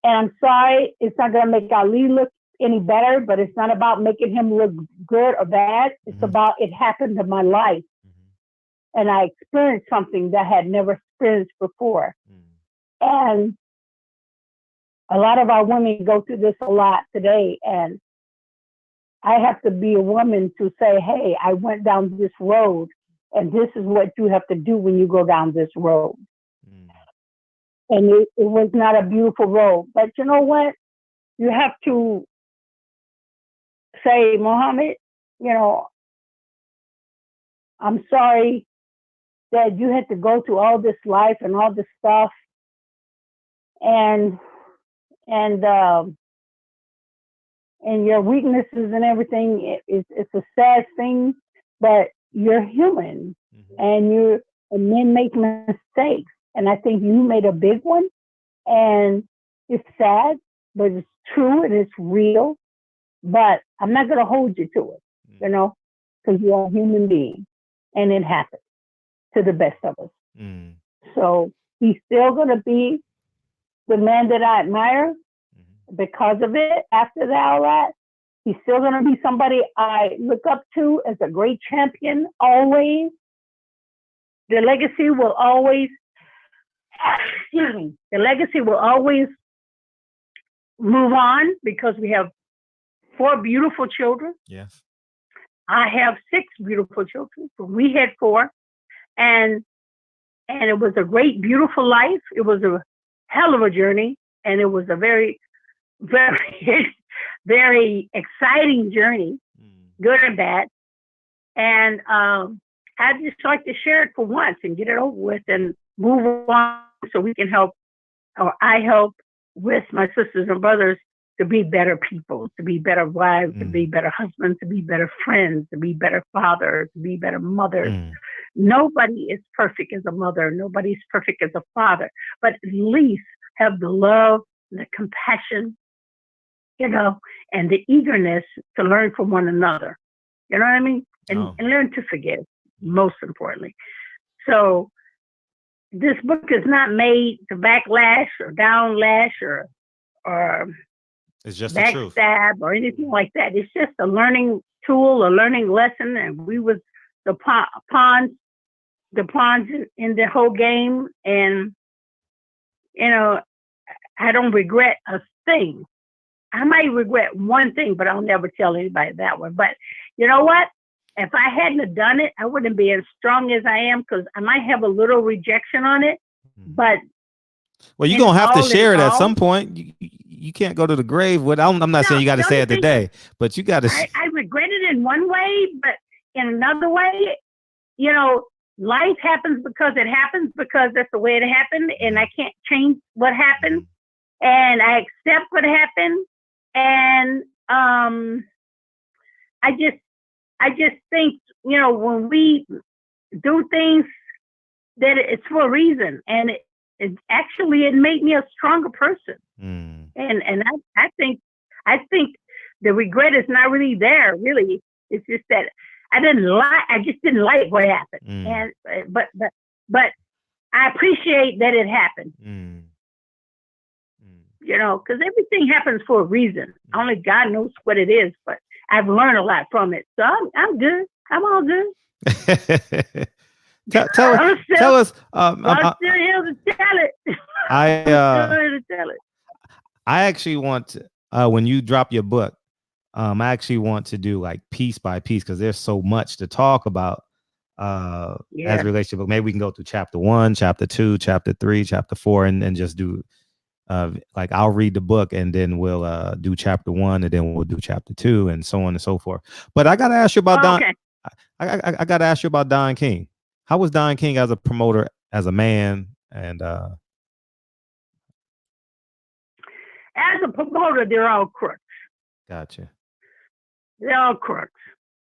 I'm sorry, it's not going to make Ali look any better, but it's not about making him look good or bad. It's about it happened in my life. And I experienced something that I had never experienced before. And a lot of our women go through this a lot today. And I have to be a woman to say, hey, I went down this road, and this is what you have to do when you go down this road. And it was not a beautiful road. But you know what? You have to say, Mohammed, I'm sorry that you had to go through all this life and all this stuff. And your weaknesses and everything, it's a sad thing, but you're human, and men make mistakes. And I think you made a big one, and it's sad, but it's true and it's real. But I'm not going to hold you to it, because you're a human being, and it happens to the best of us. So he's still going to be the man that I admire because of it. After that, all that, he's still going to be somebody I look up to as a great champion, always. The legacy will always, move on because we have 4 beautiful children. Yes. I have 6 beautiful children. So we had 4. And it was a great, beautiful life. It was a hell of a journey. And it was a very, very, very exciting journey, good and bad. And I'd just like to share it for once and get it over with and move on so we can help, or I help with my sisters and brothers to be better people, to be better wives, to be better husbands, to be better friends, to be better fathers, to be better mothers. Nobody is perfect as a mother. Nobody's perfect as a father, but at least have the love, the compassion, and the eagerness to learn from one another. You know what I mean? And learn to forgive, most importantly. So this book is not made to backlash or downlash or it's just the truth, backstab or anything like that. It's just a learning tool, a learning lesson, and we was the pawns in the whole game. And I don't regret a thing. I might regret one thing, but I'll never tell anybody that one. But you know what? If I hadn't have done it, I wouldn't be as strong as I am, because I might have a little rejection on it. But well, you're gonna have to share it at some point. You can't go to the grave with. I'm not saying you got to say it today, but you got to. I regret it in one way, but in another way, life happens because it happens, because that's the way it happened, and I can't change what happened, and I accept what happened, and I just think, when we do things, that it's for a reason, and it actually made me a stronger person. And I think the regret is not really there. Really, it's just that I just didn't like what happened, and but I appreciate that it happened. Because everything happens for a reason. Only God knows what it is, but I've learned a lot from it. So I'm good. I'm all good. tell us. I'm still here to tell it. I actually want to, when you drop your book, I actually want to do like piece by piece, because there's so much to talk about as a relationship. But maybe we can go through chapter 1, chapter 2, chapter 3, chapter 4, and just do like I'll read the book, and then we'll do chapter 1, and then we'll do chapter 2, and so on and so forth. But I gotta ask you about Don. Okay. I gotta ask you about Don King. How was Don King as a promoter, as a man, and as a promoter, they're all crooks. Gotcha. They're all crooks.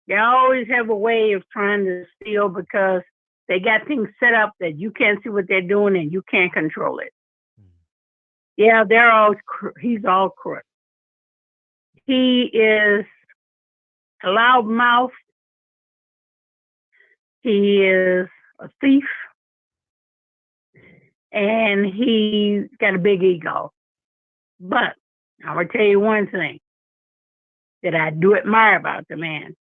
They always have a way of trying to steal, because they got things set up that you can't see what they're doing and you can't control it. Yeah, he's all crook. He is a loudmouth. He is a thief. and he's got a big ego. But I'm gonna tell you one thing that I do admire about the man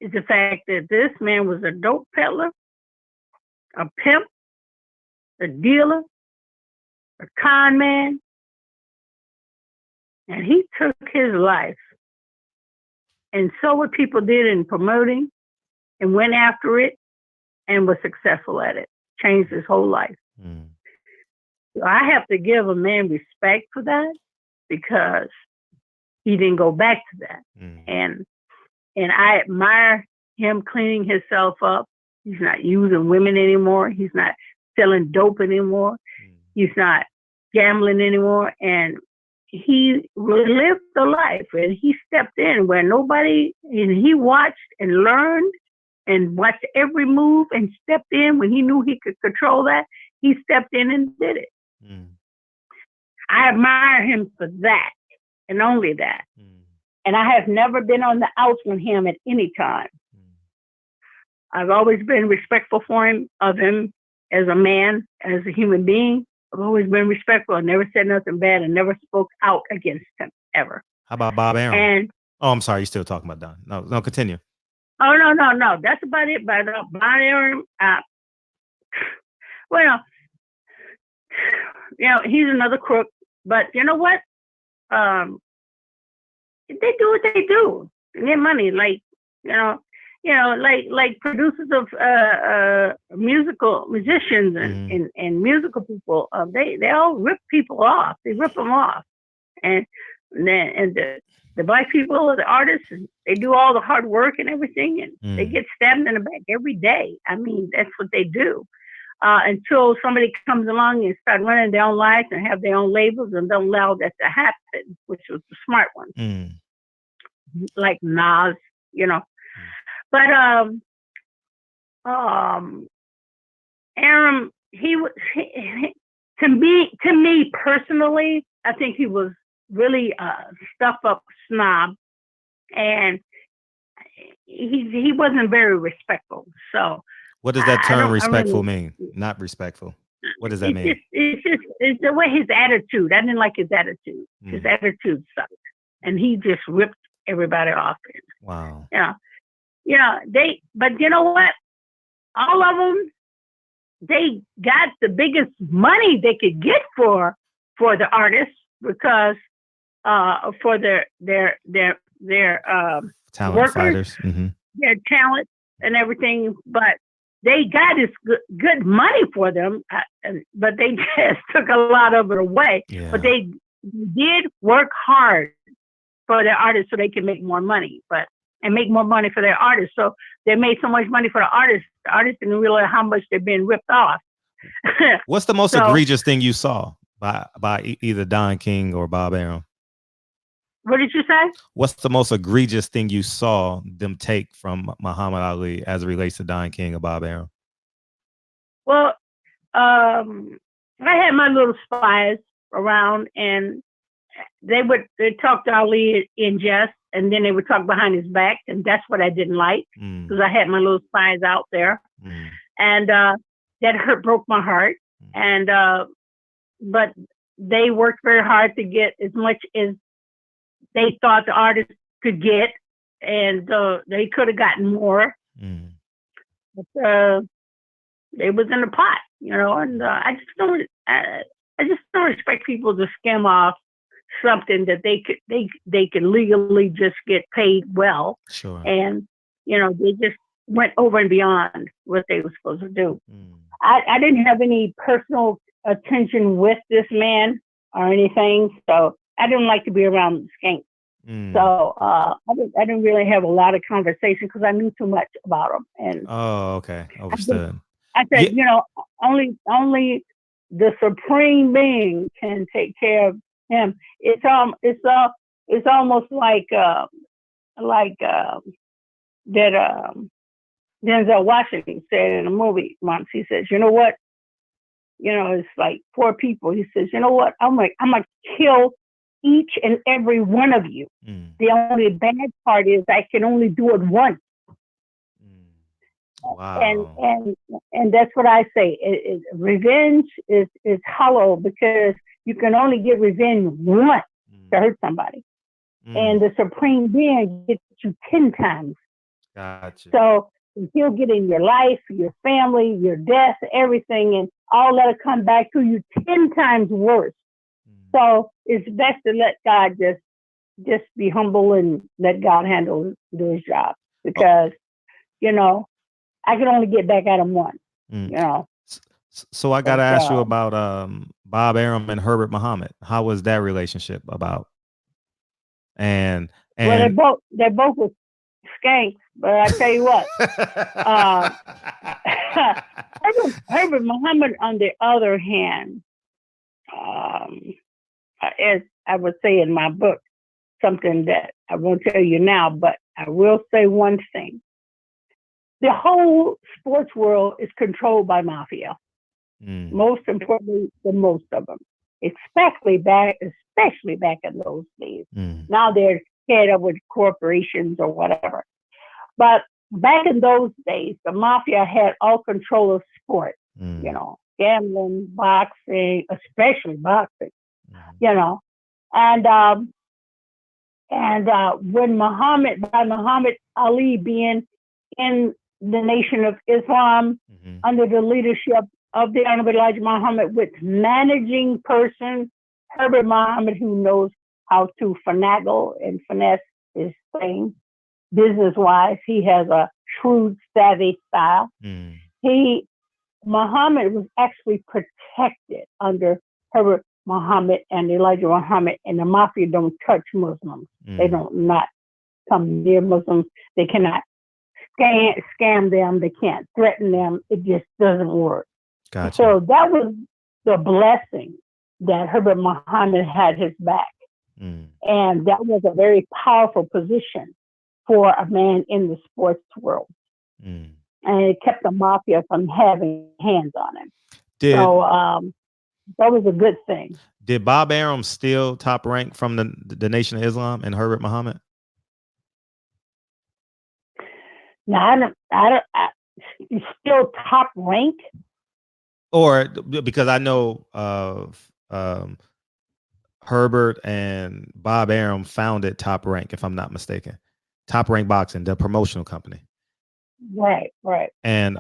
is the fact that this man was a dope peddler, a pimp, a dealer, a con man, and he took his life and saw what people did in promoting and went after it and was successful at it. Changed his whole life. So I have to give a man respect for that because he didn't go back to that. And I admire him cleaning himself up. He's not using women anymore. He's not selling dope anymore. He's not gambling anymore. And he lived the life and he stepped in where nobody, and he watched and learned and watched every move and stepped in when he knew he could control that. He stepped in and did it. I admire him for that and only that. And I have never been on the outs with him at any time. I've always been respectful of him as a man, as a human being. I've always been respectful. I never said nothing bad and never spoke out against him ever. How about Bob Arum? And I'm sorry, you're still talking about Don. No, continue. Oh, no. That's about it. But Bob Arum, well, he's another crook. But you know what? They do what they do. They get money, like like producers of musical musicians and musical people. They all rip people off. They rip them off, and the black people, the artists, they do all the hard work and everything, and they get stabbed in the back every day. I mean, that's what they do. Until somebody comes along and start running their own lives and have their own labels and don't allow that to happen, which was the smart one, like Nas, But Arum, he was to me personally, I think he was really a stuff-up snob, and he wasn't very respectful. So. What does that term respectful mean? Not respectful. What does that mean? It's the way his attitude. I didn't like his attitude. His attitude sucked. And he just ripped everybody off. Wow. But you know what? All of them, they got the biggest money they could get for the artists because for their talent workers, fighters, their talent and everything, but they got this good money for them, but they just took a lot of it away. Yeah. But they did work hard for their artists so they can make more money, and make more money for their artists. So they made so much money for the artists didn't realize how much they're being ripped off. What's the most egregious thing you saw by either Don King or Bob Arum? What did you say? What's the most egregious thing you saw them take from Muhammad Ali as it relates to Don King or Bob Arum? Well, I had my little spies around, and they talk to Ali in jest, and then they would talk behind his back, and that's what I didn't like because I had my little spies out there, and that broke my heart. And but they worked very hard to get as much as they thought the artist could get, and they could have gotten more. But they was in the pot, and I just don't respect people to skim off something that they can legally just get paid well. Sure. And they just went over and beyond what they were supposed to do. I didn't have any personal attention with this man or anything, so I didn't like to be around skanks. So I didn't really have a lot of conversation because I knew too much about him. And okay, understood. I said, only the supreme being can take care of him. It's almost like that Denzel Washington said in a movie once. He says, you know what? It's like 4 people. He says, you know what? I'm gonna kill each and every one of you. The only bad part is I can only do it once. and Wow. and and that's what I say. Revenge is hollow because you can only get revenge once to Mm, hurt somebody, and mm, the supreme being gets you 10 times. gotcha. So he'll get in your life, your family, your death, everything, and all that'll come back to you 10 times worse. Mm. So it's best to let God just be humble and let God do his job Oh, because you know I can only get back at him once. mm. You know, So I got but to ask you about Bob Arum and Herbert Muhammad. How was that relationship about? And well, and they both were skanks. But I tell you what, um, Herbert Muhammad, on the other hand, um, as I would say in my book, something that I won't tell you now, but I will say one thing: the whole sports world is controlled by mafia. Mm, Most importantly, the most of them, especially back in those days. mm, Now they're head up with corporations or whatever. But back in those days, the mafia had all control of sport. You mm, know, gambling, boxing, especially boxing. mm, You know, and when by Muhammad Ali being in the Nation of Islam mhm, under the leadership of the Honorable Elijah Muhammad, with managing person Herbert Muhammad, who knows how to finagle and finesse his thing business wise. He has a shrewd, savvy style. mm, He Muhammad was actually protected under Herbert Muhammad and Elijah Muhammad, and the mafia don't touch Muslims. They mm. don't not come near Muslims. They cannot scam them. They can't threaten them. It just doesn't work. Gotcha. So that was the blessing that Herbert Muhammad had his back. Mm, And that was a very powerful position for a man in the sports world. mm. And it kept the mafia from having hands on him. Did So that was a good thing. did Bob Arum steal top rank from the Nation of Islam and Herbert Muhammad? Now, he's still top rank. Or because I know of Herbert and Bob Arum founded Top Rank, if I'm not mistaken. Top Rank Boxing, the promotional company. Right, right. And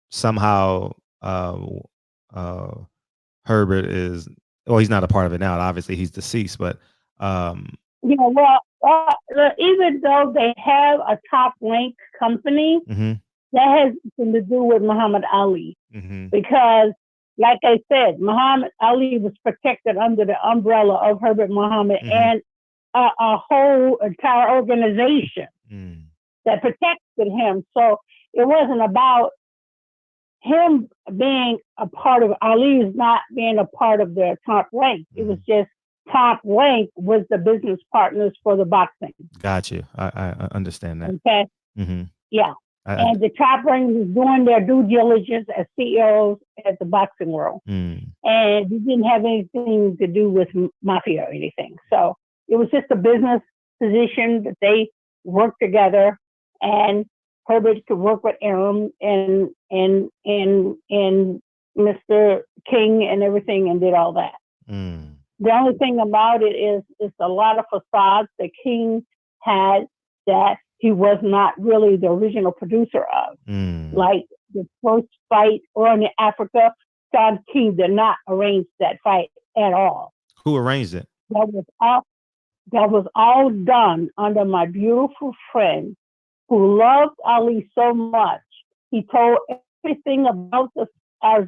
somehow uh Herbert is, well, he's not a part of it now. Obviously, he's deceased, but um Well, even though they have a top rank company, mhm, that has something to do with Muhammad Ali. mhm, Because, like I said, Muhammad Ali was protected under the umbrella of Herbert Muhammad mhm, and a whole entire organization mm, that protected him. So it wasn't about him being a part of Ali's not being a part of the top rank. It was mhm. just top rank was the business partners for the boxing. Got you. I understand that. Okay. Mhm. Yeah. I And the top rank was doing their due diligence as CEOs at the boxing world. mm, And it didn't have anything to do with mafia or anything. So it was just a business position that they worked together, and Herbert could work with Aram and Mr. King and everything, and did all that. mm, The only thing about it is it's a lot of facades that King had that he was not really the original producer of. mm. Like the first fight on in Africa, John King did not arrange that fight at all. Who arranged it? That was all that was all done under my beautiful friend who loved Ali so much. He told everything about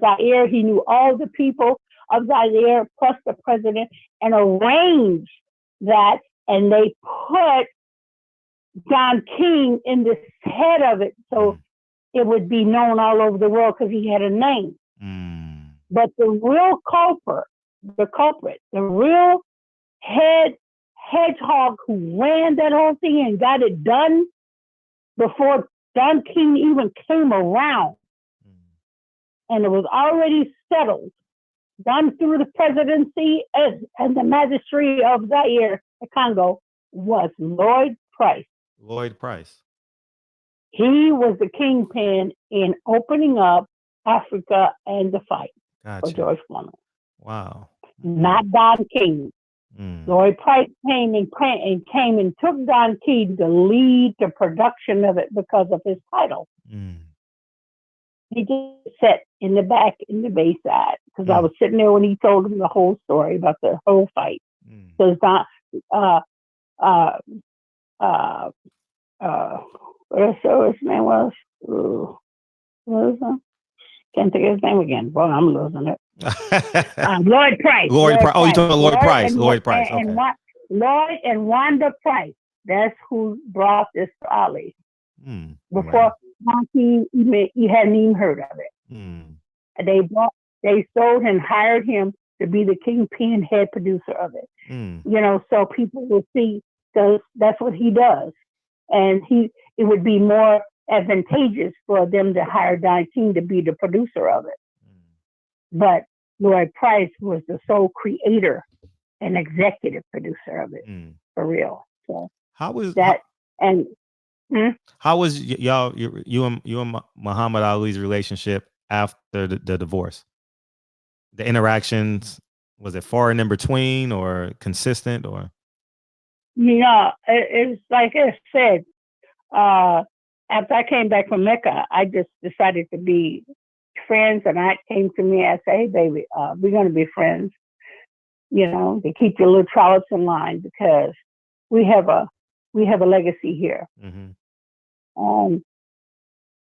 Zaire. He knew all the people of Zaire plus the president and arranged that. And they put John King in the head of it so Mm, it would be known all over the world because he had a name. mm, But the real culprit, the real head hedgehog who ran that whole thing and got it done before John King even came around, mm. and it was already settled, done through the presidency and the magistracy of Zaire, the Congo, was Lloyd Price. Lloyd Price. He was the kingpin in opening up Africa and the fight for Gotcha. George Foreman. Wow. Not Don King. Mm. Lloyd Price came and took Don King to lead the production of it because of his title. Mm. He just sat in the back in the Bayside because I was sitting there when he told him the whole story about the whole fight. Because Don, uh, uh, what his name was? What was it? Can't think of his name again. Well, I'm losing it. Lloyd Price. Lloyd Price. Oh, you talking about Lloyd Price? Lloyd Price. And, Okay. Lloyd and Wanda Price. That's who brought this to Ali. Before Monkey, you hadn't even heard of it. They sold and hired him to be the kingpin head producer of it. You know, so people will see because that's what he does, and it would be more advantageous for them to hire Don King to be the producer of it. But Lloyd Price was the sole creator and executive producer of it, for real. So how was that? How was you and Muhammad Ali's relationship after the divorce? The interactions, was it far and in between or consistent or? You know, it's like I said, after I came back from Mecca, I just decided to be friends, and I came to me and said, "Hey, baby, we're going to be friends. You know, to keep your little trollops in line because we have a legacy here.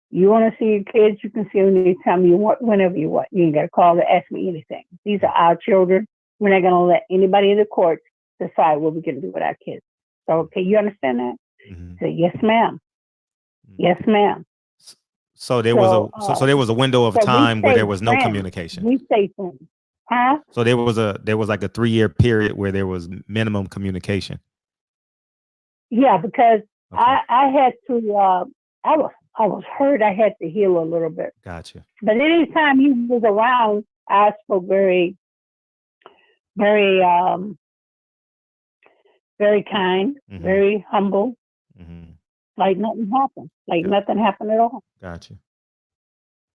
You want to see your kids, you can see them anytime you want, whenever you want. You ain't got to call to ask me anything. These are our children. We're not going to let anybody in the court decide what we're going to do with our kids. So, okay, you understand that?" Say, "Yes, ma'am. Yes, ma'am." So there was a window of time where there was no communication. We say friends, huh? So there was like a 3-year period where there was minimum communication. Yeah, because I had to. I was hurt. I had to heal a little bit. Gotcha. But anytime he was around, I spoke very, very, very kind, very humble. Like nothing happened. Like nothing happened at all. Gotcha.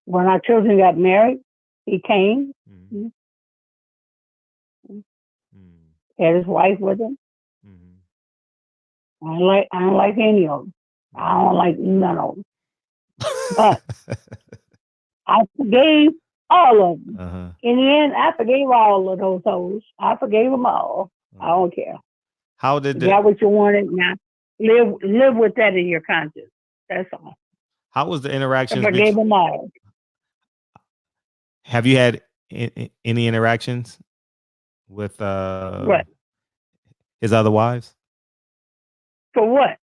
When our children got married, he came. Had his wife with him. I don't like any of them. I don't like none of them. But I forgave all of them. In the end, I forgave all of those hoes. I forgave them all. I don't care. How did you got what you wanted now? Live with that in your conscience. That's all. How was the interactions? I forgave them all. Have you had any interactions with what? His other wives? For what?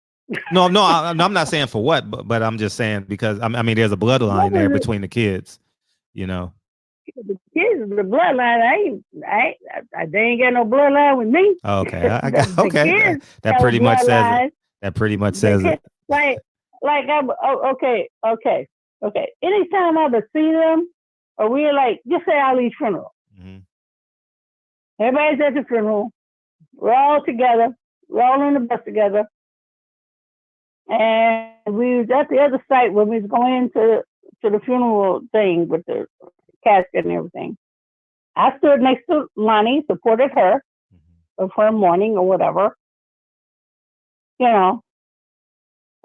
No, I'm not saying for what, but I'm just saying because I mean, there's a bloodline there between the kids, you know. The kids, the bloodline. They ain't got no bloodline with me. Okay, I got okay. That pretty much says it. That pretty much says it. Like I'm okay. Anytime I would see them, or we're like, just say Ali's funeral. Everybody's at the funeral. We're all together. We're all on the bus together. And we was at the other site when we was going to the funeral thing with the casket and everything. I stood next to Lonnie, supported her of her mourning or whatever, you know.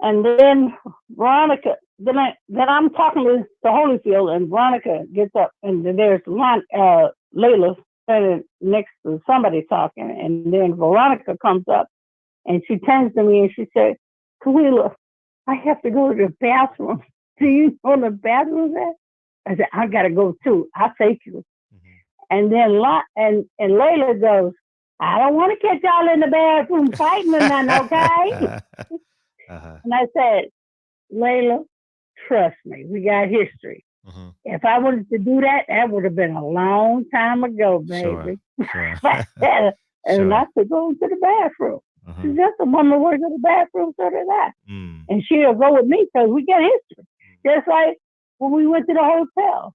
And then Veronica, then I'm talking to the Holyfield, and Veronica gets up, and there's Layla standing next to somebody talking, and then Veronica comes up, and she turns to me and she said, "Khalilah, I have to go to the bathroom. Do you know the bathroom's at?" I said, "I gotta go too. I'll take you." And then Layla goes, "I don't want to catch y'all in the bathroom fighting or nothing, okay?" And I said, "Layla, trust me, we got history. If I wanted to do that, that would have been a long time ago, baby." Sure. And I said, "Go to the bathroom." She's just a woman who works in the bathroom, so did I. And she'll go with me because we got history. Just like when we went to the hotel.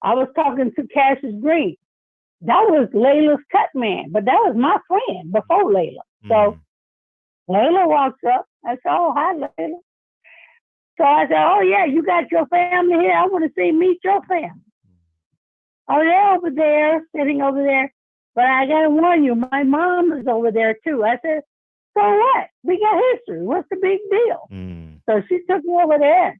I was talking to Cassius Green. That was Layla's cut man, but that was my friend before Layla. So Layla walks up. I said, "Oh, hi, Layla." So I said, oh, yeah, you got your family here. I want to see, meet your family. Oh, they're over there, sitting over there. But I got to warn you, my mom is over there too. I said, so what? We got history. What's the big deal? So she took me over there.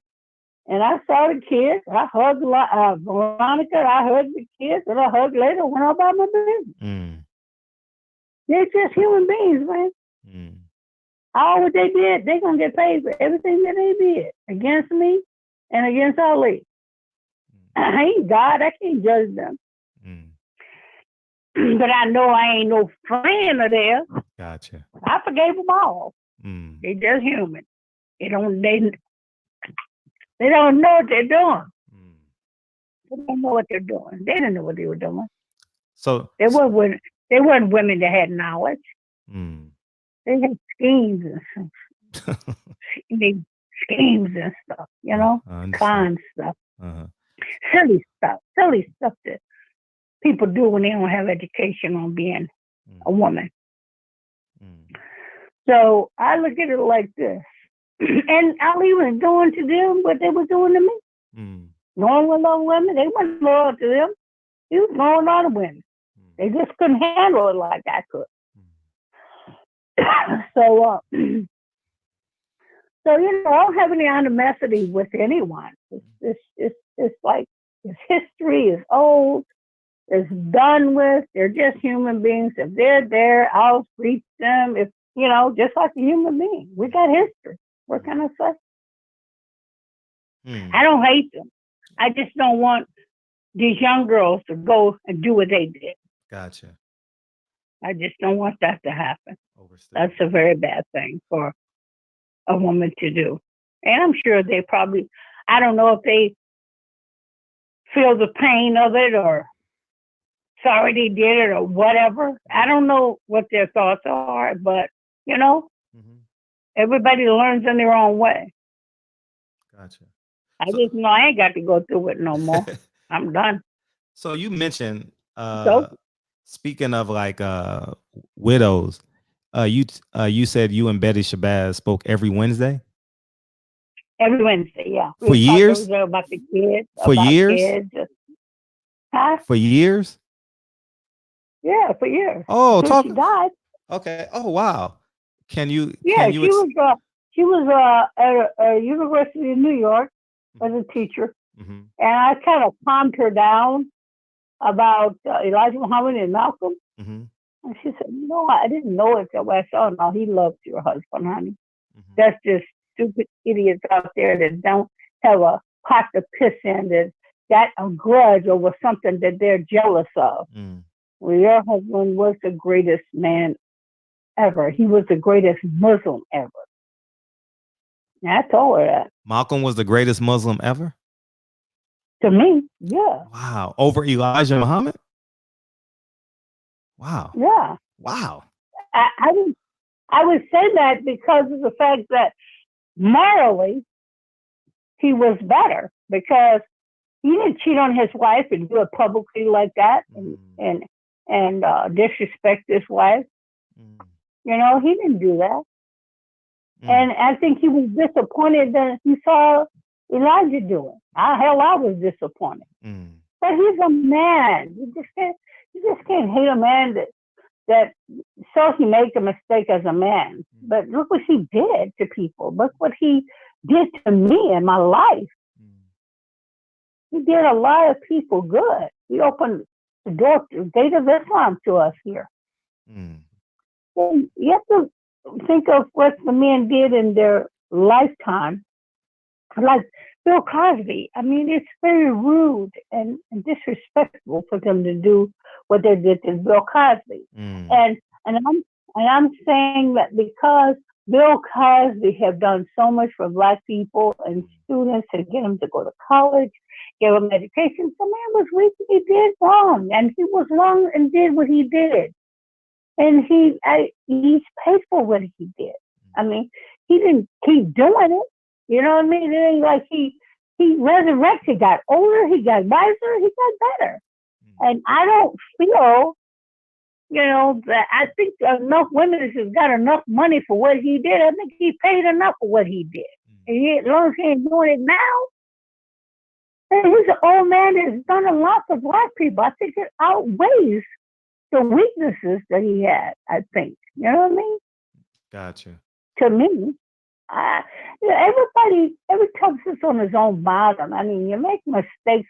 And I saw the kids. I hugged Veronica. I hugged the kids. And I hugged later. Went on about my business. They're just human beings, man. All what they did, they're going to get paid for everything that they did against me and against Ali. I ain't God. I can't judge them. But I know I ain't no friend of theirs. Gotcha. I forgave them all. They just human. They don't know what they're doing. They don't know what they're doing. They didn't know what they were doing. So they weren't women that had knowledge. They had schemes and stuff. Schemes and stuff, you know, con stuff. Silly stuff that people do when they don't have education on being a woman. So I look at it like this. And Ali was doing to them what they were doing to me. Normal little women, they weren't loyal to them. He was knowing other women. They just couldn't handle it like I could. So, you know, I don't have any animosity with anyone. It's like, it's history is old. It's done with. They're just human beings. If they're there, I'll greet them. If, you know, just like a human being. We got history. What can I say? I don't hate them. I just don't want these young girls to go and do what they did. Gotcha. I just don't want that to happen. That's a very bad thing for a woman to do. And I'm sure they probably, I don't know if they feel the pain of it or sorry they did it or whatever. I don't know what their thoughts are, but, you know, everybody learns in their own way. Gotcha. I just know I ain't got to go through it no more. I'm done. So you mentioned, speaking of like widows, you said you and Betty Shabazz spoke every Wednesday? Every Wednesday, yeah. For years? About the kids. For years? Kids. Huh? For years? Yeah, for years. Oh, she died. Okay. Oh, wow. Can you? Yeah, she was at a university in New York as a teacher, and I kind of calmed her down about Elijah Muhammad and Malcolm. And she said, "No, I didn't know it till I saw. No, he loved your husband, honey. That's just stupid idiots out there that don't have a pot to piss in, that got a grudge over something that they're jealous of. Well, your husband was the greatest man ever. He was the greatest Muslim ever." And I told her that. Malcolm was the greatest Muslim ever? To me, yeah. Wow. Over Elijah Muhammad? Wow. Yeah. Wow. I would say that because of the fact that morally he was better, because he didn't cheat on his wife and do it publicly like that and disrespect his wife. You know, he didn't do that. And I think he was disappointed that he saw Elijah do it. I was disappointed. But he's a man. You just can't hate a man that so he made a mistake as a man. But look what he did to people. Look what he did to me in my life. He did a lot of people good. He opened the door, the gate of Islam to us here. So you have to think of what the men did in their lifetime. Like Bill Cosby. I mean, it's very rude and disrespectful for them to do what they did to Bill Cosby. And I'm saying that because Bill Cosby have done so much for Black people and students to get them to go to college, give them education. The man was weak. He did wrong, and he was wrong and did what he did. And he's paid for what he did. I mean, he didn't keep doing it. You know what I mean? It ain't like he resurrected, got older, he got wiser, he got better. And I don't feel, you know, that I think enough women have got enough money for what he did. I think he paid enough for what he did. As long as he ain't doing it now, and he's an old man that's done a lot for black people. I think it outweighs the weaknesses that he had. I think, you know what I mean? Gotcha. To me, I, every time sits on his own bottom. I mean, you make mistakes,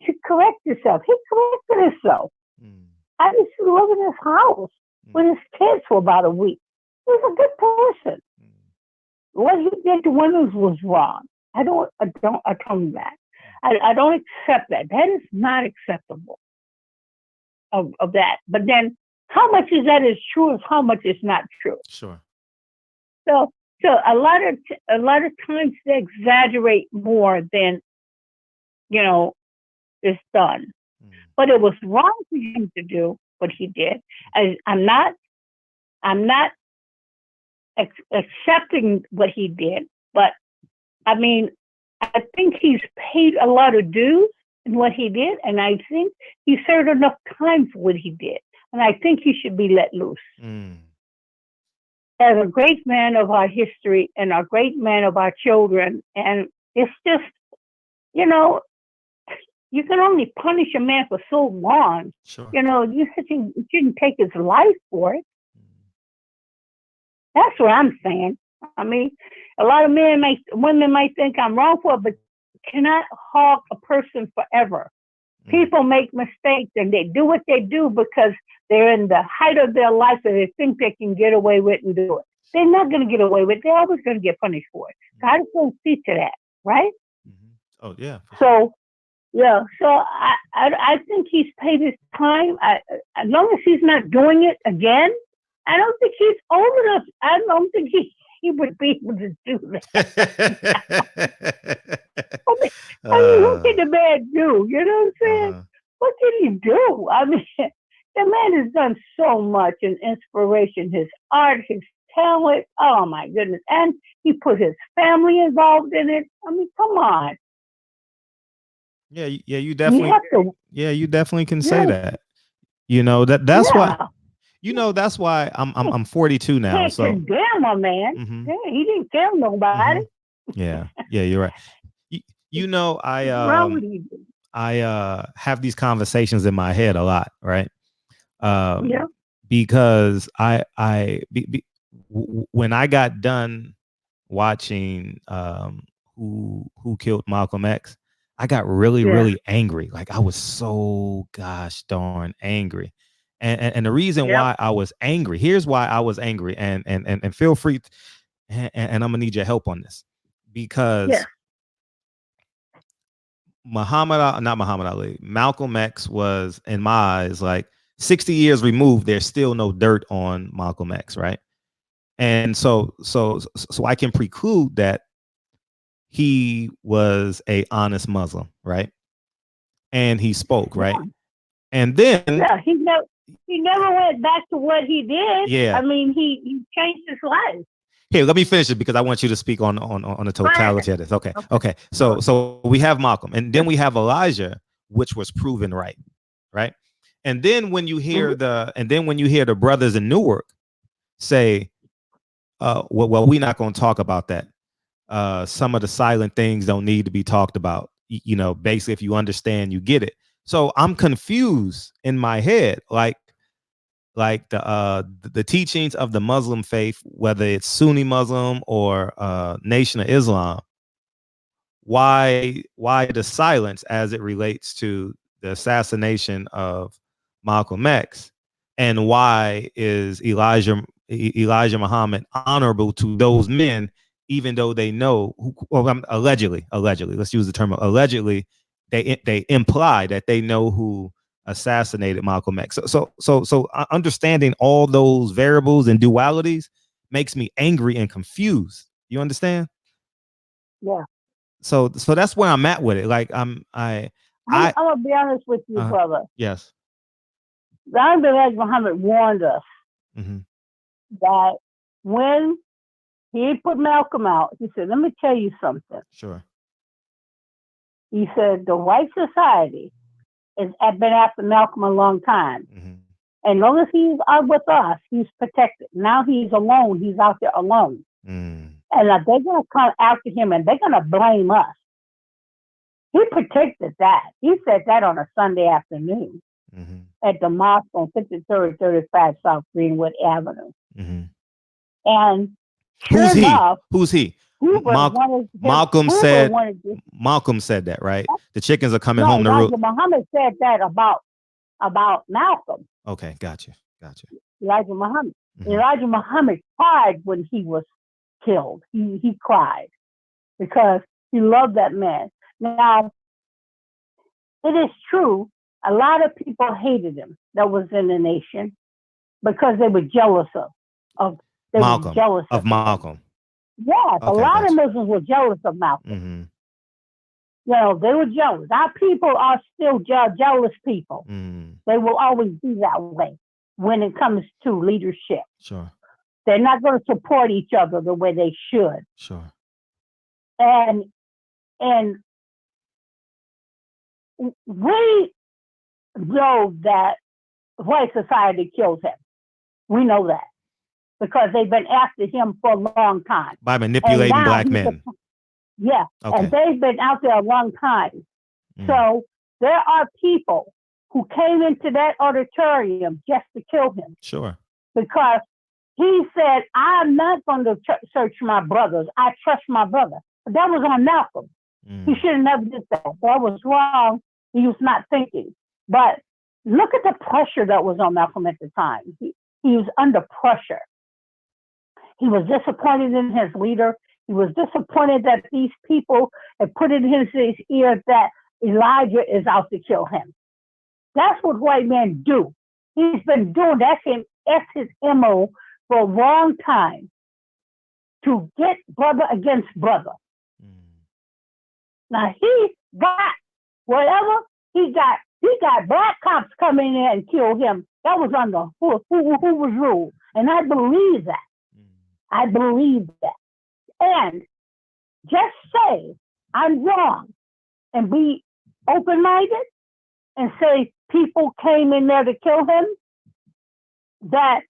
you correct yourself. He corrected himself. Mm. I used to live in his house Mm. with his kids for about a week. He was a good person. Mm. What he did to women was wrong. I told him that. I don't accept that. That is not acceptable of that. But then how much is that is true is how much is not true. Sure. So a lot of times they exaggerate more than you know is done. Mm. But it was wrong for him to do what he did. I'm not accepting what he did, but I mean, I think he's paid a lot of dues in what he did, and I think he served enough time for what he did, and I think he should be let loose. Mm. As a great man of our history and a great man of our children, and it's just, you know, you can only punish a man for so long. Sure. You shouldn't take his life for it. Mm. That's what I'm saying. I mean, a lot of women might think I'm wrong for it, but cannot hog a person forever. Mm. People make mistakes and they do what they do because they're in the height of their life and they think they can get away with and do it. They're not going to get away with it. They're always going to get punished for it. God is going to see to that, right? Mm-hmm. Oh yeah, for sure. So, yeah, so I think he's paid his time. As long as he's not doing it again, I don't think he's old enough. I don't think he would be able to do that. I mean, what uh, can the man do? You know what I'm saying? uh-huh. What can he do? I mean, the man has done so much in inspiration, his art, his talent. Oh my goodness. And he put his family involved in it. I mean, come on. Yeah, yeah, You have to, you definitely can say yeah, that. You know that's why yeah. that's why I'm 42 now. Can't So, condemn a man. hmm, Yeah, he didn't kill nobody. hmm, yeah, yeah, you're right. You, you know, I What's wrong with you? have these conversations in my head a lot, right? Yeah, Because when I got done watching who killed Malcolm X, I got really yeah, really angry. Like I was so gosh darn angry. And the reason yep, why I was angry, here's why I was angry, and feel free and I'm gonna need your help on this yeah, because not Muhammad Ali, Malcolm X was in my eyes like 60 years removed. There's still no dirt on Malcolm X, right? And so I can preclude that he was a honest Muslim, right? And he spoke, right? yeah, And then, yeah. He never went back to what he did. I yeah, mean, he changed his life. here, let me finish it because I want you to speak on the Go ahead. totality of this. Okay, Okay. okay. Go So we have Malcolm, and then ahead. we have Elijah, which was proven right, right? And then Mhm. when you hear the brothers in Newark say, well, we're not going to talk about that. Some of the silent things don't need to be talked about. Basically, if you understand, you get it. So I'm confused in my head, like the teachings of the Muslim faith, whether it's Sunni Muslim or Nation of Islam. Why the silence as it relates to the assassination of Malcolm X, and why is Elijah Muhammad honorable to those men, even though they know allegedly, let's use the term allegedly, they imply that they know who assassinated Malcolm X. So understanding all those variables and dualities makes me angry and confused. You understand? Yeah. So that's where I'm at with it. Like I'm I gonna be honest with you, brother. yes. The Honorable Muhammad warned us Hmm. that when he put Malcolm out, he said, "Let me tell you something." Sure. He said, "The white society has been after Malcolm a long time. Hmm. And as long as he's out with us, he's protected. Now he's alone. He's out there alone. Mm. And they're going to come after him and they're going to blame us. He predicted that. He said that on a Sunday afternoon at the mosque on 5335 South Greenwood Avenue. And Who's sure he? enough, Who's he? Malcolm said. Malcolm said that, right? The chickens are coming home to roost. Muhammad said that about Malcolm. Okay, gotcha. Elijah Muhammad. Elijah Muhammad cried when he was killed. He cried because he loved that man. Now, it is true, a lot of people hated him that was in the nation because they were jealous of Malcolm. Yes, okay, a lot of Muslims were jealous of Malcolm. You know, they were jealous. Our people are still jealous people. They will always be that way when it comes to leadership. Sure. They're not going to support each other the way they should. Sure. And we know that white society kills him. We know that because they've been after him for a long time. By manipulating black men. Okay. And they've been out there a long time. So there are people who came into that auditorium just to kill him. Sure. Because he said, I'm not going to search my brothers. I trust my brother. But that was on Malcolm. He should have never did that. That was wrong. He was not thinking. But look at the pressure that was on Malcolm at the time. He was under pressure. He was disappointed in his leader. He was disappointed that these people had put it in his ear that Elijah is out to kill him. That's what white men do. He's been doing that. That's his MO for a long time, to get brother against brother. Now he got whatever he got. He got black cops coming in and kill him. That was under who was ruled, and I believe that. I believe that. And just say I'm wrong, and be open-minded, and say people came in there to kill him. That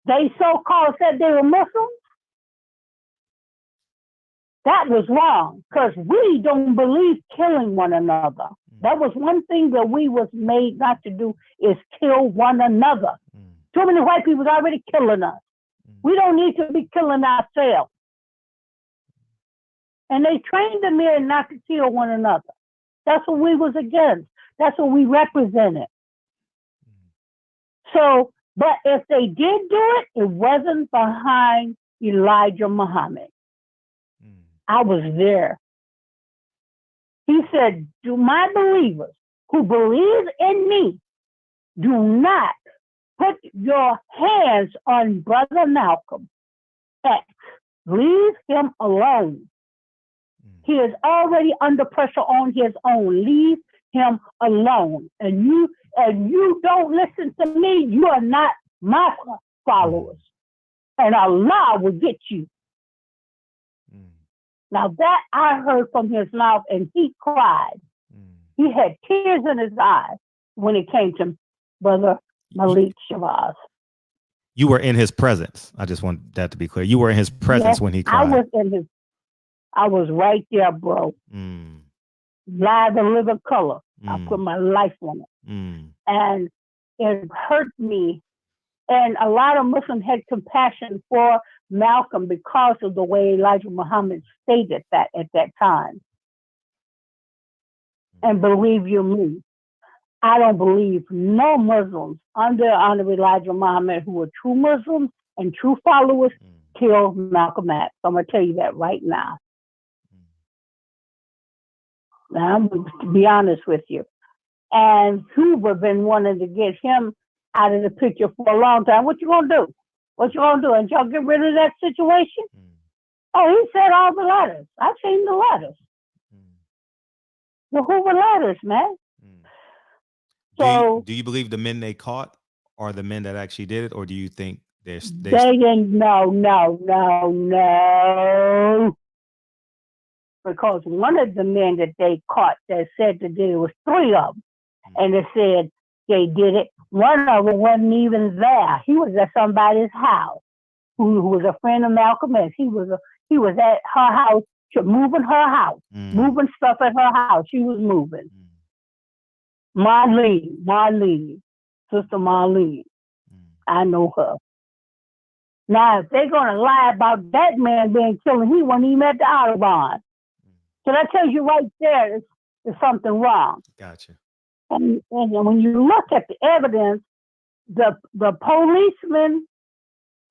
they so-called said they were Muslims. That was wrong, because we don't believe killing one another. That was one thing that we was made not to do, is kill one another. Too many white people are already killing us. We don't need to be killing ourselves. And they trained the men not to kill one another. That's what we was against. That's what we represented. So, but if they did do it, it wasn't behind Elijah Muhammad. I was there. He said, do my believers who believe in me, do not put your hands on Brother Malcolm X. Leave him alone. He is already under pressure on his own. Leave him alone. And you don't listen to me, you are not my followers. And Allah will get you. Now that I heard from his mouth, and he cried. He had tears in his eyes when it came to Brother Malik Shabazz. You were in his presence. I just want that to be clear. You were in his presence when he cried. I was right there, bro. Live and living color. I put my life on it. And it hurt me. And a lot of Muslims had compassion for Malcolm because of the way Elijah Muhammad stated that at that time. And believe you me, I don't believe no Muslims under Elijah Muhammad who were true Muslims and true followers killed Malcolm X. I'm going to tell you that right now. Now, I'm going to be honest with you. And Hoover been wanting to get him out of the picture for a long time. What you going to do? What you going to do? And y'all get rid of that situation? Oh, he said all the letters. I've seen the letters. The Hoover letters, man. So, do you believe the men they caught are the men that actually did it, or do you think they didn't? No. Because one of the men that they caught that said they did it was three of them, and they said they did it. One of them wasn't even there. He was at somebody's house. who was a friend of Malcolm X. He was at her house, moving her house, moving stuff at her house. She was moving. Marlene, Sister Marlene. I know her. Now, if they're going to lie about that man being killed, he wasn't even at the Audubon. So that tells you right there there's something wrong. Gotcha. And when you look at the evidence, the policemen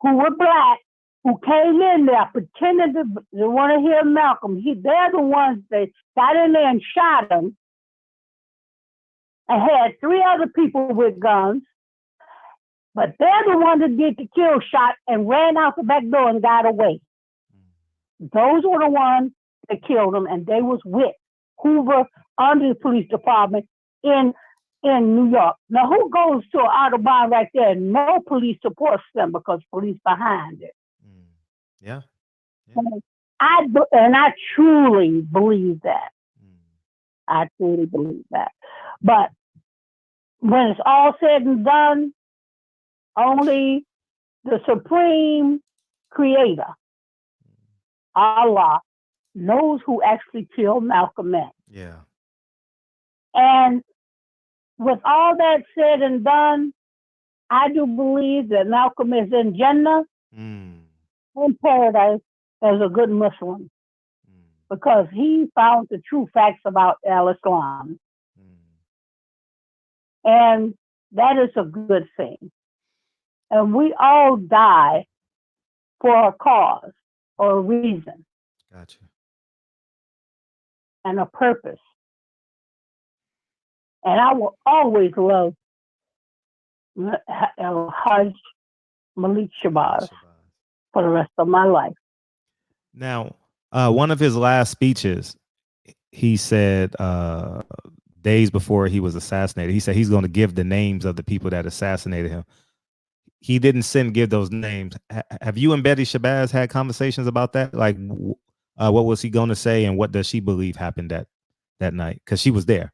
who were black, who came in there pretending to want to hear Malcolm, they're the ones that got in there and shot him and had 3 other people with guns. But they're the ones that did the kill shot and ran out the back door and got away. Those were the ones that killed him, and they was with Hoover under the police department in New York. Now, who goes to an Audubon right there? No police supports them because police behind it. Yeah. And I truly believe that. I truly believe that. But when it's all said and done, only the Supreme Creator, Allah, knows who actually killed Malcolm X. Yeah. And with all that said and done, I do believe that Malcolm is in Jannah, in paradise, as a good Muslim, because he found the true facts about Islam. And that is a good thing. And we all die for a cause or a reason. Gotcha. And a purpose. And I will always love Hajj Malik Shabazz for the rest of my life. Now, one of his last speeches, he said days before he was assassinated, he said he's going to give the names of the people that assassinated him. He didn't give those names. Have you and Betty Shabazz had conversations about that? Like, what was he going to say, and what does she believe happened that night? Because she was there.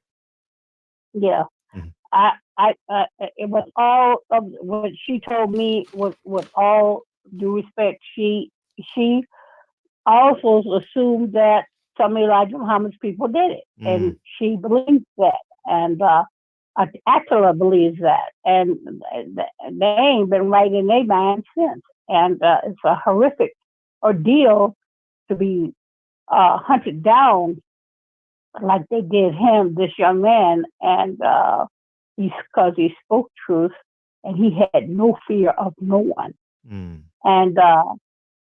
Yeah, it was all of what she told me. With all due respect, she also assumed that some of Elijah Muhammad's people did it, and she believes that, and Attila believes that, and they ain't been right in their mind since. And it's a horrific ordeal to be hunted down like they did him, this young man, and because he spoke truth and he had no fear of no one. And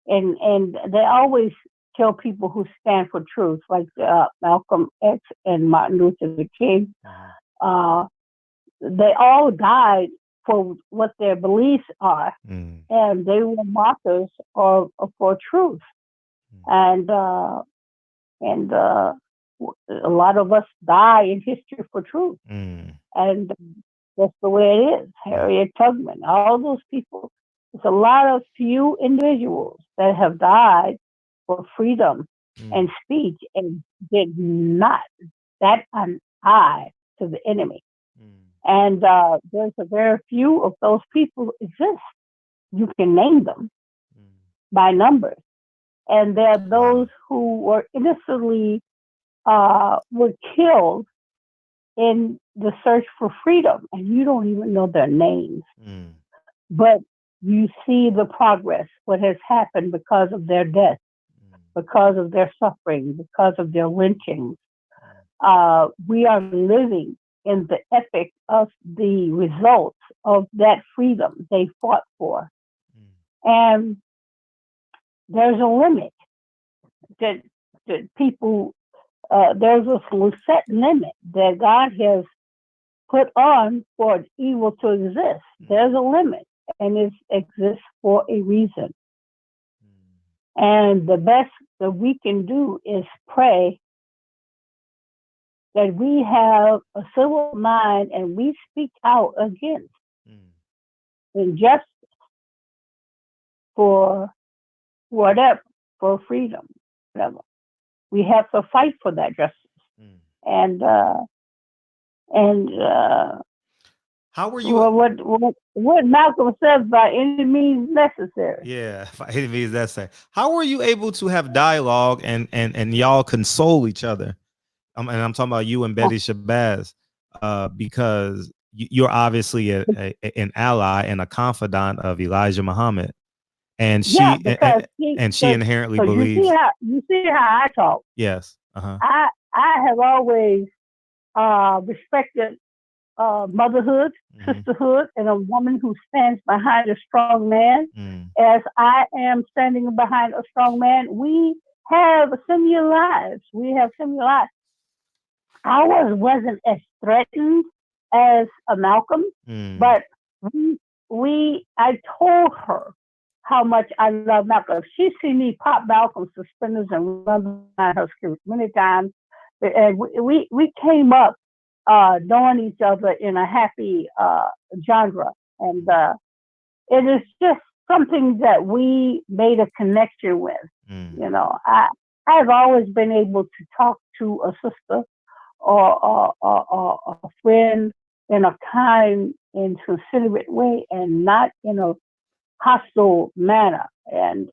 they always tell people who stand for truth, like Malcolm X and Martin Luther King. They all died for what their beliefs are, and they were markers for truth. And a lot of us die in history for truth, and that's the way it is. Harriet Tubman, all those people. It's a lot of few individuals that have died for freedom and speech and did not bat an eye to the enemy. And there's a very few of those people exist. You can name them by numbers. And there are those who were innocently were killed in the search for freedom, and you don't even know their names. But you see the progress, what has happened because of their death, because of their suffering, because of their lynchings. We are living in the epic of the results of that freedom they fought for. And there's a limit that people, there's a set limit that God has put on for evil to exist. There's a limit, and it exists for a reason. And the best that we can do is pray that we have a civil mind and we speak out against injustice for whatever, for freedom, whatever. We have to fight for that justice. And How were you? Well, what Malcolm says by any means necessary. Yeah, by any means necessary. How were you able to have dialogue and y'all console each other? And I'm talking about you and Betty Shabazz, because you're obviously an ally and a confidant of Elijah Muhammad, and Yeah, she because and she inherently believes. you see how I talk. Yes. I have always respected motherhood, Mm-hmm. sisterhood, and a woman who stands behind a strong man. Mm. As I am standing behind a strong man, we have similar lives. We have similar lives. Ours wasn't as threatened as a Malcolm, Mm. but I told her how much I love Malcolm. She's seen me pop Malcolm suspenders and run behind her skirt many times. And we came up knowing each other in a happy genre. And it is just something that we made a connection with. Mm. You know, I've always been able to talk to a sister or a friend in a kind and considerate way and not in a hostile manner. And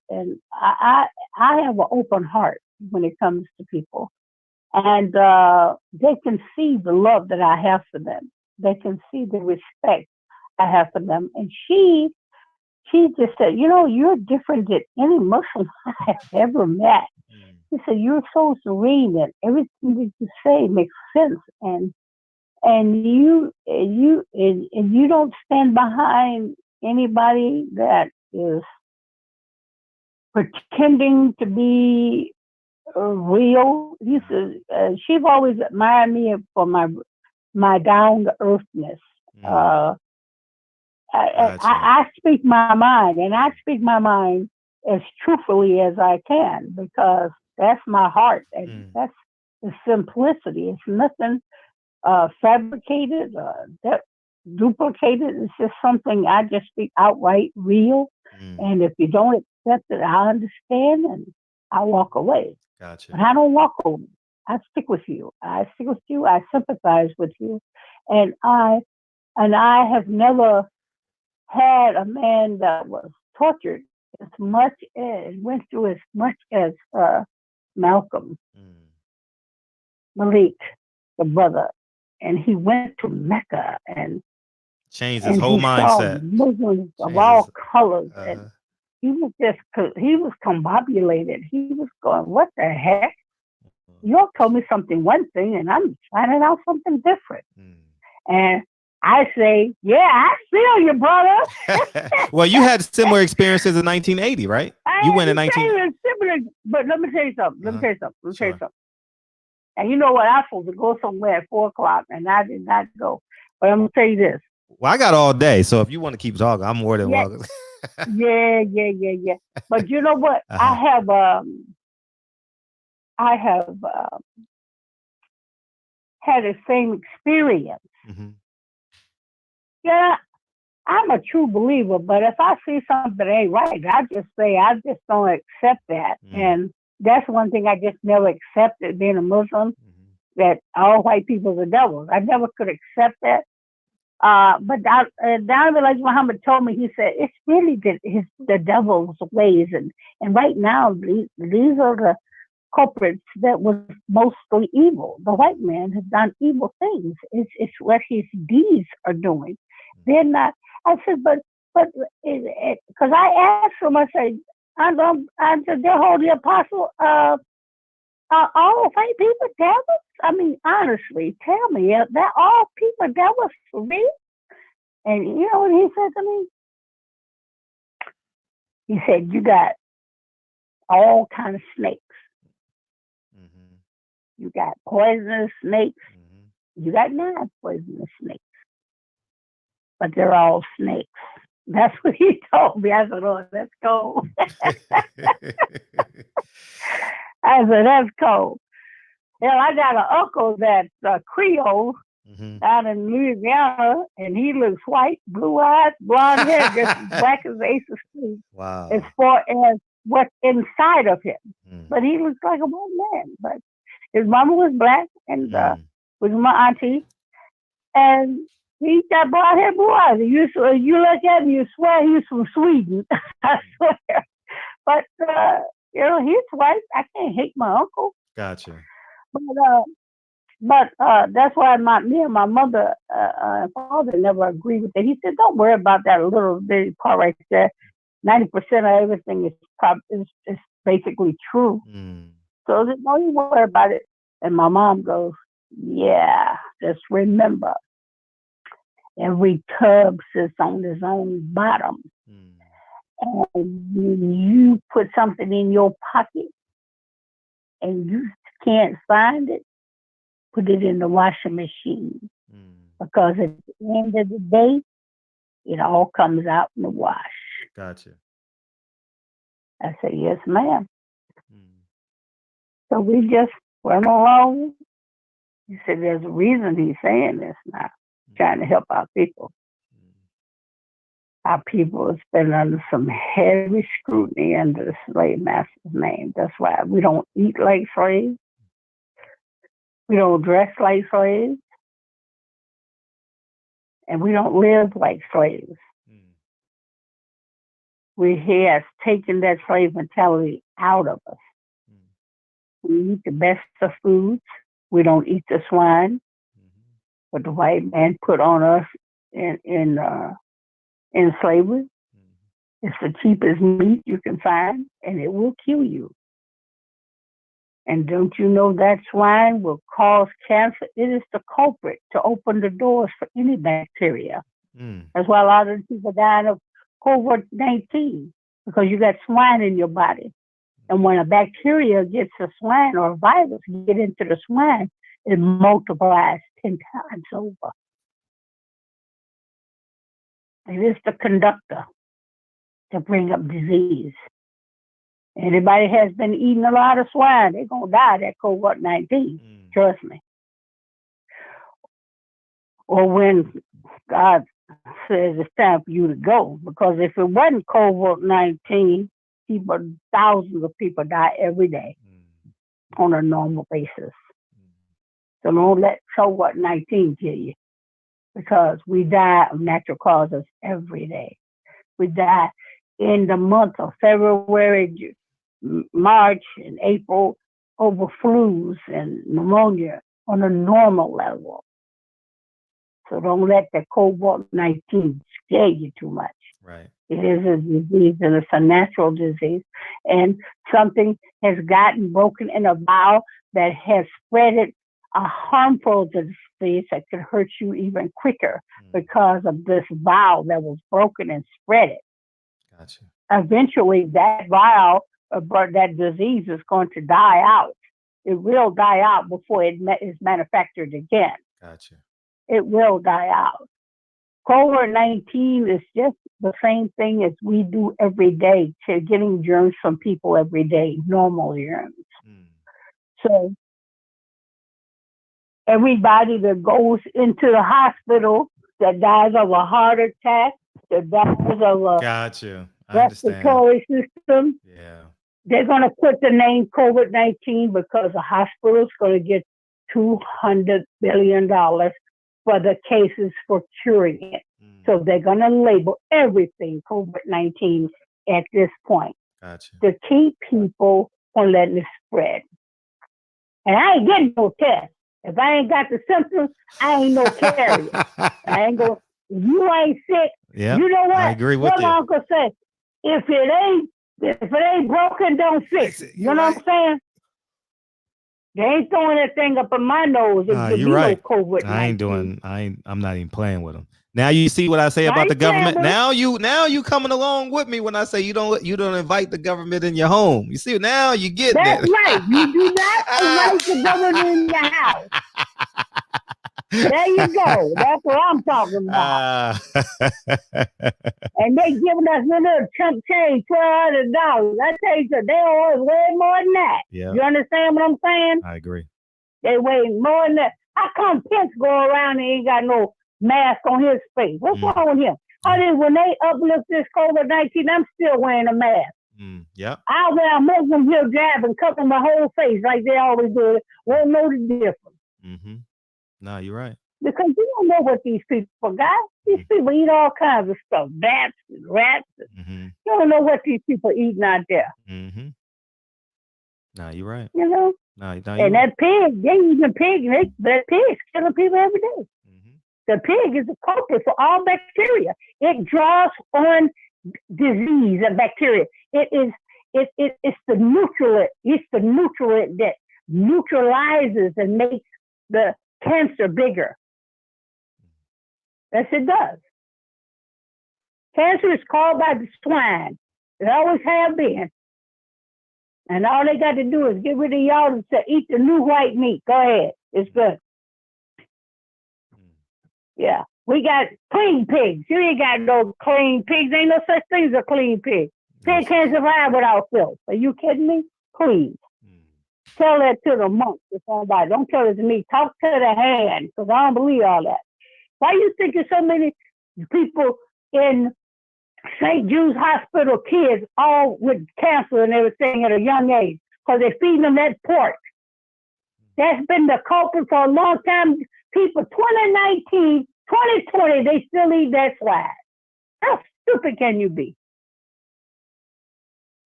I have an open heart when it comes to people. And they can see the love that I have for them. They can see the respect I have for them. And she just said, you know, you're different than any Muslim I have ever met. Mm. She said, you're so serene and everything that you say makes sense. And you don't stand behind anybody that is pretending to be real. He says, she's always admired me for my down to earthness. Mm. Gotcha. I speak my mind, and I speak my mind as truthfully as I can because that's my heart, and Mm. that's the simplicity. It's nothing fabricated, duplicated. It's just something I just speak outright real. Mm. And if you don't accept it, I understand, and I walk away. Gotcha. But I don't walk away. I stick with you. I stick with you. I sympathize with you, and I have never had a man that was tortured as much as went through as much as Malcolm Mm. Malik, the brother, and he went to Mecca Changed his and whole he saw mindset. Muslims of Changed his. all colors, and Uh-huh. he was combobulated. He was going, "What the heck? You all told me something one thing, and I'm finding out something different." Mm. And I say, "Yeah, I feel you, brother." Well, you had similar experiences in 1980, right? You I went in ain't 19. saying it's similar, but let me tell you something. Let me Uh-huh. tell you something. Let me tell you Sure. something. And you know what? I was supposed to go somewhere at 4 o'clock, and I did not go. But I'm gonna tell you this. Well, I got all day, so if you want to keep talking, I'm more than Yeah, welcome. yeah. But you know what? Uh-huh. I have had the same experience. Mm-hmm. Yeah, I'm a true believer, but if I see something that ain't right, I just say I just don't accept that. Mm. And that's one thing I just never accepted being a Muslim, Mm-hmm. that all white people are devils. I never could accept that. But Donovan Elijah Muhammad told me, he said, it's really the devil's ways. And right now, these are the culprits that was mostly evil. The white man has done evil things. It's what his deeds are doing. They're not. I said, but because I asked him, I said, I said, they're holy apostle. Are all white people devils? I mean, honestly, tell me, they're all people devils for me? And you know what he said to me? He said, you got all kind of snakes. Mm-hmm. You got poisonous snakes. Mm-hmm. You got non-poisonous snakes, but they're all snakes. That's what he told me. I said, oh, that's cold. I said, that's cold. Hell, I got an uncle that's Creole Mm-hmm. out in Louisiana, and he looks white, blue eyes, blonde hair, just as black as the ace of spades, as Wow. far as what's inside of him. Mm. But he looks like a white man. But his mama was black and Mm. was my auntie. And He's that broad head boy. You look at him, you swear he's from Sweden. I swear. But he's white. I can't hate my uncle. Gotcha. But that's why me and my mother and father never agreed with it. He said, "Don't worry about that little bitty part right there. 90% of everything is basically true." Mm. So I said, "No, you worry about it." And my mom goes, "Yeah, just remember, every tub sits on its own bottom. Mm. And when you put something in your pocket and you can't find it, put it in the washing machine. Mm. Because at the end of the day, it all comes out in the wash." Gotcha. I said, "Yes, ma'am." Mm. So we just went along. He said, "There's a reason he's saying this now, trying to help our people. Our people has been under some heavy scrutiny under the slave master's name. That's why we don't eat like slaves. We don't dress like slaves. And we don't live like slaves. He has taken that slave mentality out of us. We eat the best of foods. We don't eat the swine. What the white man put on us in slavery. It's the cheapest meat you can find, and it will kill you. And don't you know that swine will cause cancer? It is the culprit to open the doors for any bacteria. That's why a lot of people dying of COVID-19, because you got swine in your body. And when a bacteria gets a swine or a virus get into the swine, it multiplies 10 times over. It is the conductor to bring up disease. Anybody has been eating a lot of swine, they're going to die of that COVID-19. Trust me. Or when God says it's time for you to go. Because if it wasn't COVID-19, thousands of people die every day on a normal basis. So don't let COVID-19 kill you. Because we die of natural causes every day. We die in the month of February, March, and April over flus and pneumonia on a normal level. So don't let the COVID-19 scare you too much. Right. It is a disease, and it's a natural disease. And something has gotten broken in a vial that has spread it, a harmful disease that could hurt you even quicker because of this vial that was broken and spread it. Gotcha. Eventually, that vial, that disease is going to die out. It will die out before it is manufactured again. Gotcha. It will die out. COVID-19 is just the same thing as we do every day, to getting germs from people every day, normal germs. So everybody that goes into the hospital that dies of a heart attack, that dies of a Gotcha. respiratory system, they're going to put the name COVID-19 because the hospital is going to get $200 billion for the cases for curing it. So they're going to label everything COVID-19 at this point. Gotcha. To keep people from letting it spread. And I ain't getting no test. If I ain't got the symptoms, I ain't no carrier. I ain't go. You ain't sick. Yeah, you know what? I agree with what you. My uncle say, if it ain't broken, don't fix it. You know what I'm saying? They ain't throwing that thing up in my nose. You're right. No COVID-19. I'm not even playing with them. Now you see what I say about the government. Now you coming along with me when I say you don't invite the government in your home. You see, now you get That's right. You do not invite the government in your house. There you go. That's what I'm talking about. And they giving us a little chump change, $1,200. I tell you, they always way more than that. Yeah. You understand what I'm saying? I agree. They weigh more than that. How come Pence go around and ain't got no mask on his face? What's wrong with him? When they uplift this COVID-19, I'm still wearing a mask. Yeah. I wear a Muslim hijab and cover my whole face like they always do. Won't know the difference. No, you're right. because you don't know what these people got. These people eat all kinds of stuff, bats and rats. Mm-hmm. You don't know what these people eating out there. Mm-hmm. No, you're right. You know, No, you're and right. that pig, they eating pig. That pig's killing people every day. Mm-hmm. The pig is a culprit for all bacteria. It draws on disease and bacteria. It's the nutrient. It's the nutrient that neutralizes and makes the cancer bigger. Yes, it does. Cancer is caused by the swine. It always have been. And all they got to do is get rid of y'all and say, eat the new white meat. Go ahead. It's good. Yeah. We got clean pigs. You ain't got no clean pigs. Ain't no such thing as a clean pig. Pig can't survive without filth. Are you kidding me? Please. Tell that to the monks or somebody. Don't tell it to me. Talk to the hand, because I don't believe all that. Why you think there's so many people in St. Jude's Hospital, kids all with cancer and everything at a young age? Because they're feeding them that pork. That's been the culprit for a long time. People, 2019, 2020, they still eat that swine. How stupid can you be?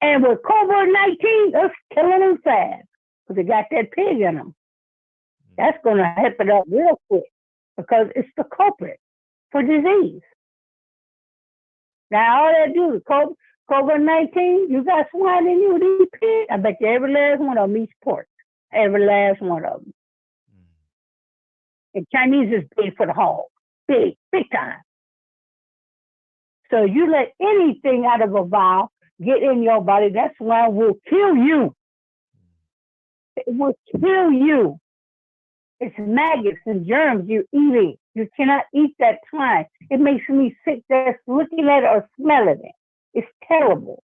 And with COVID-19, it's killing them fast because they got that pig in them. That's going to hip it up real quick because it's the culprit for disease. Now, all that do is COVID-19, you got swine in you with these pigs. I bet you every last one of them eats pork. Every last one of them. And Chinese is big for the hog. Big time. So you let anything out of a vial get in your body, that swine will kill you. It will kill you. It's maggots and germs you're eating. You cannot eat that swine. It makes me sick just looking at it or smelling it. It's terrible.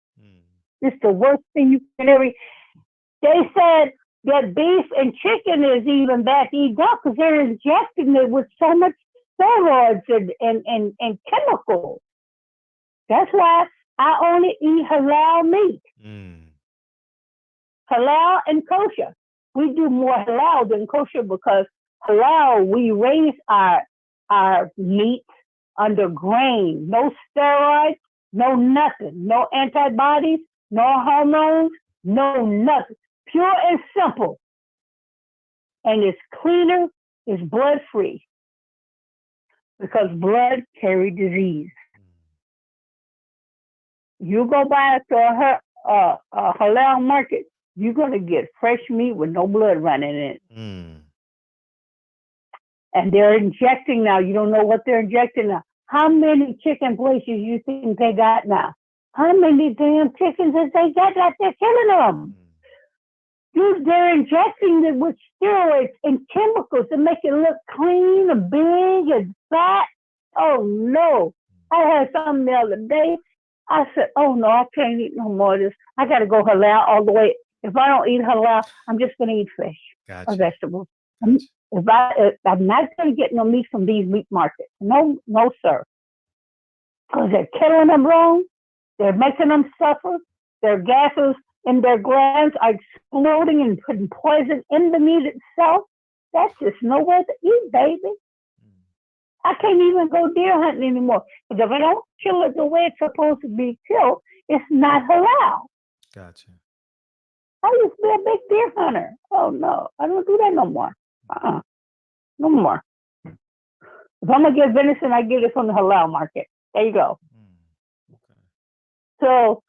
It's the worst thing you can ever eat. They said that beef and chicken is even bad to eat now because they're injecting it with so much steroids and chemicals. That's why I only eat halal meat. Halal and kosher. We do more halal than kosher because halal, we raise our meat under grain. No steroids, no nothing. No antibodies, no hormones, no nothing. Pure and simple. And it's cleaner, it's blood free. Because blood carries disease. You go by to a halal market, you're going to get fresh meat with no blood running in it. And they're injecting now. You don't know what they're injecting now. How many chicken places you think they got now? How many damn chickens that they got that they're killing them? They're injecting it with steroids and chemicals to make it look clean and big and fat. Oh, no. I had something the other day. I said, oh, no, I can't eat no more of this. I got to go halal all the way. If I don't eat halal, I'm just going to eat fish or vegetables. Gotcha. I'm not going to get no meat from these meat markets. No, sir. Because they're killing them wrong. They're making them suffer. Their gases in their glands are exploding and putting poison in the meat itself. That's just nowhere to eat, baby. I can't even go deer hunting anymore. Because if I don't kill it the way it's supposed to be killed, it's not halal. Gotcha. I used to be a big deer hunter. Oh, no. I don't do that no more. No more. If I'm going to get venison, I get it from the halal market. There you go. Okay. So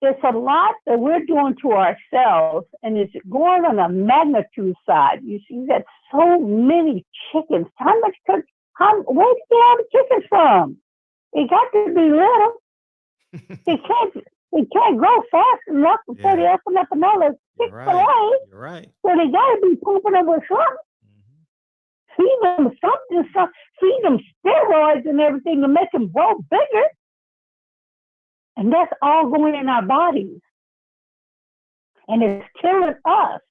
there's a lot that we're doing to ourselves, and it's going on a magnitude side. You see that so many chickens. Where did you get all the chickens from? It got to be little. They can't grow fast enough before they open up another Chick-fil-A. You're right. So they got to be pumping them with something. Feed them something, feed them steroids and everything to make them grow bigger. And that's all going in our bodies. And it's killing us.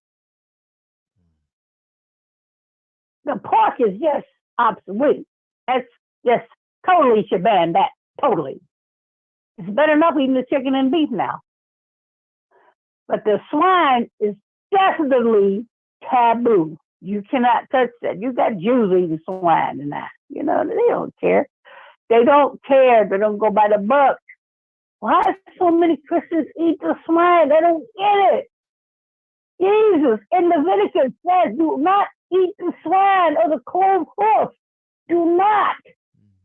The pork is just obsolete. That's just totally should ban that. Totally. It's better enough eating the chicken and beef now. But the swine is definitely taboo. You cannot touch that. You got Jews eating swine and that. They don't care. They don't care. They don't go by the book. Why so many Christians eat the swine? They don't get it. Jesus in Leviticus says, do not eat the swine or the clove hoof. Do not.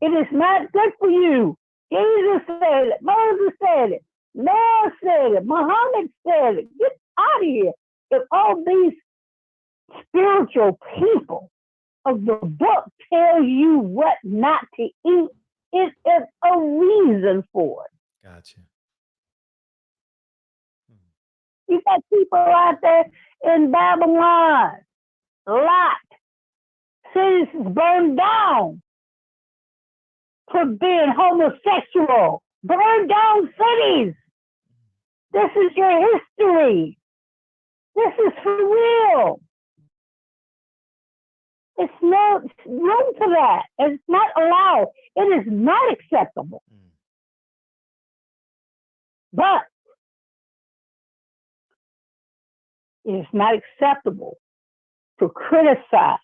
It is not good for you. Jesus said it. Moses said it. Noah said it. Muhammad said it. Get out of here. If all these spiritual people of the book tell you what not to eat, it is a reason for it. Gotcha. You got people out there in Babylon, Lot, cities burned down for being homosexual. Burn down cities. This is your history. This is for real. It's no room for that. It's not allowed. It is not acceptable. But it is not acceptable to criticize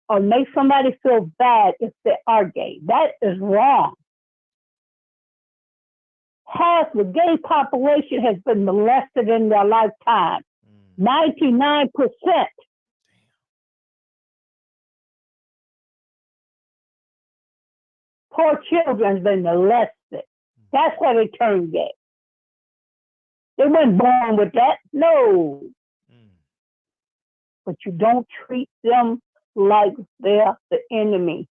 or make somebody feel bad if they are gay. That is wrong. Half the gay population has been molested in their lifetime. 99%. Poor children have been molested. That's why they turn gay. They weren't born with that. No. But you don't treat them like they're the enemy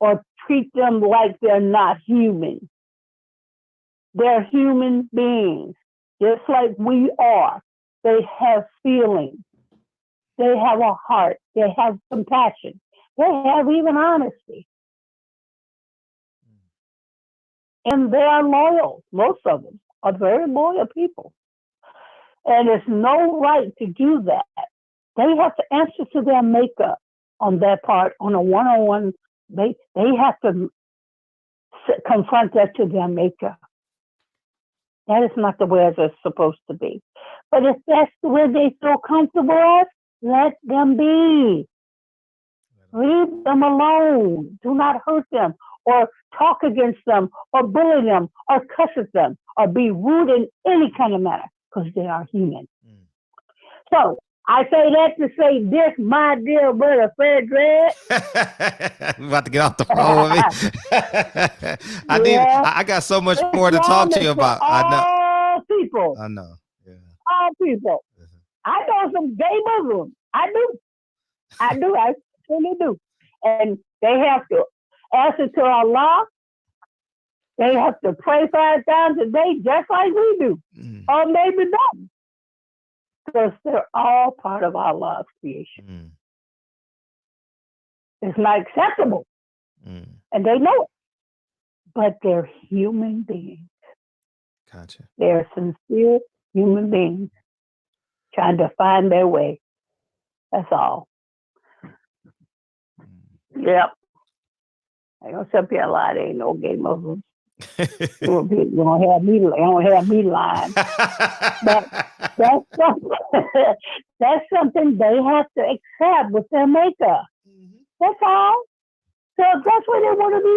or treat them like they're not human. They're human beings, just like we are. They have feelings. They have a heart. They have compassion. They have even honesty. And they are loyal. Most of them are very loyal people. And it's no right to do that. They have to answer to their maker on their part on a one-on-one basis. They have to confront that to their maker. That is not the way it's supposed to be. But if that's the way they feel comfortable at, let them be. Leave them alone. Do not hurt them or talk against them or bully them or cuss at them or be rude in any kind of manner because they are human. So I say that to say this, my dear brother Fred Dredd. We're about to get off the phone with me. I got so much more to talk to you about. All people. I know. Yeah. All people. I know some gay Muslims. I do. I really do. And they have to answer to Allah. They have to pray 5 times a day just like we do. Or maybe not. Because they're all part of Allah's creation. It's not acceptable. And they know it. But they're human beings. Gotcha. They're sincere human beings trying to find their way. That's all. Yep. I don't tell people a lot. There ain't no gay Muslims. You don't have me lying. But that's something they have to accept with their maker. That's all. So if that's what they want to be,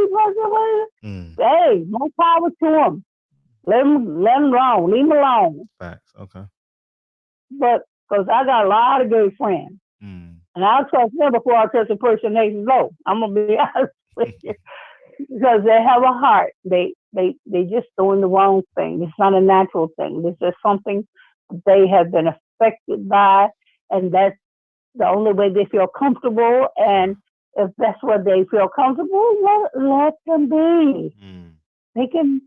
hey, more power to them. Let them alone. Leave them alone. Facts. Okay. But because I got a lot of gay friends. And I'll trust them before I trust a person named Low. I'm going to be honest with you. Because they have a heart. They just doing the wrong thing. It's not a natural thing. This is something they have been affected by, and that's the only way they feel comfortable. And if that's what they feel comfortable, let them be. They can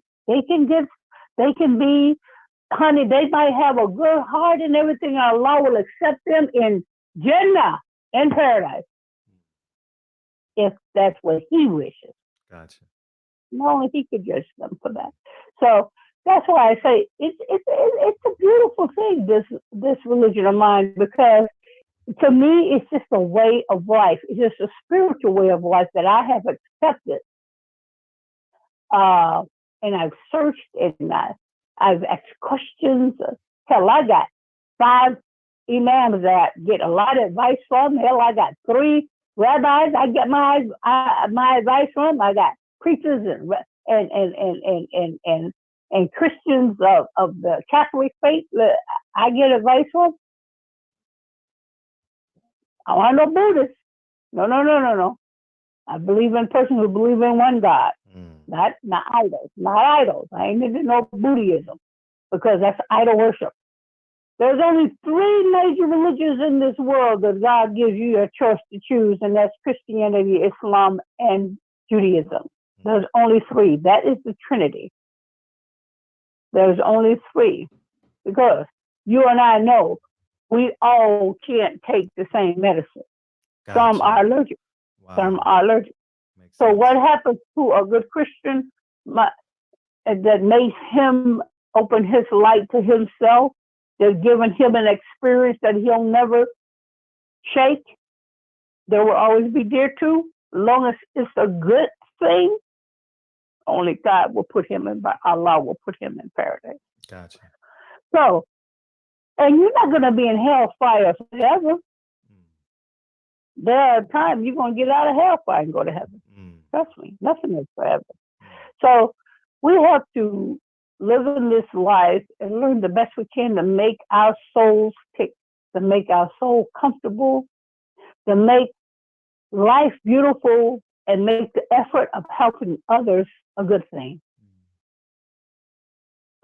be, honey, they might have a good heart and everything. Allah will accept them in Jannah, in paradise, if that's what He wishes. Gotcha. Only He could judge them for that. So that's why I say it's a beautiful thing, this religion of mine, because to me it's just a way of life. It's just a spiritual way of life that I have accepted. And I've searched and I've asked questions. Hell, I got 5 imams that I get a lot of advice from. Hell, I got 3 rabbis I get my advice from. I got preachers and Christians of the Catholic faith that I get advice from. I want no Buddhists. No. I believe in persons who believe in one God, not idols. I ain't into no Buddhism because that's idol worship. There's only 3 major religions in this world that God gives you a choice to choose, and that's Christianity, Islam, and Judaism. There's only 3. That is the Trinity. There's only 3 because you and I know we all can't take the same medicine. Gotcha. Some are allergic. Wow. Some are allergic. So what happens to a good Christian that makes him open his light to himself, that's given him an experience that he'll never shake, there will always be dear to, as long as it's a good thing, only God will put him in, Allah will put him in paradise. Gotcha. So, and you're not going to be in hellfire forever. There are times you're going to get out of hellfire and go to heaven. Trust me, nothing is forever. So we have to live in this life and learn the best we can to make our souls tick, to make our soul comfortable, to make life beautiful, and make the effort of helping others a good thing.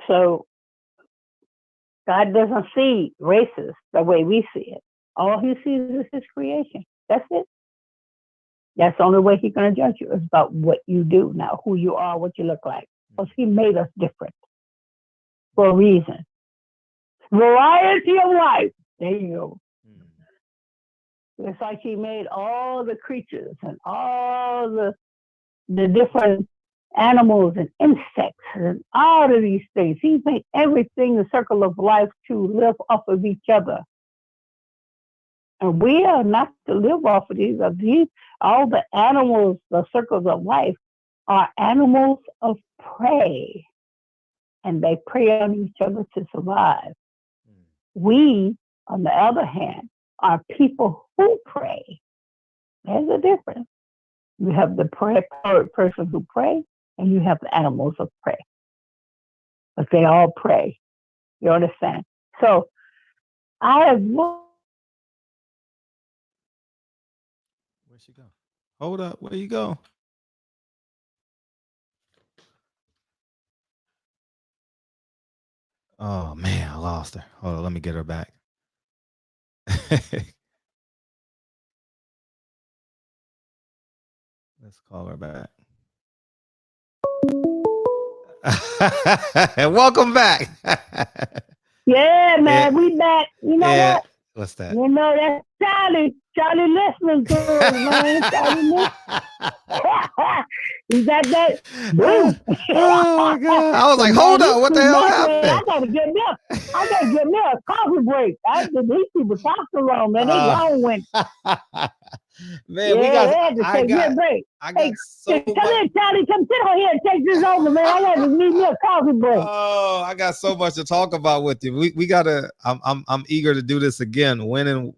So God doesn't see races the way we see it. All he sees is his creation. That's it. That's the only way he's going to judge you. It's about what you do now, who you are, what you look like. Because he made us different for a reason. Variety of life. There you go. It's like he made all the creatures and all the different animals and insects and all of these things. He made everything a circle of life to live off of each other. And we are not to live off of these. All the animals, the circles of life, are animals of prey. And they prey on each other to survive. We, on the other hand, are people who prey. There's a difference. You have the person who prey, and you have the animals of prey. But they all prey. You understand? So I have looked. Where'd she go? Hold up. Where you go? Oh, man, I lost her. Hold on. Let me get her back. Let's call her back. Welcome back. Yeah, man, we back. You know what? What's that? You know, that's Charlie. Charlie listening to us, man. Charlie Is that? Oh my God. I was like, hold up. What the hell happened? I gotta get me a coffee break. These people talk too long, man. They long went. Man, I got so much. Come here, Charlie. Come sit over here and take this over, man. I gotta need me a coffee break. Oh, I got so much to talk about with you. We gotta. I'm eager to do this again. When and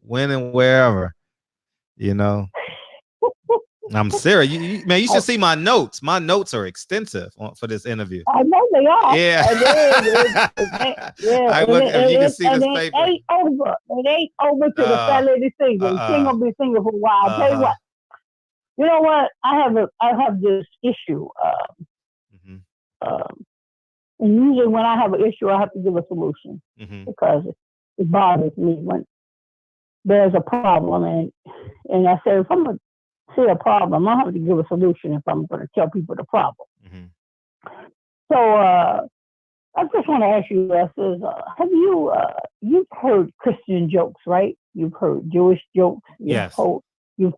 wherever. You know. I'm serious. Man, you should see my notes. My notes are extensive for this interview. I know they are. Yeah. You can see this paper. It ain't over to the fat lady singer. She gonna be singing for a while. I'll tell you what. You know what? I have this issue. And usually when I have an issue, I have to give a solution because it bothers me when there's a problem. And I say, if I'm gonna see a problem, I have to give a solution if I'm going to tell people the problem. So I just want to ask you, have you've heard Christian jokes, right? You've heard Jewish jokes. Yes. You've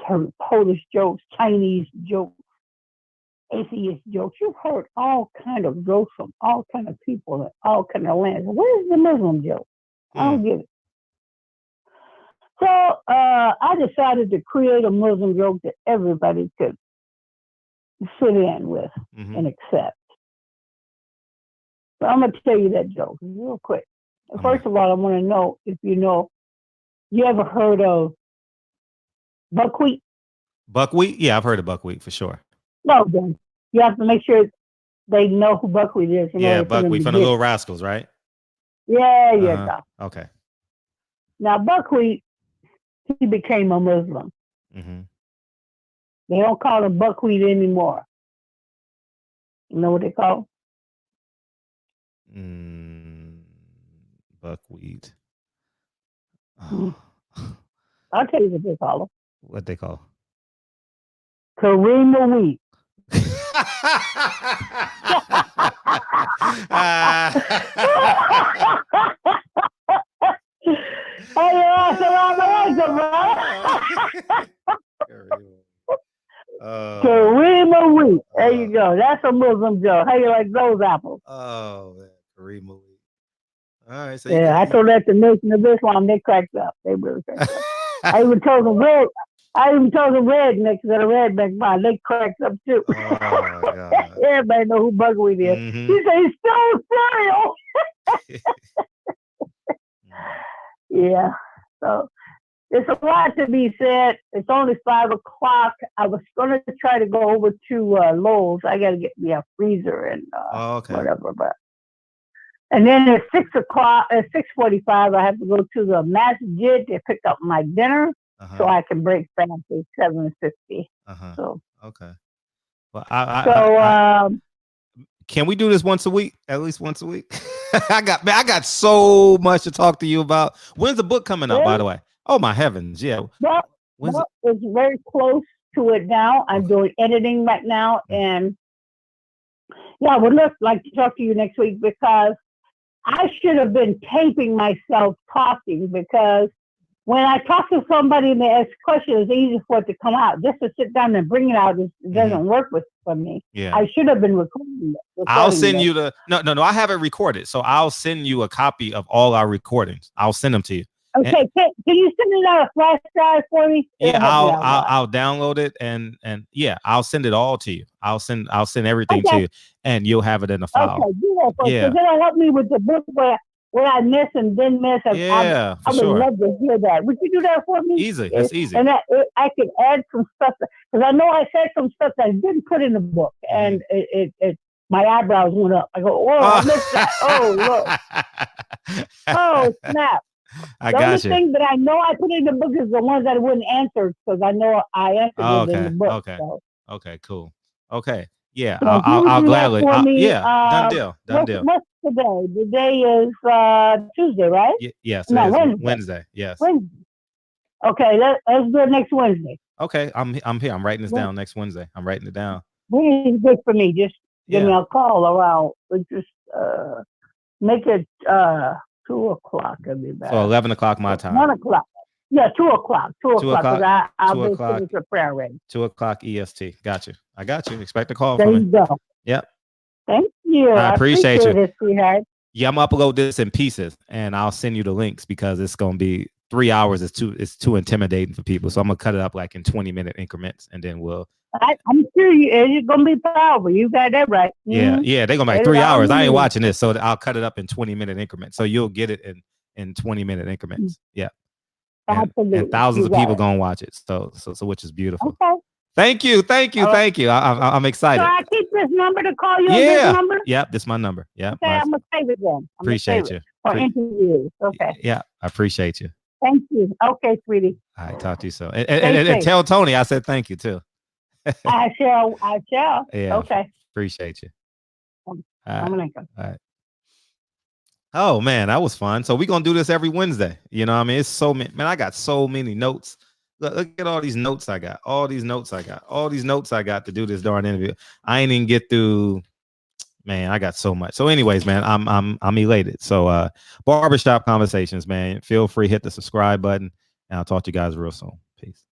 heard Polish jokes, Chinese jokes, atheist jokes. You've heard all kind of jokes from all kind of people in all kind of lands. Where's the Muslim joke? I don't get it. So I decided to create a Muslim joke that everybody could sit in with and accept. So I'm going to tell you that joke real quick. First of all, I want to know if you ever heard of buckwheat? Buckwheat? Yeah, I've heard of buckwheat for sure. No, then you have to make sure they know who buckwheat is in Yeah, order for them buckwheat to from the get Little it. Rascals, right? Yeah, you Uh-huh. go. Okay. Now, buckwheat, he became a Muslim. Mm-hmm. They don't call him buckwheat anymore. You know what they call Mm, buckwheat. him? Oh. I'll tell you what they call him. What they call? Karima wheat. Hey, assalamu alaikum, Karima wheat. There you go. That's a Muslim joke. How you like those apples? Oh, man. Karima wheat. All right, so you Yeah, I got. told that to Nation of Islam. They cracked up. They really cracked up. I even told them red. I even told them rednecks that are redneck mine. They cracked up too. Oh my God. Everybody know who buckwheat is. Mm-hmm. He said he's still cereal. Yeah. So it's a lot to be said. It's only 5 o'clock. I was gonna try to go over to Lowe's. I gotta get me a freezer and okay. whatever, but and then at 6 o'clock, at 6:45, I have to go to the masjid to pick up my dinner, so I can break fast at 7:50. So okay. Well, I can we do this once a week? At least once a week. I got so much to talk to you about. When's the book coming out, by the way? Oh my heavens, yeah. Well, it's very close to it now. I'm doing editing right now, and yeah, I would like to talk to you next week because I should have been taping myself talking, because when I talk to somebody and they ask questions, it's easy for it to come out. Just to sit down and bring it out, it doesn't work for me. Yeah. I should have been recording it. I'll send you no. I have it recorded, so I'll send you a copy of all our recordings. I'll send them to you. Okay, can you send it out a flash drive for me? Yeah, I'll download it and yeah, I'll send it all to you. I'll send everything to you, and you'll have it in the file. Okay, do that first, because it'll help me with the book where I miss and didn't miss. Yeah, I would love to hear that. Would you do that for me? Easy, that's easy. And I could add some stuff, because I know I said some stuff that I didn't put in the book, and it my eyebrows went up. I go, oh, I missed that. Oh, look. Oh, snap. The only thing that I know I put in the book is the ones that I wouldn't answer, because I know I answered it in the book. Okay. So. Okay. Cool. Okay. Yeah. So I'll gladly. Yeah. Done deal. What's today? The day is Tuesday, right? Yes. No, Wednesday. Yes. Wednesday. Okay. Let's do it next Wednesday. Okay. I'm here. I'm writing this down next Wednesday. I'm writing it down. Wednesday's good for me. Just give me a call around. Just make it 2 o'clock. It'll be better. So 11 o'clock my time. 1 o'clock. Yeah, 2 o'clock. 2 o'clock. Because I'll be finished with prayer ready. 2 o'clock EST. Got you. I got you. Expect a call from me. There you go. Yep. Thank you. I appreciate you. It, sweetheart. Yeah, I'm gonna upload this in pieces, and I'll send you the links, because it's gonna be 3 hours. It's too intimidating for people, so I'm gonna cut it up like in 20-minute increments, and then we'll. I'm sure you're gonna be powerful. You got that right. Yeah, they're gonna be like 3 hours. I ain't watching this, so I'll cut it up in 20-minute increments, so you'll get it in 20-minute increments. Yeah, and thousands of people gonna watch it. So which is beautiful. Okay. Thank you. I'm excited. So I keep this number to call you. Yeah. This number? Yep, this is my number. Yeah. Okay, I'm gonna save it then. Appreciate you. For interviews. Okay. Yeah, I appreciate you. Thank you. Okay, sweetie. All right, talk to you soon. And tell Tony I said thank you too. I shall. Yeah. Okay. Appreciate you. All right. Oh man, that was fun. So we're gonna do this every Wednesday. You know what I mean? It's so many, man. I got so many notes. Look at all these notes I got. All these notes I got to do this darn interview. I ain't even get through. Man, I got so much. So anyways, man, I'm elated. So Barbershop Conversations, man. Feel free, hit the subscribe button, and I'll talk to you guys real soon. Peace.